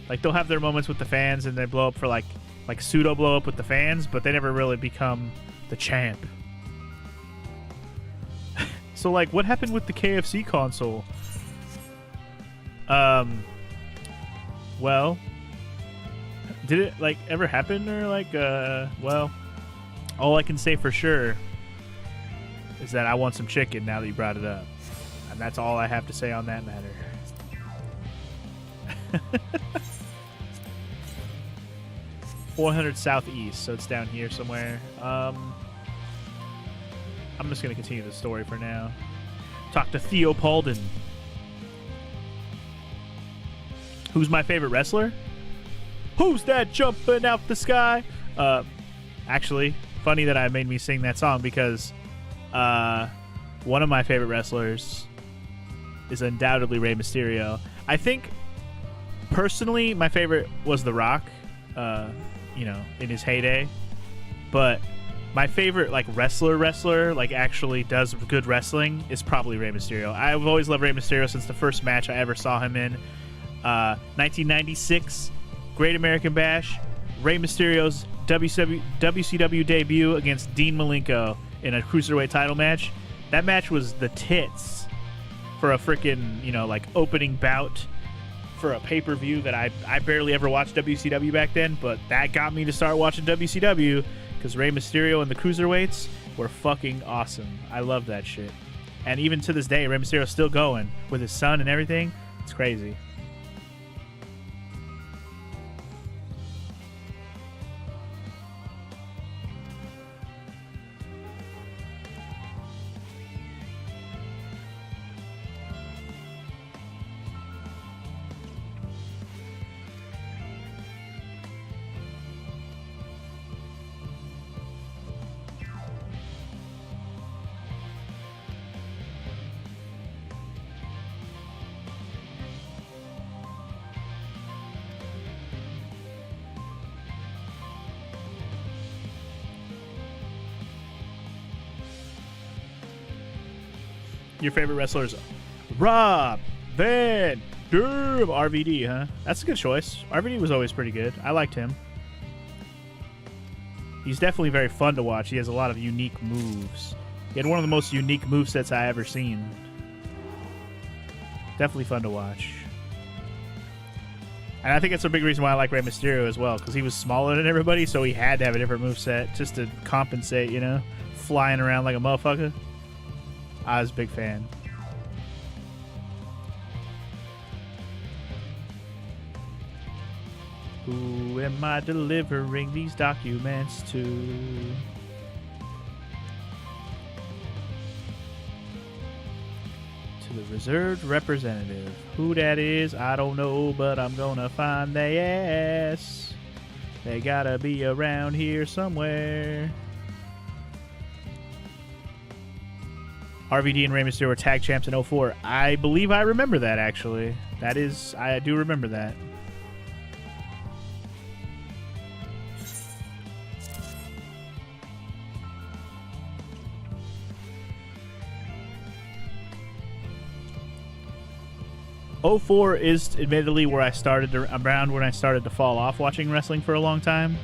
Like they'll have their moments with the fans and they blow up for like pseudo blow up with the fans, but they never really become the champ. So like what happened with the KFC console? Well, did it like ever happen or like well, all I can say for sure is that I want some chicken now that you brought it up. And that's all I have to say on that matter. 400 southeast, so it's down here somewhere. I'm just going to continue the story for now. Talk to Theo Paulden. Who's my favorite wrestler? Who's that jumping out the sky? Actually, funny that I made me sing that song because one of my favorite wrestlers is undoubtedly Rey Mysterio. I think, personally, my favorite was The Rock. You know, in his heyday, but my favorite like wrestler like actually does good wrestling is probably Rey Mysterio. I've always loved Rey Mysterio since the first match I ever saw him in, 1996 Great American Bash. Rey Mysterio's WCW debut against Dean Malenko in a cruiserweight title match. That match was the tits for a freaking, you know, like opening bout for a pay-per-view that I barely ever watched WCW back then, but that got me to start watching WCW because Rey Mysterio and the Cruiserweights were fucking awesome. I love that shit. And even to this day, Rey Mysterio's still going with his son and everything. It's crazy. Your favorite wrestler is Rob Van Dam. RVD, huh? That's a good choice. RVD was always pretty good. I liked him. He's definitely very fun to watch. He has a lot of unique moves. He had one of the most unique movesets I ever seen. Definitely fun to watch. And I think that's a big reason why I like Rey Mysterio as well, because he was smaller than everybody, so he had to have a different moveset just to compensate, you know? Flying around like a motherfucker. I was a big fan. Who am I delivering these documents to? To the reserved representative. Who that is, I don't know, but I'm gonna find their ass. They gotta be around here somewhere. RVD and Rey Mysterio were tag champs in 04. I believe I remember that, actually. That is, I do remember that. '04 is admittedly where I started to, around when I started to fall off watching wrestling for a long time.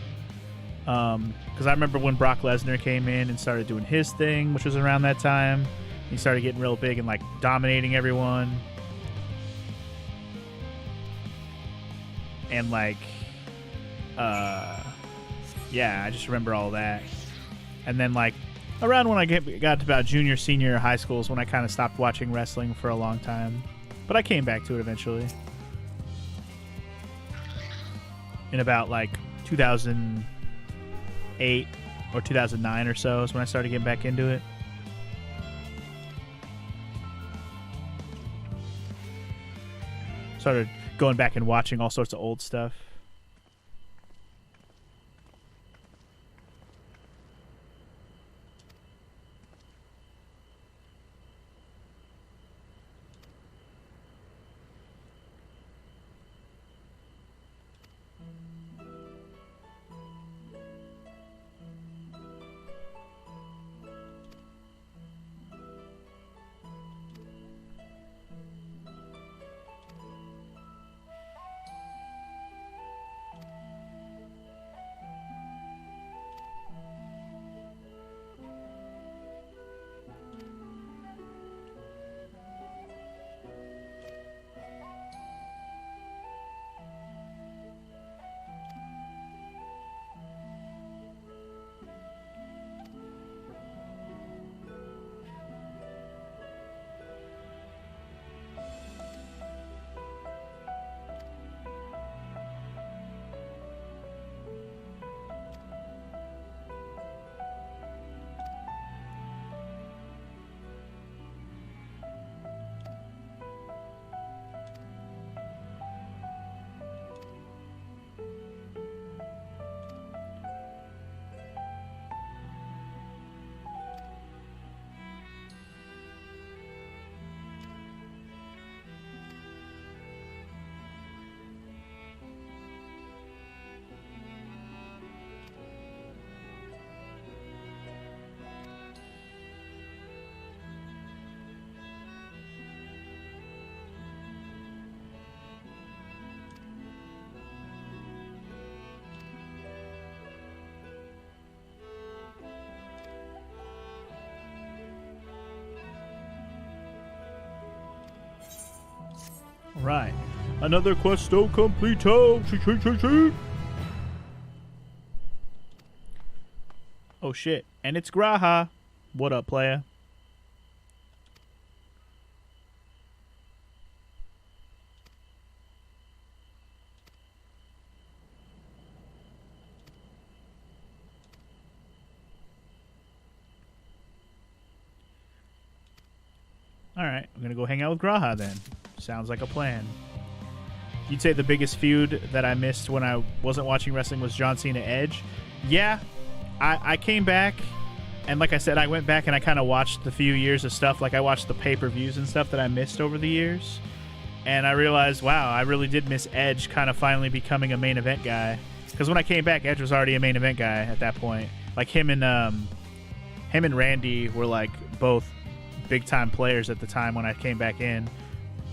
Because I remember when Brock Lesnar came in and started doing his thing, which was around that time. He started getting real big and like dominating everyone. And like, yeah, I just remember all that. And then like around when I got to about junior, senior high school is when I kind of stopped watching wrestling for a long time. But I came back to it eventually. In about like 2008 or 2009 or so is when I started getting back into it. Started going back and watching all sorts of old stuff. Right. Another questo completo. Oh shit. And it's Graha. What up, playa? Alright, I'm gonna go hang out with Graha then. Sounds like a plan. You'd say the biggest feud that I missed when I wasn't watching wrestling was John Cena Edge? Yeah, I came back, and like I said, I went back and I kind of watched the few years of stuff. Like I watched the pay-per-views and stuff that I missed over the years, and I realized, wow, I really did miss Edge kind of finally becoming a main event guy. Because when I came back, Edge was already a main event guy at that point. Like him and Randy were like both big-time players at the time when I came back in.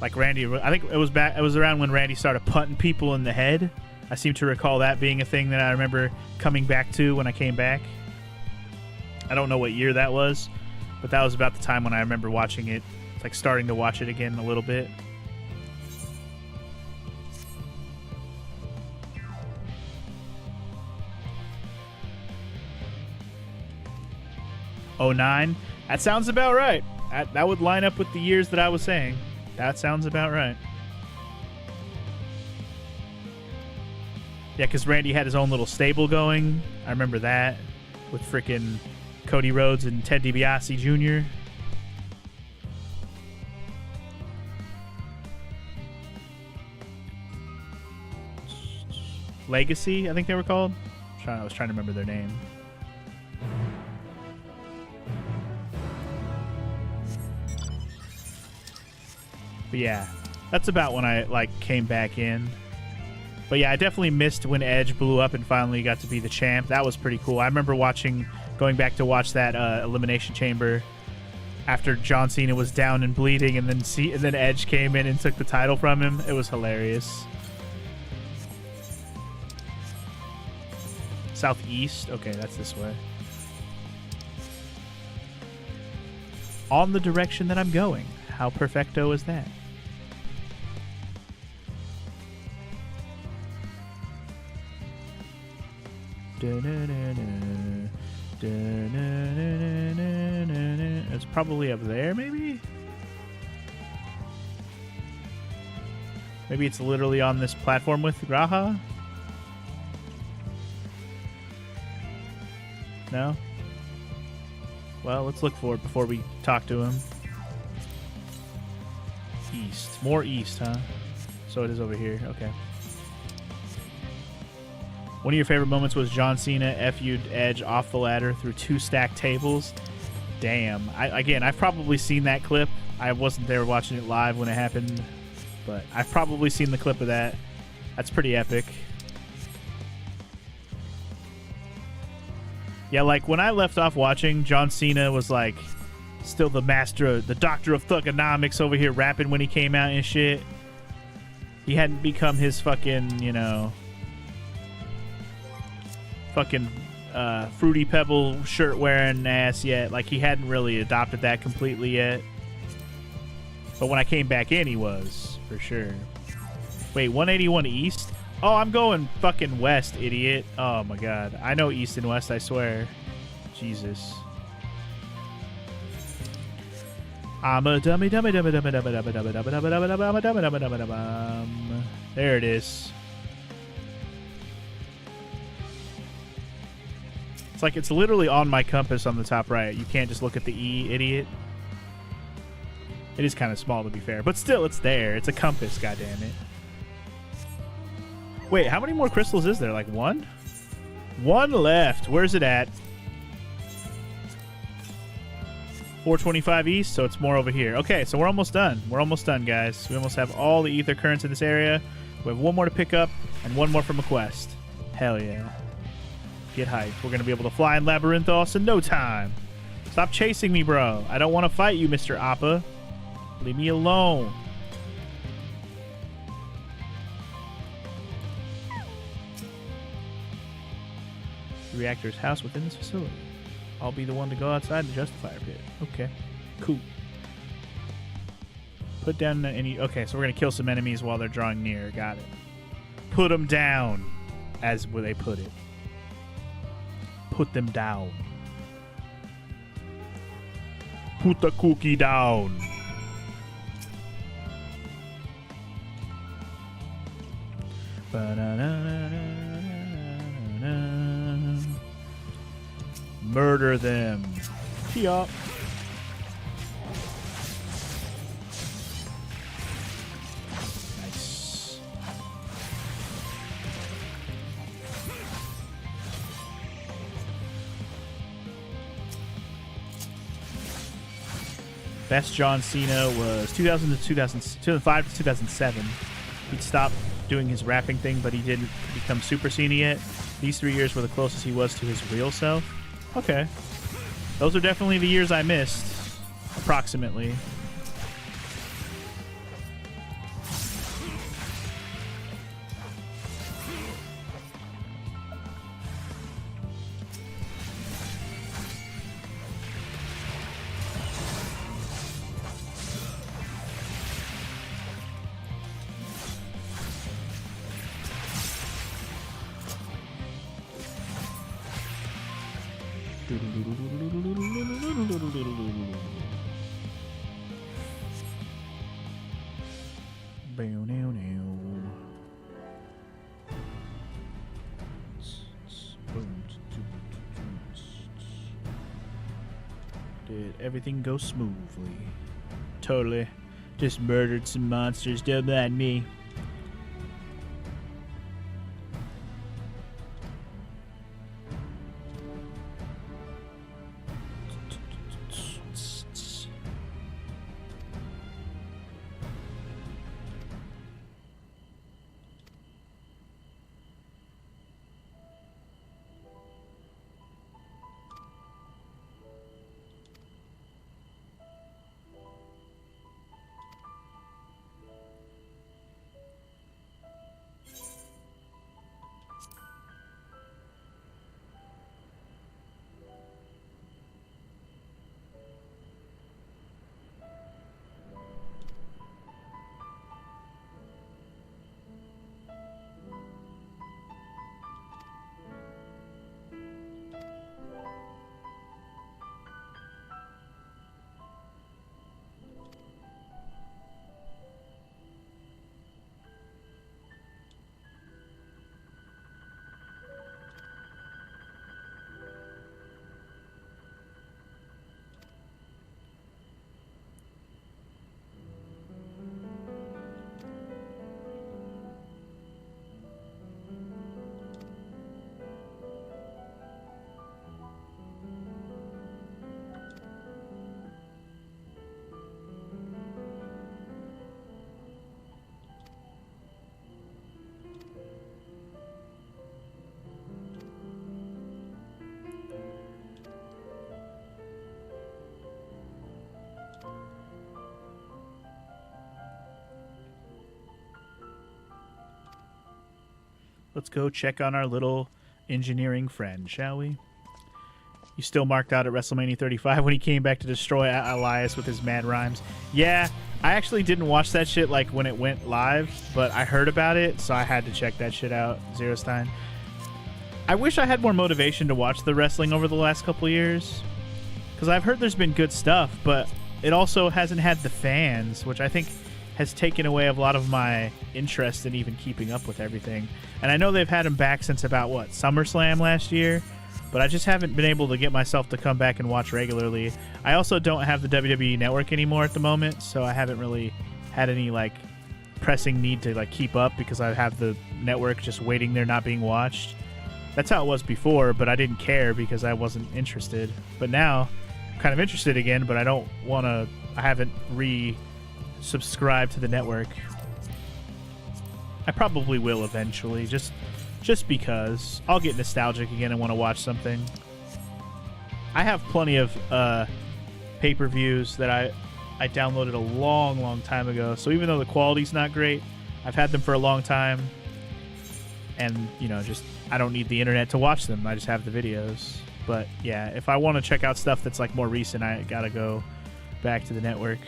Like Randy, I think it was around when Randy started punting people in the head. I seem to recall that being a thing that I remember coming back to when I came back. I don't know what year that was, but that was about the time when I remember watching it, like starting to watch it again a little bit. 09. That sounds about right. That would line up with the years that I was saying. That sounds about right. Yeah, because Randy had his own little stable going. I remember that with frickin' Cody Rhodes and Ted DiBiase Jr. Legacy, I think they were called. I was trying to remember their name. But yeah, that's about when I like came back in. But yeah, I definitely missed when Edge blew up and finally got to be the champ. That was pretty cool. I remember going back to watch that Elimination Chamber after John Cena was down and bleeding, and then Edge came in and took the title from him. It was hilarious. Southeast? Okay, that's this way. On the direction that I'm going. How perfecto is that? It's probably up there, maybe? Maybe it's literally on this platform with Graha? No? Well, let's look for it before we talk to him. East. More east, huh? So it is over here. Okay. One of your favorite moments was John Cena FU'd Edge off the ladder through 2 stacked tables. Damn. I've probably seen that clip. I wasn't there watching it live when it happened, but I've probably seen the clip of that. That's pretty epic. Yeah, like when I left off watching, John Cena was like still the master, the doctor of thugonomics over here rapping when he came out and shit. He hadn't become his fucking, you know, fucking Fruity Pebble shirt wearing ass yet. Like he hadn't really adopted that completely yet. But when I came back in, he was, for sure. Wait, 181 East? Oh, I'm going fucking west, idiot. Oh my god. I know east and west, I swear. Jesus. I'm a dummy. There it is. It's like it's literally on my compass on the top right. You can't just look at the E, idiot. It is kind of small, to be fair. But still, it's there. It's a compass, goddammit. Wait, how many more crystals is there? Like 1? 1 left. Where's it at? 425 east, so it's more over here. Okay, so we're almost done. We're almost done, guys. We almost have all the ether currents in this area. We have 1 more to pick up and 1 more from a quest. Hell yeah. Get hyped. We're going to be able to fly in Labyrinthos in no time. Stop chasing me, bro. I don't want to fight you, Mr. Appa. Leave me alone. The reactor's house within this facility. I'll be the one to go outside and adjust the fire pit. Okay, cool. Put down any... Okay, so we're going to kill some enemies while they're drawing near. Got it. Put them down, as where they put it. Put them down. Put the cookie down. Murder them. Yup. Nice. Best John Cena was 2005 to 2007. He'd stopped doing his rapping thing, but he didn't become Super Cena yet. These 3 years were the closest he was to his real self. Okay. Those are definitely the years I missed. Approximately. Did everything go smoothly? Totally. Just murdered some monsters, don't mind me. Let's go check on our little engineering friend, shall we? You still marked out at WrestleMania 35 when he came back to destroy Elias with his mad rhymes. Yeah, I actually didn't watch that shit like when it went live, but I heard about it, so I had to check that shit out. Zero Stein. I wish I had more motivation to watch the wrestling over the last couple years, because I've heard there's been good stuff, but it also hasn't had the fans, which I think has taken away a lot of my interest in even keeping up with everything. And I know they've had him back since about, what, SummerSlam last year? But I just haven't been able to get myself to come back and watch regularly. I also don't have the WWE Network anymore at the moment, so I haven't really had any, like, pressing need to, like, keep up because I have the network just waiting there not being watched. That's how it was before, but I didn't care because I wasn't interested. But now, I'm kind of interested again, but I don't want to... I haven't subscribe to the network. I probably will eventually, just because I'll get nostalgic again and want to watch something. I have plenty of pay-per-views that I downloaded a long time ago, so even though the quality's not great, I've had them for a long time, and you know, just I don't need the internet to watch them. I just have the videos. But yeah, if I want to check out stuff that's like more recent, I gotta go back to the network.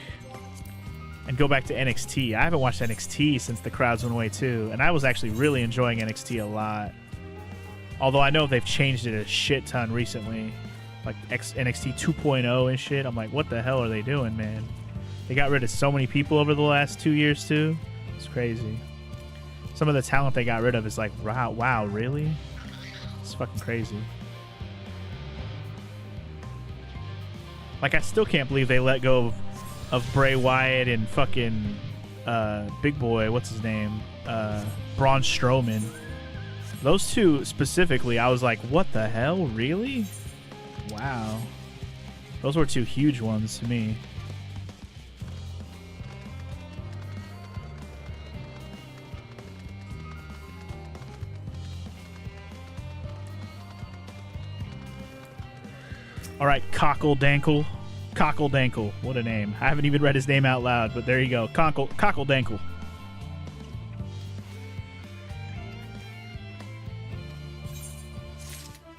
And go back to NXT. I haven't watched NXT since the crowds went away too, and I was actually really enjoying NXT a lot. Although I know they've changed it a shit ton recently, like NXT 2.0 and shit. I'm like, what the hell are they doing, man? They got rid of so many people over the last 2 years too. It's crazy. Some of the talent they got rid of is like, wow, really? It's fucking crazy. Like, I still can't believe they let go of Bray Wyatt and fucking Big Boy, what's his name? Braun Strowman. Those two specifically, I was like, what the hell? Really? Wow. Those were two huge ones to me. All right, Cockle Dankle. Cockle Dankle. What a name. I haven't even read his name out loud, but there you go. Cockle Dankle.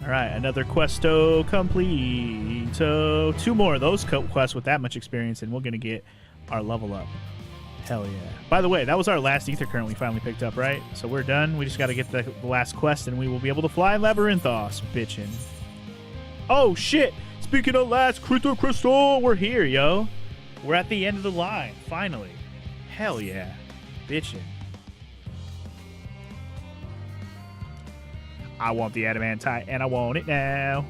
All right, another questo complete. So 2 more of those quests with that much experience, and we're going to get our level up. Hell yeah. By the way, that was our last ether current we finally picked up, right? So we're done. We just got to get the last quest, and we will be able to fly Labyrinthos, bitchin'. Oh, shit. Speaking of last crystal, we're here, yo. We're at the end of the line, finally. Hell yeah. bitching. I want the adamantite, and I want it now.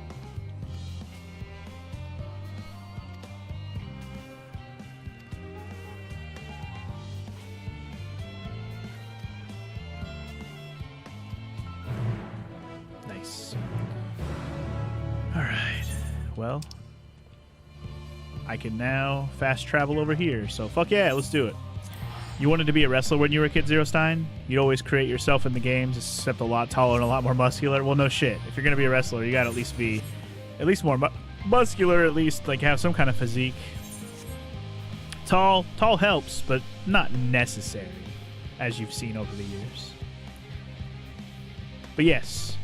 Nice. All right. Well, I can now fast travel over here. So fuck yeah, let's do it. You wanted to be a wrestler when you were a kid, Zero Stein? You'd always create yourself in the games, except a lot taller and a lot more muscular. Well, no shit. If you're going to be a wrestler, you got to at least be more muscular, at least like have some kind of physique. Tall helps, but not necessary, as you've seen over the years. But yes,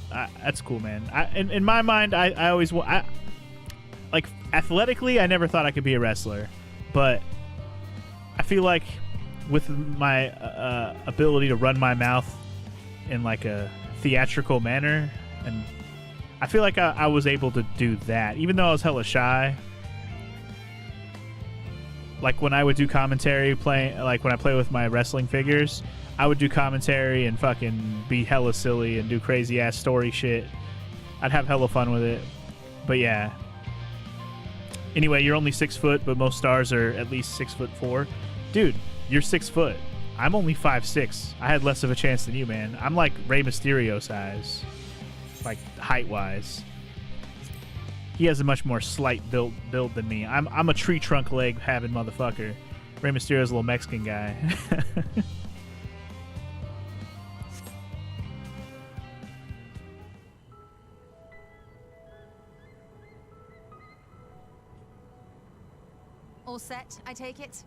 that's cool, man. In my mind, I always like athletically, I never thought I could be a wrestler, but I feel like with my ability to run my mouth in like a theatrical manner, and I feel like I was able to do that, even though I was hella shy. Like when I would do commentary, like when I play with my wrestling figures, I would do commentary and fucking be hella silly and do crazy ass story shit. I'd have hella fun with it. But yeah. Anyway, you're only 6 foot, but most stars are at least 6'4". Dude, you're 6 foot. I'm only 5'6". I had less of a chance than you, man. I'm like Rey Mysterio size, like height-wise. He has a much more slight build than me. I'm a tree trunk leg having motherfucker. Rey Mysterio's a little Mexican guy. All set, I take it?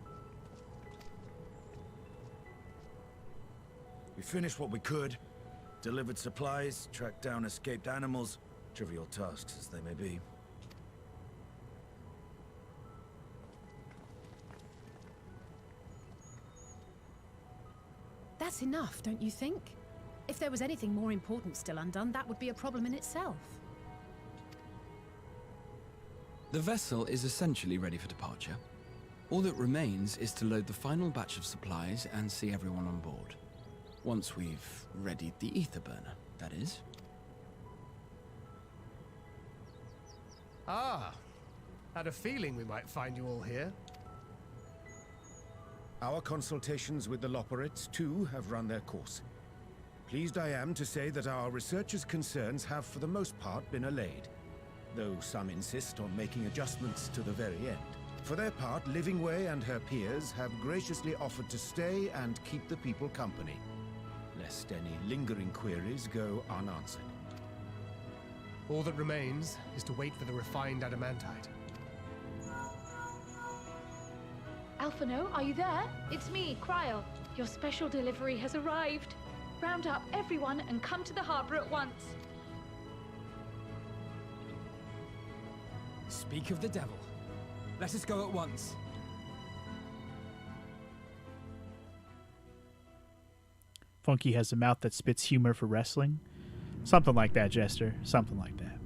We finished what we could. Delivered supplies, tracked down escaped animals. Trivial tasks as they may be. That's enough, don't you think? If there was anything more important still undone, that would be a problem in itself. The vessel is essentially ready for departure. All that remains is to load the final batch of supplies and see everyone on board. Once we've readied the ether burner, that is. Ah, had a feeling we might find you all here. Our consultations with the Loperites, too, have run their course. Pleased I am to say that our researchers' concerns have for the most part been allayed, though some insist on making adjustments to the very end. For their part, Livingway and her peers have graciously offered to stay and keep the people company, lest any lingering queries go unanswered. All that remains is to wait for the refined adamantite. Alphino, are you there? It's me, Cryo. Your special delivery has arrived. Round up everyone and come to the harbor at once. Speak of the devil. Let us go at once. Funky has a mouth that spits humor for wrestling. Something like that, Jester. Something like that.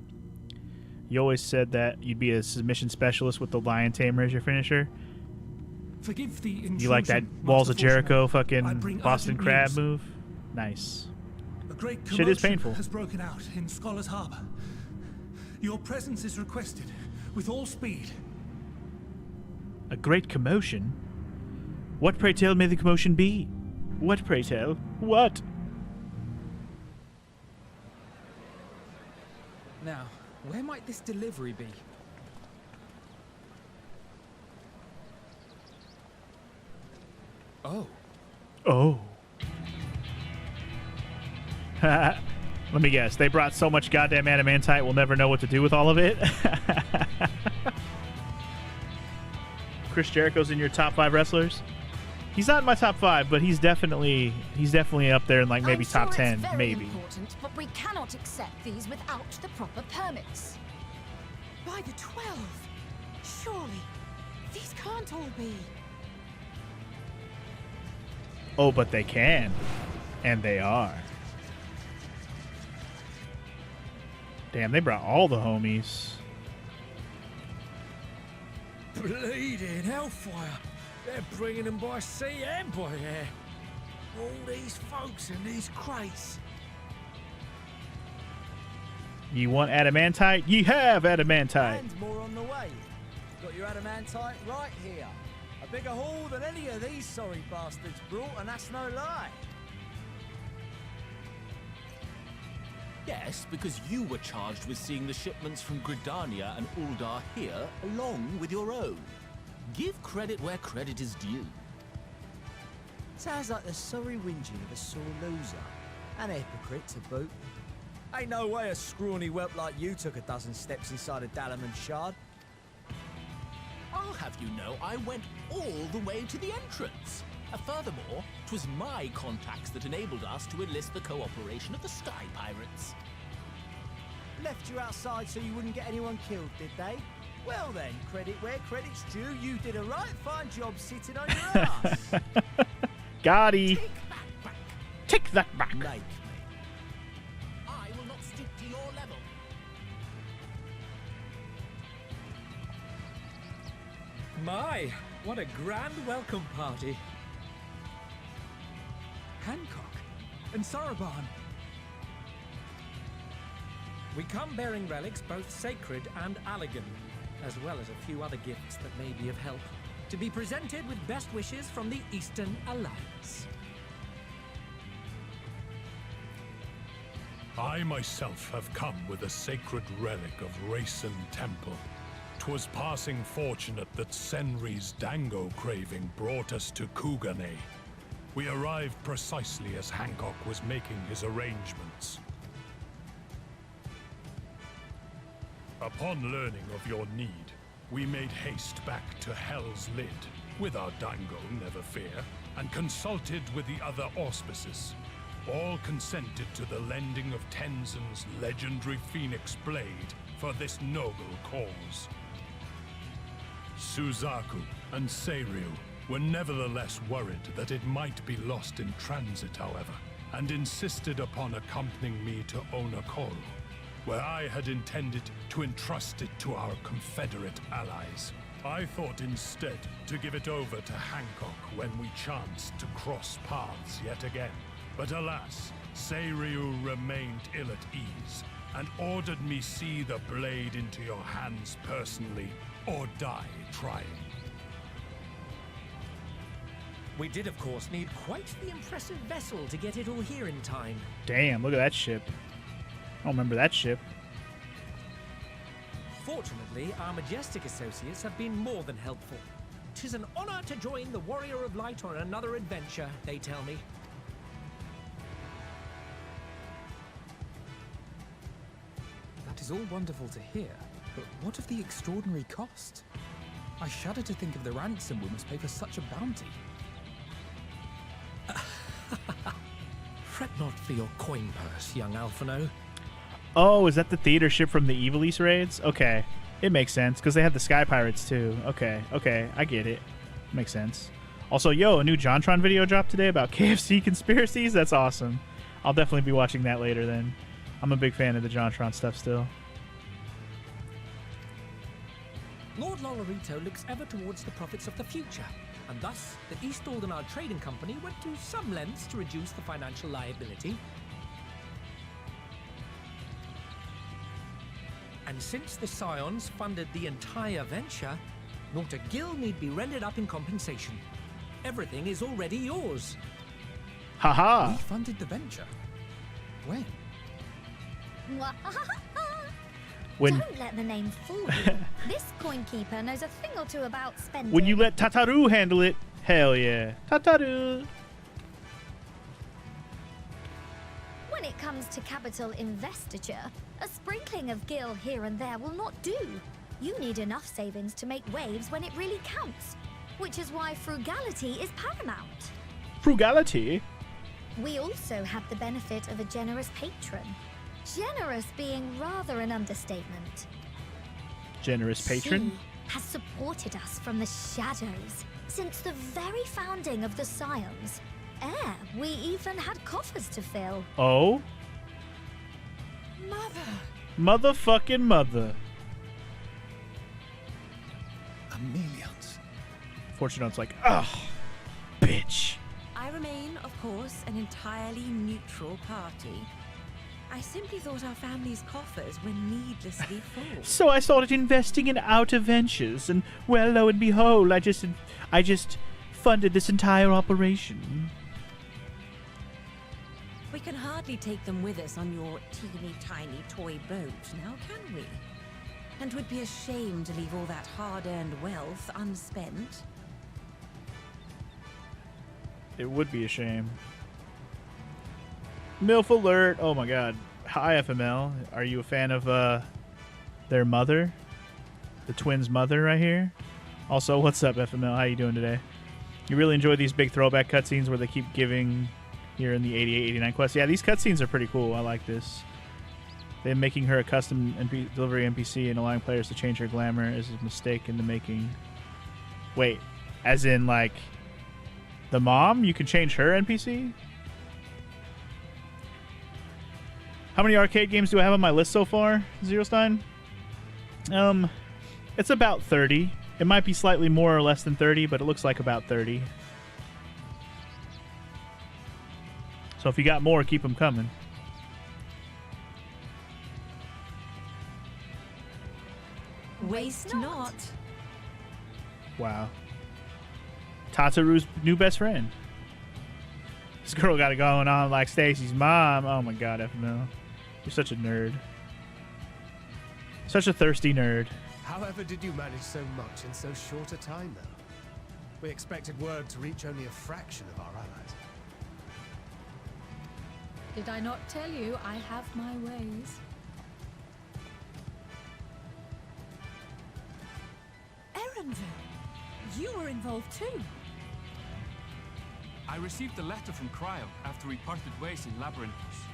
You always said that you'd be a submission specialist with the Lion Tamer as your finisher. Forgive the intrusion, You like that Walls of Jericho fucking Boston urgent Crab news. move? Nice. A great Shit is commotion painful. has broken out in Scholar's Harbor. Your presence is requested with all speed. A great commotion? What, pray tell, may the commotion be? What, pray tell? What? Now, where might this delivery be? Oh. Oh. Let me guess. They brought so much goddamn adamantite we'll never know what to do with all of it. Chris Jericho's in your top 5 wrestlers? He's not in my top 5, but he's definitely up there in like maybe I'm top sure 10, it's very maybe. important, but we cannot accept these without the proper permits. By the 12! Surely, these can't all be. Oh, but they can. And they are. Damn, they brought all the homies. Bleeding hellfire! They're bringing them by sea and by air. All these folks in these crates. You want adamantite? Ye have adamantite. And more on the way. Got your adamantite right here. A bigger haul than any of these sorry bastards brought, and that's no lie. Yes, because you were charged with seeing the shipments from Gridania and Uldar here, along with your own. Give credit where credit is due. Sounds like the sorry whinging of a sore loser. An hypocrite to boot. Ain't no way a scrawny whelp like you took a dozen steps inside a Dalamud shard. I'll have you know I went all the way to the entrance. Furthermore, 'twas my contacts that enabled us to enlist the cooperation of the Sky Pirates. Left you outside so you wouldn't get anyone killed, did they? Well then, credit where credit's due. You did a right fine job sitting on your ass. Gotti. Take that back. Make me. I will not stoop to your level. My, what a grand welcome party. Hancock and Saraban. We come bearing relics both sacred and elegant, as well as a few other gifts that may be of help, to be presented with best wishes from the Eastern Alliance. I myself have come with a sacred relic of Rayson Temple. 'Twas passing fortunate that Senri's dango craving brought us to Kugane. We arrived precisely as Hancock was making his arrangements. Upon learning of your need, we made haste back to Hell's Lid, with our dango, never fear, and consulted with the other auspices. All consented to the lending of Tenzin's legendary Phoenix Blade for this noble cause. Suzaku and Seiryu were nevertheless worried that it might be lost in transit, however, and insisted upon accompanying me to Onokoro, where I had intended to entrust it to our Confederate allies. I thought instead to give it over to Hancock when we chanced to cross paths yet again. But alas, Seiryu remained ill at ease, and ordered me see the blade into your hands personally, or die trying. We did, of course, need quite the impressive vessel to get it all here in time. Damn, look at that ship. I don't remember that ship. Fortunately, our majestic associates have been more than helpful. 'Tis an honor to join the Warrior of Light on another adventure, they tell me. That is all wonderful to hear, but what of the extraordinary cost? I shudder to think of the ransom we must pay for such a bounty. Fret not for your coin purse, young Alphino. Oh, is that the theater ship from the Evil East raids? Okay. It makes sense, because they had the Sky Pirates, too. Okay, I get it. Makes sense. Also, yo, a new JonTron video dropped today about KFC conspiracies. That's awesome. I'll definitely be watching that later, then. I'm a big fan of the JonTron stuff still. Lord Lolorito looks ever towards the profits of the future, and thus the East Aldenard Trading Company went to some lengths to reduce the financial liability. And since the Scions funded the entire venture, not a gill need be rendered up in compensation. Everything is already yours. Haha! We funded the venture. When? When- Don't let the name fool you. This coin keeper knows a thing or two about spending. When you let Tataru handle it, hell yeah. Tataru! When it comes to capital investiture, a sprinkling of gil here and there will not do. You need enough savings to make waves when it really counts, which is why frugality is paramount. Frugality? We also have the benefit of a generous patron. Generous being rather an understatement. Generous patron? She has supported us from the shadows since the very founding of the Scions. We even had coffers to fill. Oh? Mother! Motherfucking mother. Chameleons. Fortunate's like, ugh, bitch. I remain, of course, an entirely neutral party. I simply thought our family's coffers were needlessly full. So I started investing in outer ventures, and well, lo and behold, I just funded this entire operation. We can hardly take them with us on your teeny-tiny toy boat, now can we? And would be a shame to leave all that hard-earned wealth unspent. It would be a shame. MILF alert! Oh my god. Hi, FML. Are you a fan of their mother? The twins' mother right here? Also, what's up, FML? How you doing today? You really enjoy these big throwback cutscenes where they keep giving here in the 88, 89 quest? Yeah, these cutscenes are pretty cool. I like this. They're making her a custom delivery NPC and allowing players to change her glamour is a mistake in the making. Wait, as in, like, the mom? You can change her NPC? How many arcade games do I have on my list so far, Zero Stein? It's about 30. It might be slightly more or less than 30, but it looks like about 30. So if you got more, keep them coming. Waste not. Wow. Tataru's new best friend. This girl got it going on like Stacy's mom. Oh my god, FML. You're such a nerd. Such a thirsty nerd. However did you manage so much in so short a time, though? We expected word to reach only a fraction of our allies. Did I not tell you I have my ways? Erenville, you were involved too. I received a letter from Cryo after we parted ways in Labyrinthos.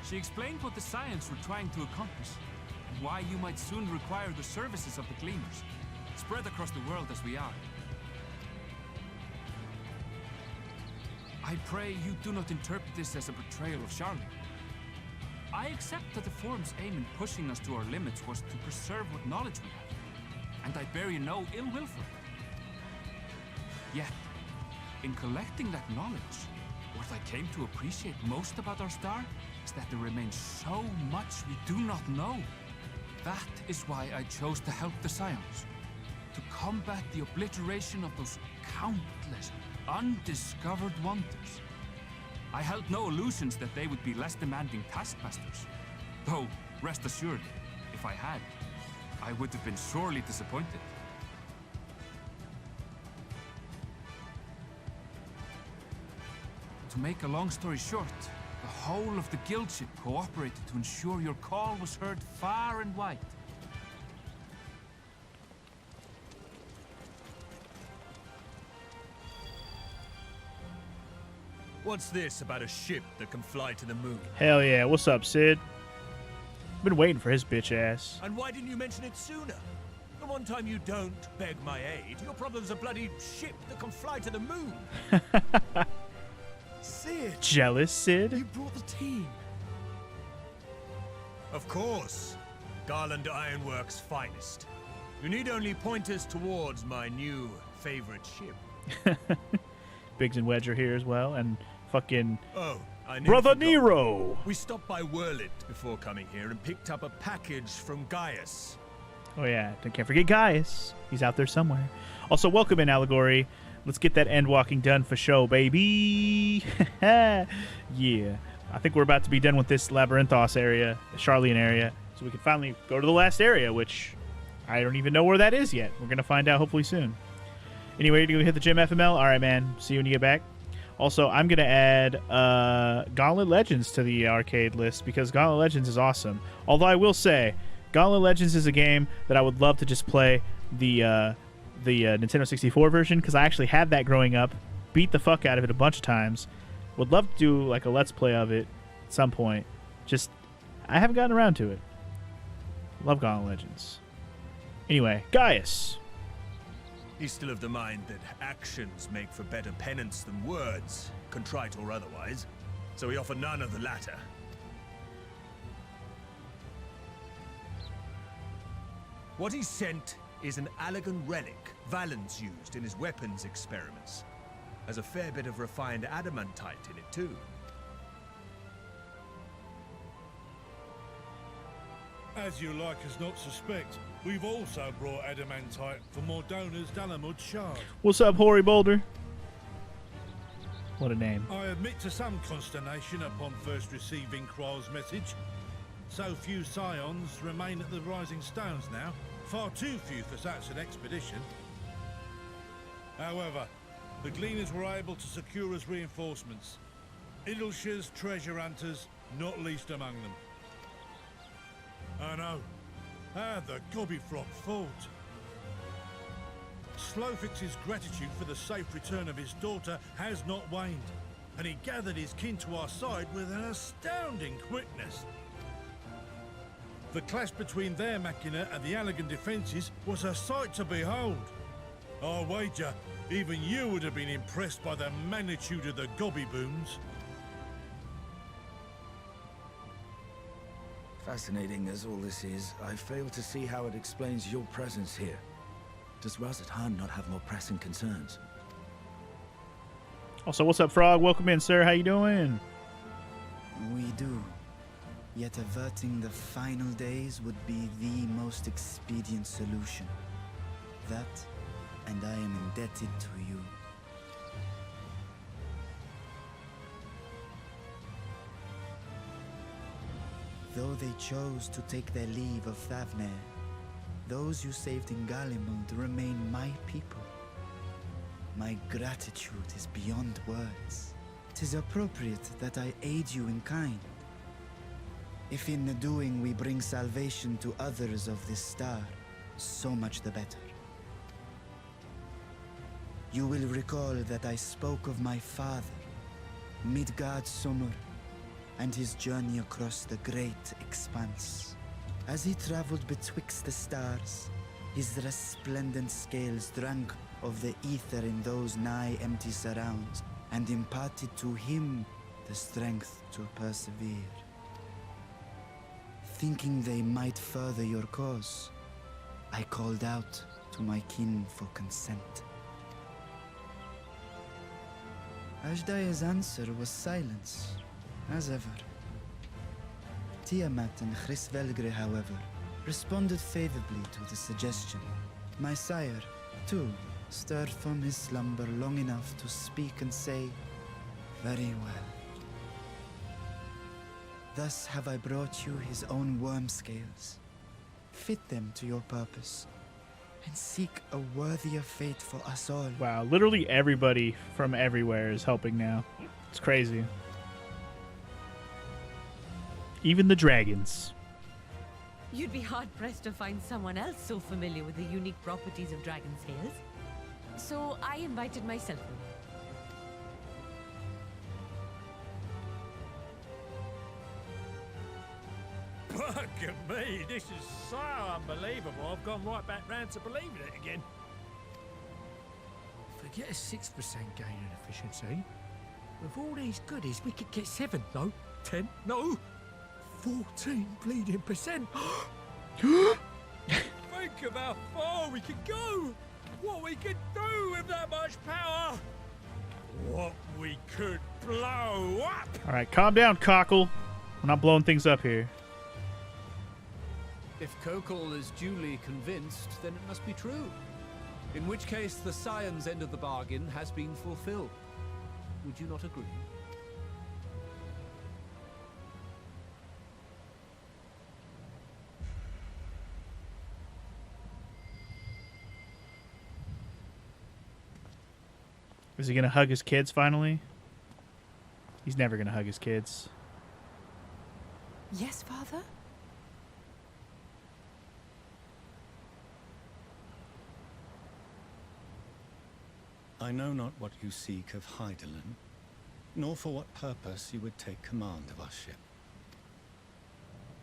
She explained what the Scions were trying to accomplish, and why you might soon require the services of the Gleamers, spread across the world as we are. I pray you do not interpret this as a betrayal of Charlotte. I accept that the Forum's aim in pushing us to our limits was to preserve what knowledge we have, and I bear you no ill will for it. Yet, in collecting that knowledge, what I came to appreciate most about our star is that there remains so much we do not know. That is why I chose to help the Scions, to combat the obliteration of those countless undiscovered wonders. I held no illusions that they would be less demanding taskmasters, though, rest assured, if I had, I would have been sorely disappointed. To make a long story short, the whole of the guild ship cooperated to ensure your call was heard far and wide. What's this about a ship that can fly to the moon? Hell yeah. What's up, Sid? Been waiting for his bitch ass. And why didn't you mention it sooner? The one time you don't beg my aid, your problem's a bloody ship that can fly to the moon. Sid! Jealous, Sid? You brought the team. Of course. Garland Ironworks' finest. You need only point us towards my new favorite ship. Biggs and Wedge are here as well, and fucking I Brother forgot. Nero! We stopped by Whirlit before coming here and picked up a package from Gaius. Oh yeah, can't forget Gaius. He's out there somewhere. Also, welcome in, Allegory. Let's get that end walking done for show, baby. Yeah. I think we're about to be done with this Labyrinthos area, the Charlian area, so we can finally go to the last area, which I don't even know where that is yet. We're going to find out hopefully soon. Anyway, you go hit the gym, FML? All right, man. See you when you get back. Also, I'm going to add Gauntlet Legends to the arcade list because Gauntlet Legends is awesome. Although I will say, Gauntlet Legends is a game that I would love to just play the Nintendo 64 version because I actually had that growing up, beat the fuck out of it a bunch of times. Would love to do like a Let's Play of it at some point. Just, I haven't gotten around to it. Love Gauntlet Legends. Anyway, Gaius. He's still of the mind that actions make for better penance than words, contrite or otherwise, so we offer none of the latter. What he sent is an Allagan relic Valens used in his weapons experiments. Has a fair bit of refined adamantite in it too. As you like us not suspect, we've also brought adamantite for Mordona's Dalamud shard. What's up, Hoary Boulder? What a name. I admit to some consternation upon first receiving Kryl's message. So few scions remain at the Rising Stones now. Far too few for such an expedition. However, the Gleaners were able to secure us reinforcements. Idleshires, treasure hunters, not least among them. I know. How the Gobbyfrog fought. Slofix's gratitude for the safe return of his daughter has not waned, and he gathered his kin to our side with an astounding quickness. The clash between their machina and the Allagan defences was a sight to behold. I wager even you would have been impressed by the magnitude of the Gobby booms. Fascinating as all this is, I fail to see how it explains your presence here. Does Razat-Han not have more pressing concerns? Also, what's up, Frog? Welcome in, sir. How you doing? We do. Yet averting the final days would be the most expedient solution. That, and I am indebted to you. Though they chose to take their leave of Thavnair, those you saved in Galimund remain my people. My gratitude is beyond words. 'Tis appropriate that I aid you in kind. If in the doing we bring salvation to others of this star, so much the better. You will recall that I spoke of my father, Midgard Summer, and his journey across the great expanse. As he traveled betwixt the stars, his resplendent scales drank of the ether in those nigh empty surrounds, and imparted to him the strength to persevere. Thinking they might further your cause, I called out to my kin for consent. Ajdaya's answer was silence, as ever. Tiamat and Chris-Velgre, however, responded favorably to the suggestion. My sire, too, stirred from his slumber long enough to speak and say, "Very well." Thus have I brought you his own worm scales. Fit them to your purpose, and seek a worthier fate for us all. Wow, literally everybody from everywhere is helping now. It's crazy. Even the dragons. You'd be hard-pressed to find someone else so familiar with the unique properties of dragon scales. So I invited myself. Look at me, this is so unbelievable. I've gone right back round to believing it again. Forget a 6% gain in efficiency. With all these goodies, we could get 7, no, 10, no, 14 bleeding percent. Think of how far we could go. What we could do with that much power. What we could blow up. All right, calm down, Cockle. We're not blowing things up here. If Kokol is duly convinced, then it must be true. In which case, the Scion's end of the bargain has been fulfilled. Would you not agree? Is he gonna hug his kids finally? He's never gonna hug his kids. Yes, Father? I know not what you seek of Hydaelyn, nor for what purpose you would take command of our ship.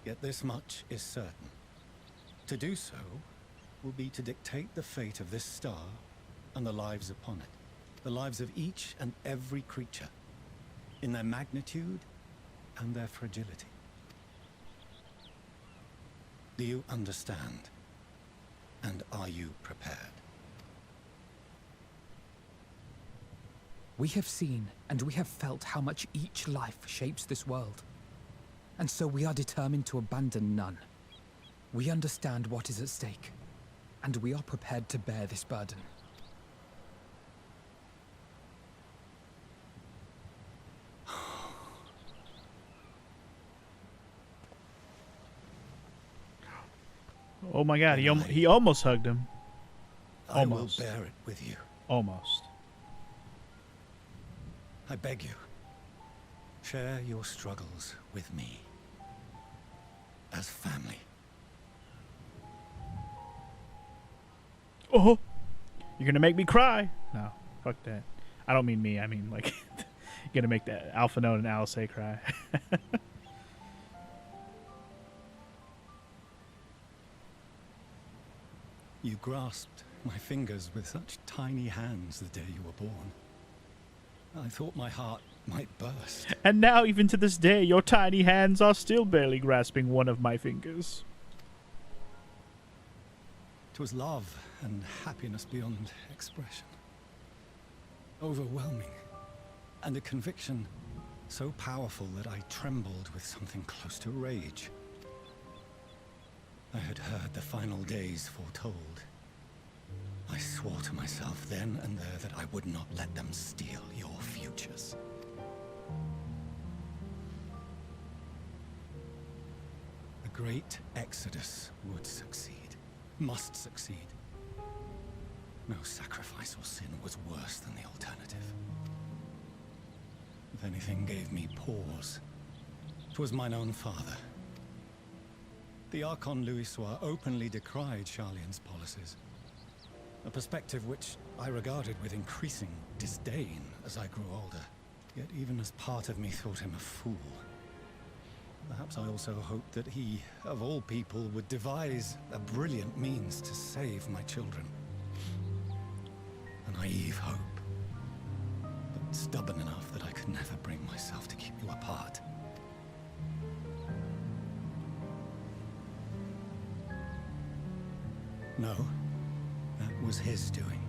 Yet this much is certain. To do so will be to dictate the fate of this star and the lives upon it. The lives of each and every creature, in their magnitude and their fragility. Do you understand? And are you prepared? We have seen and we have felt how much each life shapes this world. And so we are determined to abandon none. We understand what is at stake, and we are prepared to bear this burden. Oh my God, he almost hugged him. Almost. I will bear it with you. Almost. I beg you, share your struggles with me. As family. Oh, you're gonna make me cry. No, fuck that. I don't mean me. I mean like, you're gonna make that Alphonse and Alice cry. You grasped my fingers with such tiny hands the day you were born. I thought my heart might burst. And now, even to this day, your tiny hands are still barely grasping one of my fingers. 'Twas love and happiness beyond expression. Overwhelming. And a conviction so powerful that I trembled with something close to rage. I had heard the final days foretold. I swore to myself then and there that I would not let them steal your futures. The great exodus would succeed, must succeed. No sacrifice or sin was worse than the alternative. If anything gave me pause, 'twas mine own father. The Archon Louisois openly decried Charlien's policies, a perspective which I regarded with increasing disdain as I grew older. Yet even as part of me thought him a fool, perhaps I also hoped that he, of all people, would devise a brilliant means to save my children. A naive hope, but stubborn enough that I could never bring myself to keep you apart. No, that was his doing.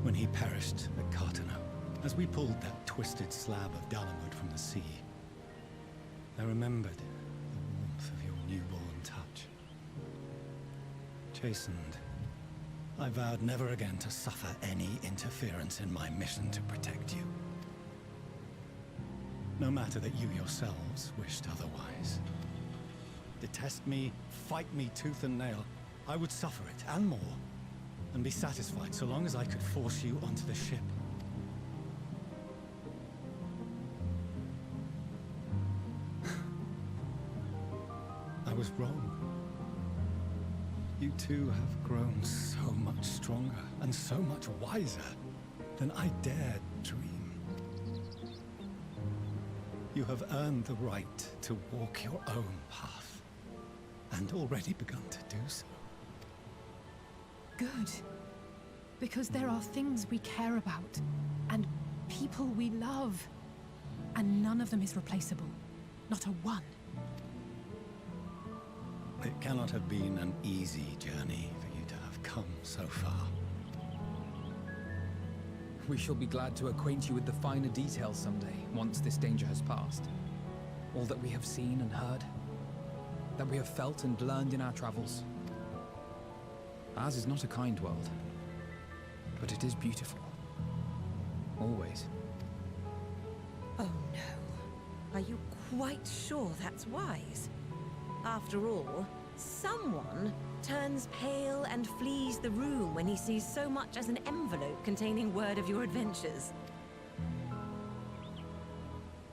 When he perished at Carteneau, as we pulled that twisted slab of Dalamud from the sea, I remembered the warmth of your newborn touch. Chastened, I vowed never again to suffer any interference in my mission to protect you. No matter that you yourselves wished otherwise. Detest me, fight me tooth and nail, I would suffer it, and more, and be satisfied so long as I could force you onto the ship. I was wrong. You two have grown so much stronger and so much wiser than I dared dream. You have earned the right to walk your own path, and already begun to do so. Good. Because there are things we care about, and people we love, and none of them is replaceable. Not a one. It cannot have been an easy journey for you to have come so far. We shall be glad to acquaint you with the finer details someday, once this danger has passed. All that we have seen and heard, that we have felt and learned in our travels. Ours is not a kind world, but it is beautiful. Always. Oh no. Are you quite sure that's wise? After all, someone turns pale and flees the room when he sees so much as an envelope containing word of your adventures.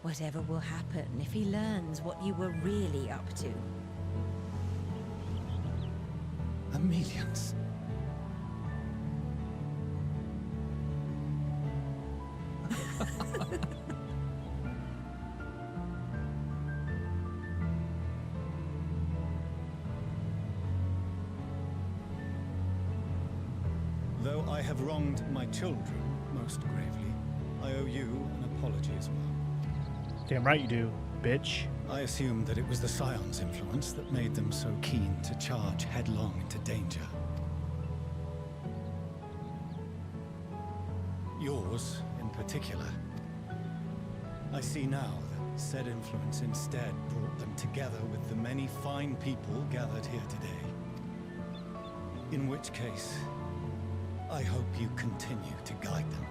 Whatever will happen if he learns what you were really up to? Amelians. Though I have wronged my children most gravely, I owe you an apology as well. Damn right you do, bitch. I assumed that it was the Scion's influence that made them so keen to charge headlong into danger. Yours, in particular. I see now that said influence instead brought them together with the many fine people gathered here today. In which case, I hope you continue to guide them.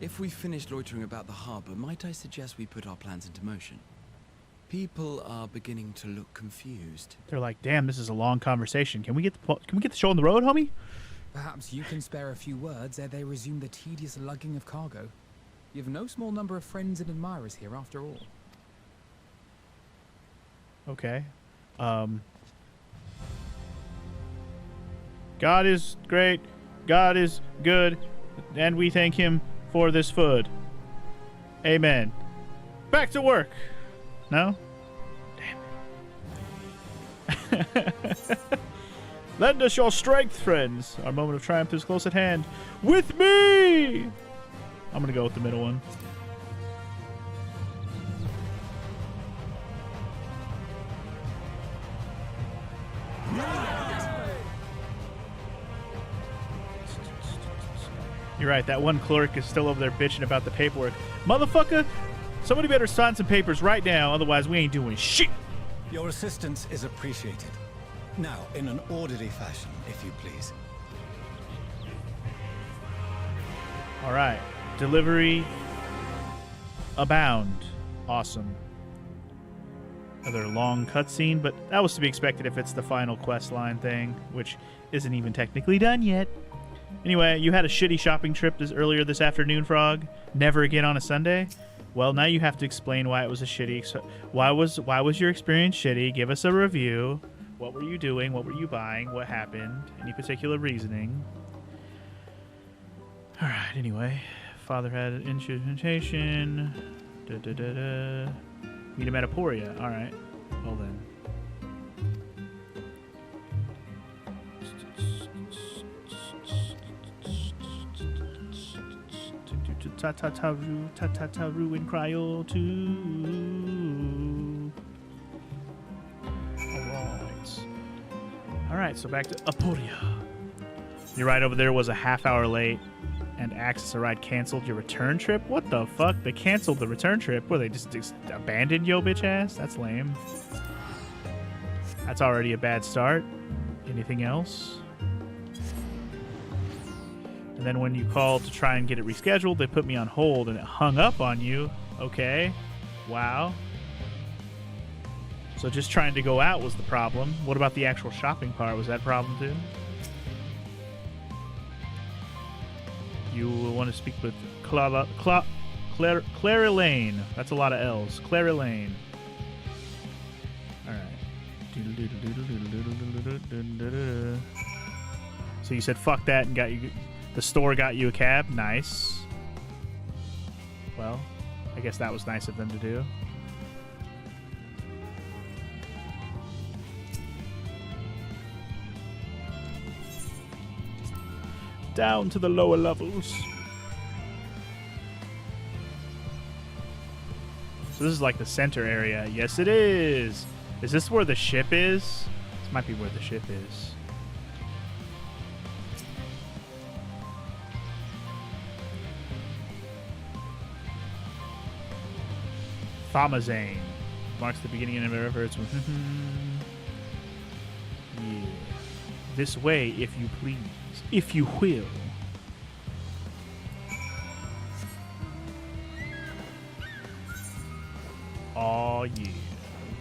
If we've finished loitering about the harbor, might I suggest we put our plans into motion? People are beginning to look confused. They're like, "Damn, this is a long conversation. Can we get the show on the road, homie?" Perhaps you can spare a few words ere they resume the tedious lugging of cargo. You've no small number of friends and admirers here, after all. Okay. God is great. God is good, and we thank Him for this food. Amen. Back to work. No? Damn it. Lend us your strength, friends. Our moment of triumph is close at hand. With me! I'm going to go with the middle one. You're right, that one clerk is still over there bitching about the paperwork. Motherfucker, somebody better sign some papers right now, otherwise we ain't doing shit. Your assistance is appreciated. Now, in an orderly fashion, if you please. All right, delivery abound. Awesome. Another long cutscene, but that was to be expected if it's the final quest line thing, which isn't even technically done yet. Anyway, you had a shitty shopping trip earlier this afternoon, Frog. Never again on a Sunday. Well, now you have to explain why it was a shitty. Why was your experience shitty? Give us a review. What were you doing? What were you buying? What happened? Any particular reasoning? All right. Anyway, father had an instrumentation. Meet him at Aporia. All right. Well then. Ta-ta-ta-ru and cryo too. Alright, so back to Aporia. Your ride over there was a half hour late, and Access a Ride canceled your return trip? What the fuck? They canceled the return trip? Where they just abandoned yo bitch ass? That's lame. That's already a bad start. Anything else? And then when you called to try and get it rescheduled, they put me on hold and it hung up on you. Okay. Wow. So just trying to go out was the problem. What about the actual shopping part? Was that a problem too? You want to speak with Clara Lane. That's a lot of L's. Clara Lane. All right. So you said fuck that and got you. The store got you a cab. Nice. Well, I guess that was nice of them to do. Down to the lower levels. So this is like the center area. Yes, it is. Is this where the ship is? This might be where the ship is. Thamazane marks the beginning of an efforts. Yeah. This way, if you please. If you will. Aw, yeah.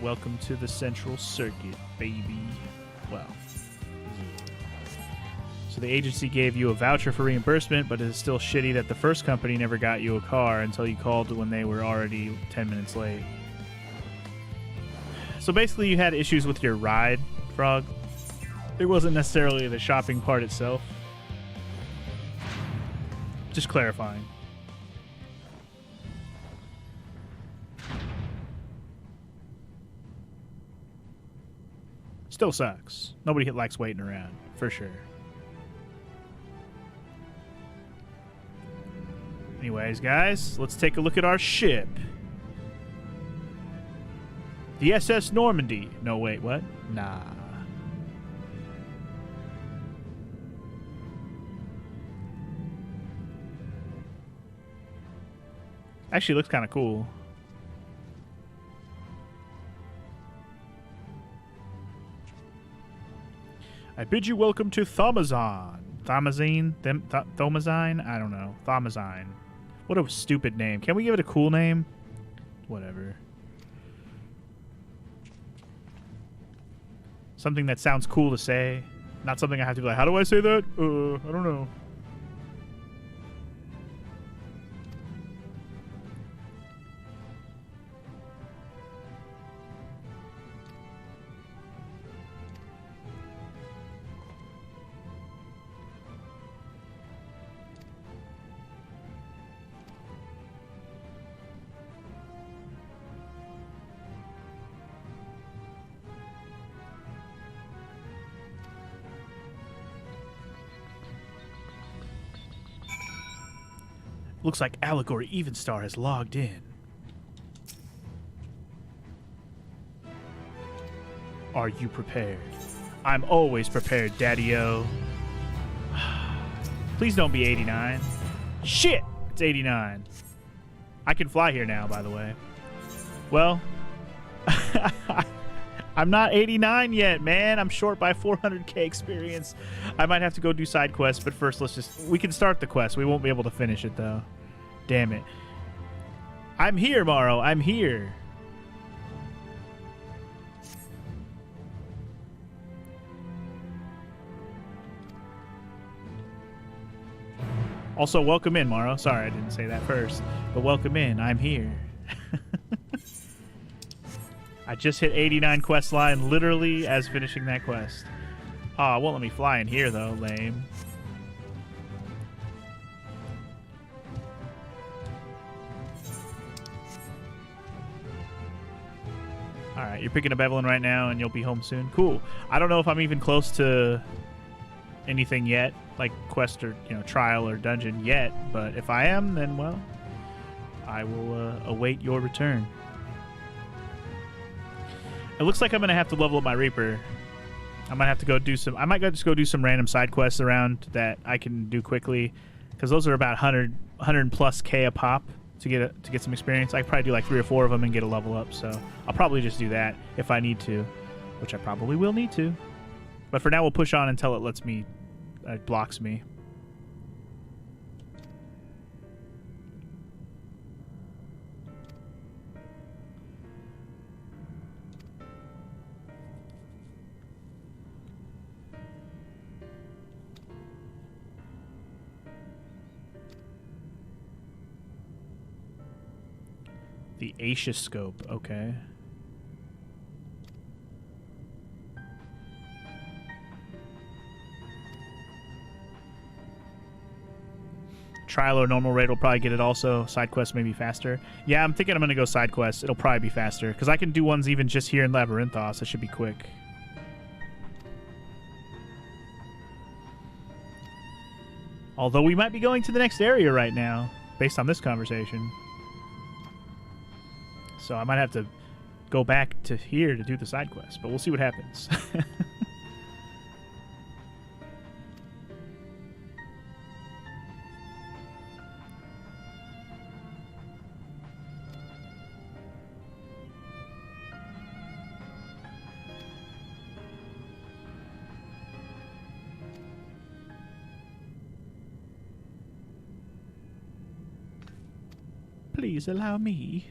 Welcome to the Central Circuit, baby. Well, yeah. So the agency gave you a voucher for reimbursement, but it's still shitty that the first company never got you a car until you called when they were already 10 minutes late. So basically you had issues with your ride, Frog. It wasn't necessarily the shopping part itself. Just clarifying. Still sucks. Nobody likes waiting around, for sure. Anyways, guys, let's take a look at our ship. The SS Normandy. No, wait, what? Nah. Actually, looks kind of cool. I bid you welcome to Thomazon. Thomazine? I don't know. Thomazine. What a stupid name. Can we give it a cool name? Whatever. Something that sounds cool to say. Not something I have to be like, how do I say that? I don't know. Looks like Allegory Evenstar has logged in. Are you prepared? I'm always prepared, Daddy-O. Please don't be 89. Shit! It's 89. I can fly here now, by the way. Well, I'm not 89 yet, man. I'm short by 400k experience. I might have to go do side quests, but first we can start the quest. We won't be able to finish it, though. Damn it. I'm here, Morrow. I'm here. Also, welcome in, Morrow. Sorry, I didn't say that first, but welcome in. I'm here. I just hit 89 quest line literally as finishing that quest. Aw, won't let me fly in here, though. Lame. Alright, you're picking up Evelyn right now, and you'll be home soon. Cool. I don't know if I'm even close to anything yet, like quest or, trial or dungeon yet, but if I am, then, well, I will await your return. It looks like I'm gonna have to level up my Reaper. I might have to go do some. I might just go do some random side quests around that I can do quickly, because those are about 100 plus K a pop to get some experience. I could probably do like 3 or 4 of them and get a level up. So I'll probably just do that if I need to, which I probably will need to. But for now, we'll push on until it lets me, it blocks me. The Acioscope, okay. Trial or normal rate will probably get it also. Side quests may be faster. Yeah, I'm thinking I'm going to go side quests. It'll probably be faster, because I can do ones even just here in Labyrinthos. It should be quick. Although we might be going to the next area right now, based on this conversation. So I might have to go back to here to do the side quest, but we'll see what happens. Please allow me.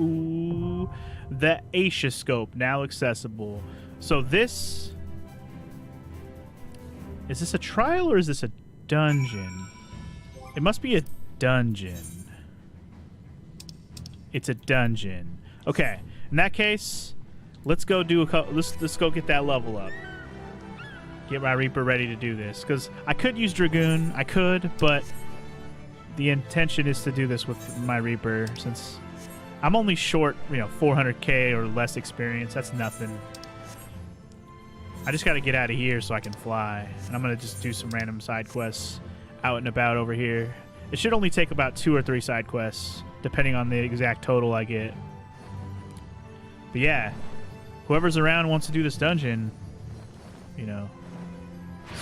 Ooh. The Acioscope, now accessible. So this... Is this a trial or is this a dungeon? It must be a dungeon. It's a dungeon. Okay, in that case, let's go do let's go get that level up. Get my Reaper ready to do this, because I could use Dragoon, I could, but the intention is to do this with my Reaper, since I'm only short, 400k or less experience. That's nothing. I just got to get out of here so I can fly, and I'm gonna just do some random side quests out and about over here. It should only take about 2 or 3 side quests, depending on the exact total I get. But yeah, whoever's around and wants to do this dungeon,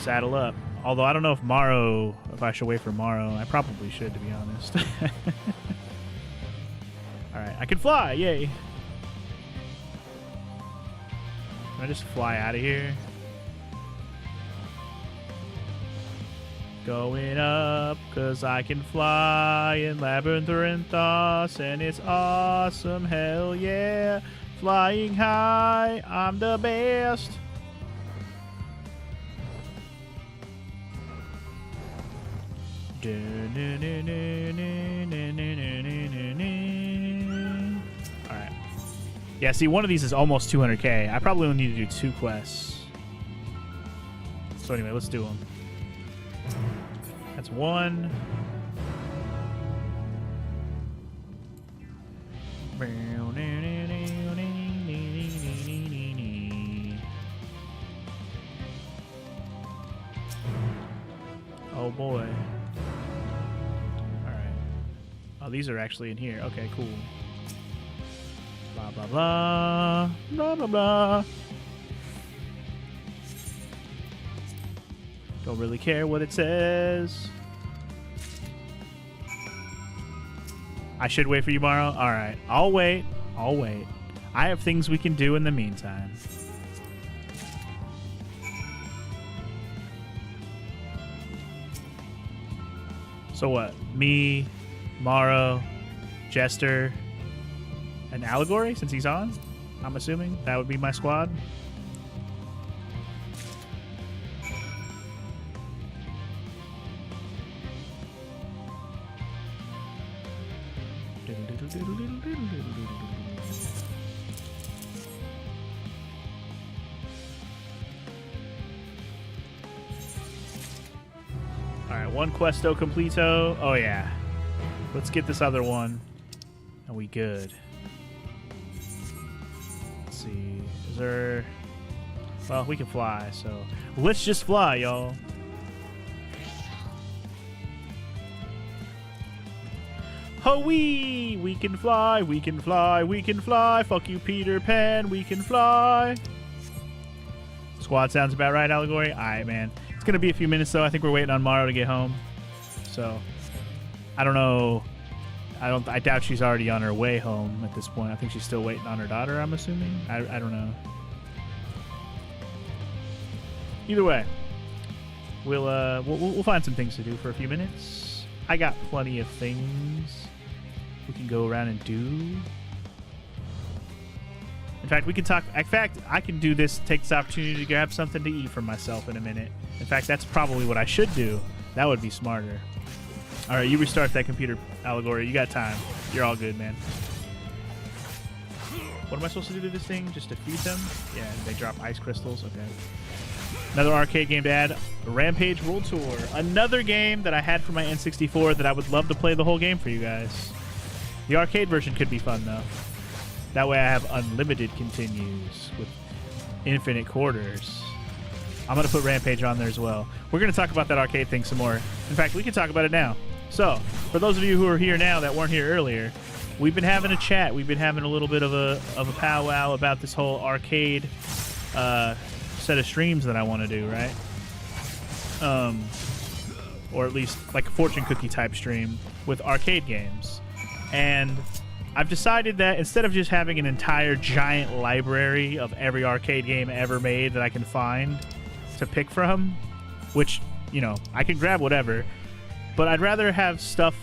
saddle up. Although I don't know if I should wait for Morrow. I probably should, to be honest. Alright, I can fly, yay. Can I just fly out of here? Going up, cause I can fly in Labyrinthos, and it's awesome, hell yeah. Flying high, I'm the best. Alright. Yeah, see, one of these is almost 200k. I probably only need to do 2 quests. So anyway, let's do them. That's 1. Oh boy. Alright. Oh, these are actually in here. Okay, cool. Blah, blah, blah. Blah, blah, blah. Don't really care what it says. I should wait for you tomorrow? Alright. I'll wait. I'll wait. I have things we can do in the meantime. So what? Me, Morrow, Jester, and Allegory, since he's on? I'm assuming that would be my squad. Alright, 1 questo completo. Oh yeah. Let's get this other one. And we good. Let's see. Is there... Well, we can fly, so... Let's just fly, y'all. Ho-wee! We can fly, we can fly, we can fly. Fuck you, Peter Pan, we can fly. Squad sounds about right, Allegory? Alright, man. It's going to be a few minutes, though. I think we're waiting on Morrow to get home. So, I don't know. I doubt she's already on her way home at this point. I think she's still waiting on her daughter, I'm assuming. I don't know. Either way, we'll find some things to do for a few minutes. I got plenty of things we can go around and do. In fact, we can talk. In fact, I can do this. Take this opportunity to grab something to eat for myself in a minute. In fact, that's probably what I should do. That would be smarter. All right, you restart that computer, Allegory. You got time. You're all good, man. What am I supposed to do to this thing? Just defeat them? Yeah, they drop ice crystals. Okay. Another arcade game to add. Rampage World Tour. Another game that I had for my N64 that I would love to play the whole game for you guys. The arcade version could be fun, though. That way I have unlimited continues with infinite quarters. I'm going to put Rampage on there as well. We're going to talk about that arcade thing some more. In fact, we can talk about it now. So, for those of you who are here now that weren't here earlier, we've been having a chat. We've been having a little bit of a powwow about this whole arcade set of streams that I want to do, right? Or at least like a fortune cookie type stream with arcade games. And I've decided that instead of just having an entire giant library of every arcade game ever made that I can find to pick from, which, you know, I can grab whatever, but I'd rather have stuff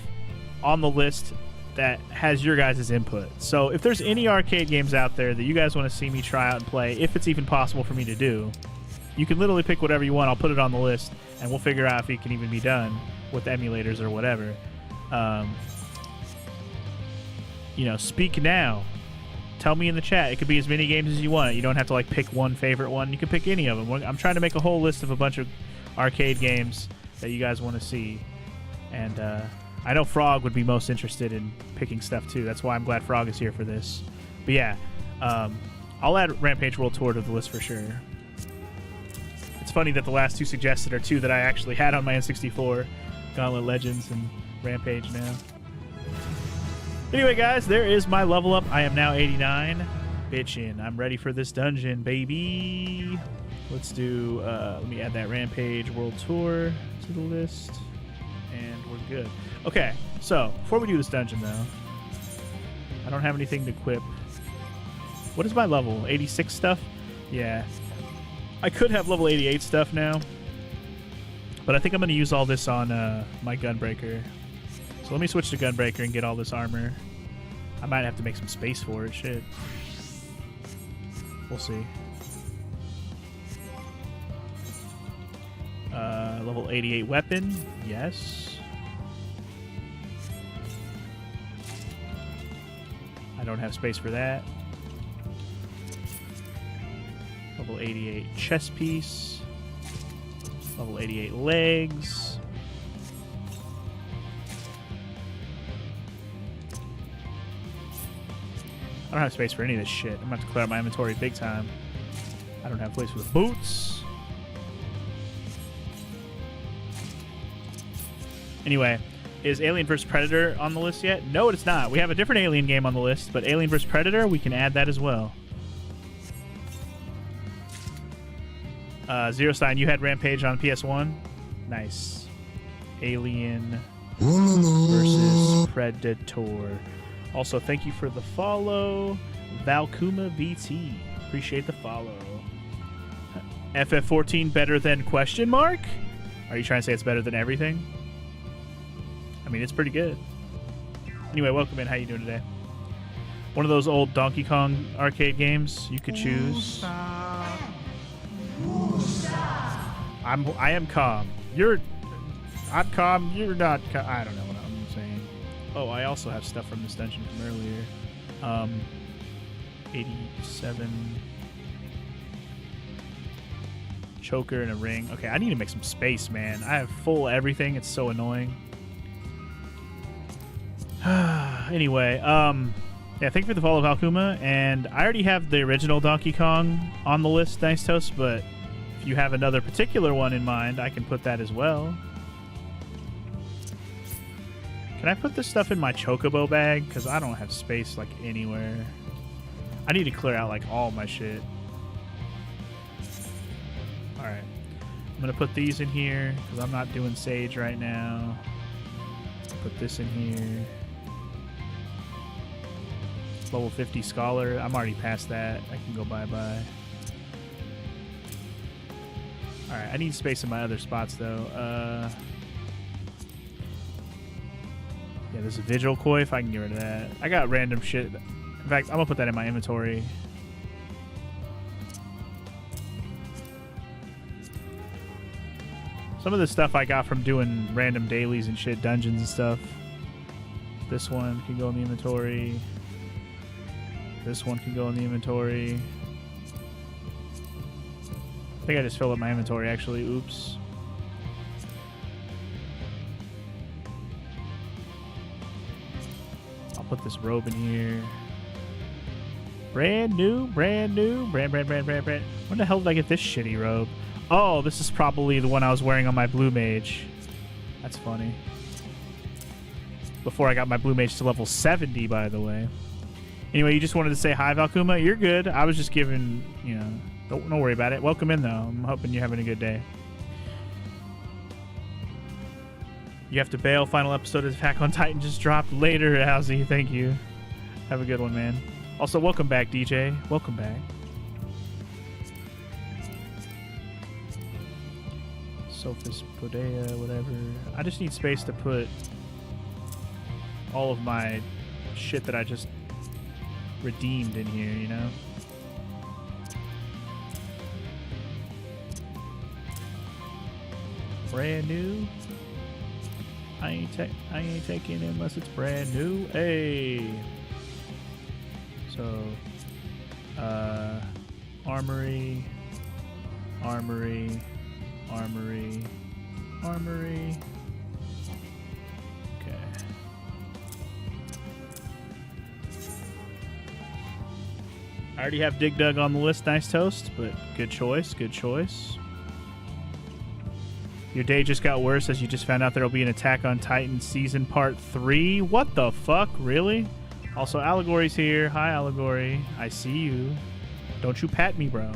on the list that has your guys' input. So if there's any arcade games out there that you guys want to see me try out and play, if it's even possible for me to do, you can literally pick whatever you want. I'll put it on the list, and we'll figure out if it can even be done with emulators or whatever. You know, speak now. Tell me in the chat. It could be as many games as you want. You don't have to like pick one favorite one. You can pick any of them. I'm trying to make a whole list of a bunch of arcade games that you guys want to see. And I know Frog would be most interested in picking stuff too. That's why I'm glad Frog is here for this. But yeah, I'll add Rampage World Tour to the list for sure. It's funny that the last two suggested are two that I actually had on my N64. Gauntlet Legends and Rampage now. Anyway, guys, there is my level up. I am now 89. Bitchin'. I'm ready for this dungeon, baby. Let's do, let me add that Rampage World Tour to the list. And we're good. Okay, so before we do this dungeon, though, I don't have anything to equip. What is my level? 86 stuff? Yeah. I could have level 88 stuff now. But I think I'm going to use all this on my Gunbreaker. So let me switch to Gunbreaker and get all this armor. I might have to make some space for it. Shit. We'll see. Level 88 weapon. Yes. I don't have space for that. Level 88 chest piece. Level 88 legs. I don't have space for any of this shit. I'm going to have to clear out my inventory big time. I don't have place for the boots. Anyway, is Alien vs. Predator on the list yet? No, it's not. We have a different Alien game on the list, but Alien vs. Predator, we can add that as well. Zero Sign, you had Rampage on PS1? Nice. Alien versus Predator. Also, thank you for the follow. Valkuma VT. Appreciate the follow. FF14 better than question mark? Are you trying to say it's better than everything? I mean, it's pretty good. Anyway, welcome in. How you doing today? One of those old Donkey Kong arcade games you could choose. I am calm. I'm calm. You're not calm. I don't know what I'm saying. Oh, I also have stuff from this dungeon from earlier. 87 choker and a ring. Okay, I need to make some space, man. I have full everything. It's so annoying. Anyway, yeah, thank you for the follow, Valkuma. And I already have the original Donkey Kong on the list, Nice Toast, but if you have another particular one in mind, I can put that as well. Can I put this stuff in my chocobo bag? Because I don't have space, like, anywhere. I need to clear out, like, all my shit. Alright. I'm going to put these in here, because I'm not doing Sage right now. Put this in here. Level 50 Scholar. I'm already past that. I can go bye-bye. Alright, I need space in my other spots, though. Yeah, there's a Vigil Coif. I can get rid of that. I got random shit. In fact, I'm going to put that in my inventory. Some of the stuff I got from doing random dailies and shit, dungeons and stuff. This one can go in the inventory. This one can go in the inventory. I think I just filled up my inventory, actually. Oops. I'll put this robe in here. Brand new. Brand. What the hell did I get this shitty robe? Oh, this is probably the one I was wearing on my Blue Mage. That's funny. Before I got my Blue Mage to level 70, by the way. Anyway, you just wanted to say hi, Valkuma? You're good. I was just giving, you know, don't worry about it. Welcome in, though. I'm hoping you're having a good day. You have to bail. Final episode of Attack on Titan just dropped later, Howsy. Thank you. Have a good one, man. Also, welcome back, DJ. Welcome back. Sophis Podea, whatever. I just need space to put all of my shit that I just redeemed in here, you know? Brand new. I ain't taking it unless it's brand new. Hey. So, armory, armory, armory, armory. Okay. I already have Dig Dug on the list. Nice toast, but good choice. Good choice. Your day just got worse as you just found out there'll be an Attack on Titan season part 3. What the fuck? Really? Also, Allegory's here. Hi, Allegory. I see you. Don't you pat me, bro.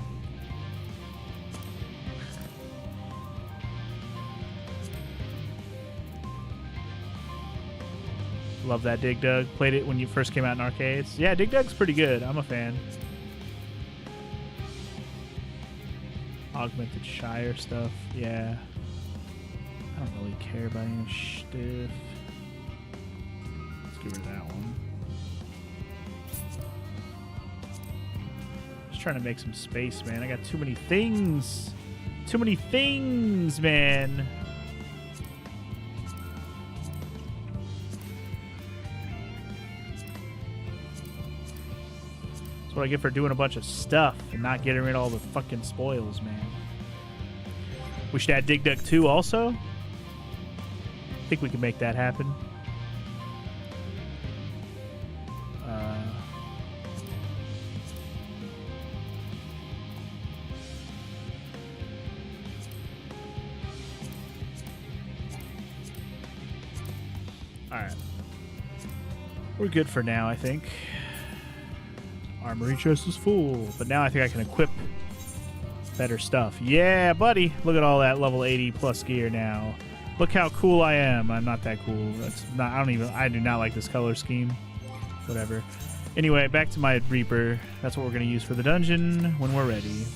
Love that Dig Dug. Played it when you first came out in arcades. Yeah, Dig Dug's pretty good. I'm a fan. Augmented Shire stuff. Yeah. I don't really care about any stuff. Let's give her that one. Just trying to make some space, man. I got too many things. Too many things, man. That's what I get for doing a bunch of stuff and not getting rid of all the fucking spoils, man. We should add Dig Dug 2 also. I think we can make that happen. Alright. We're good for now, I think. Armory chest is full. But now I think I can equip better stuff. Yeah, buddy! Look at all that level 80 plus gear now. Look how cool I am. I'm not that cool. That's not. I do not like this color scheme. Whatever. Anyway, back to my Reaper. That's what we're gonna use for the dungeon when we're ready.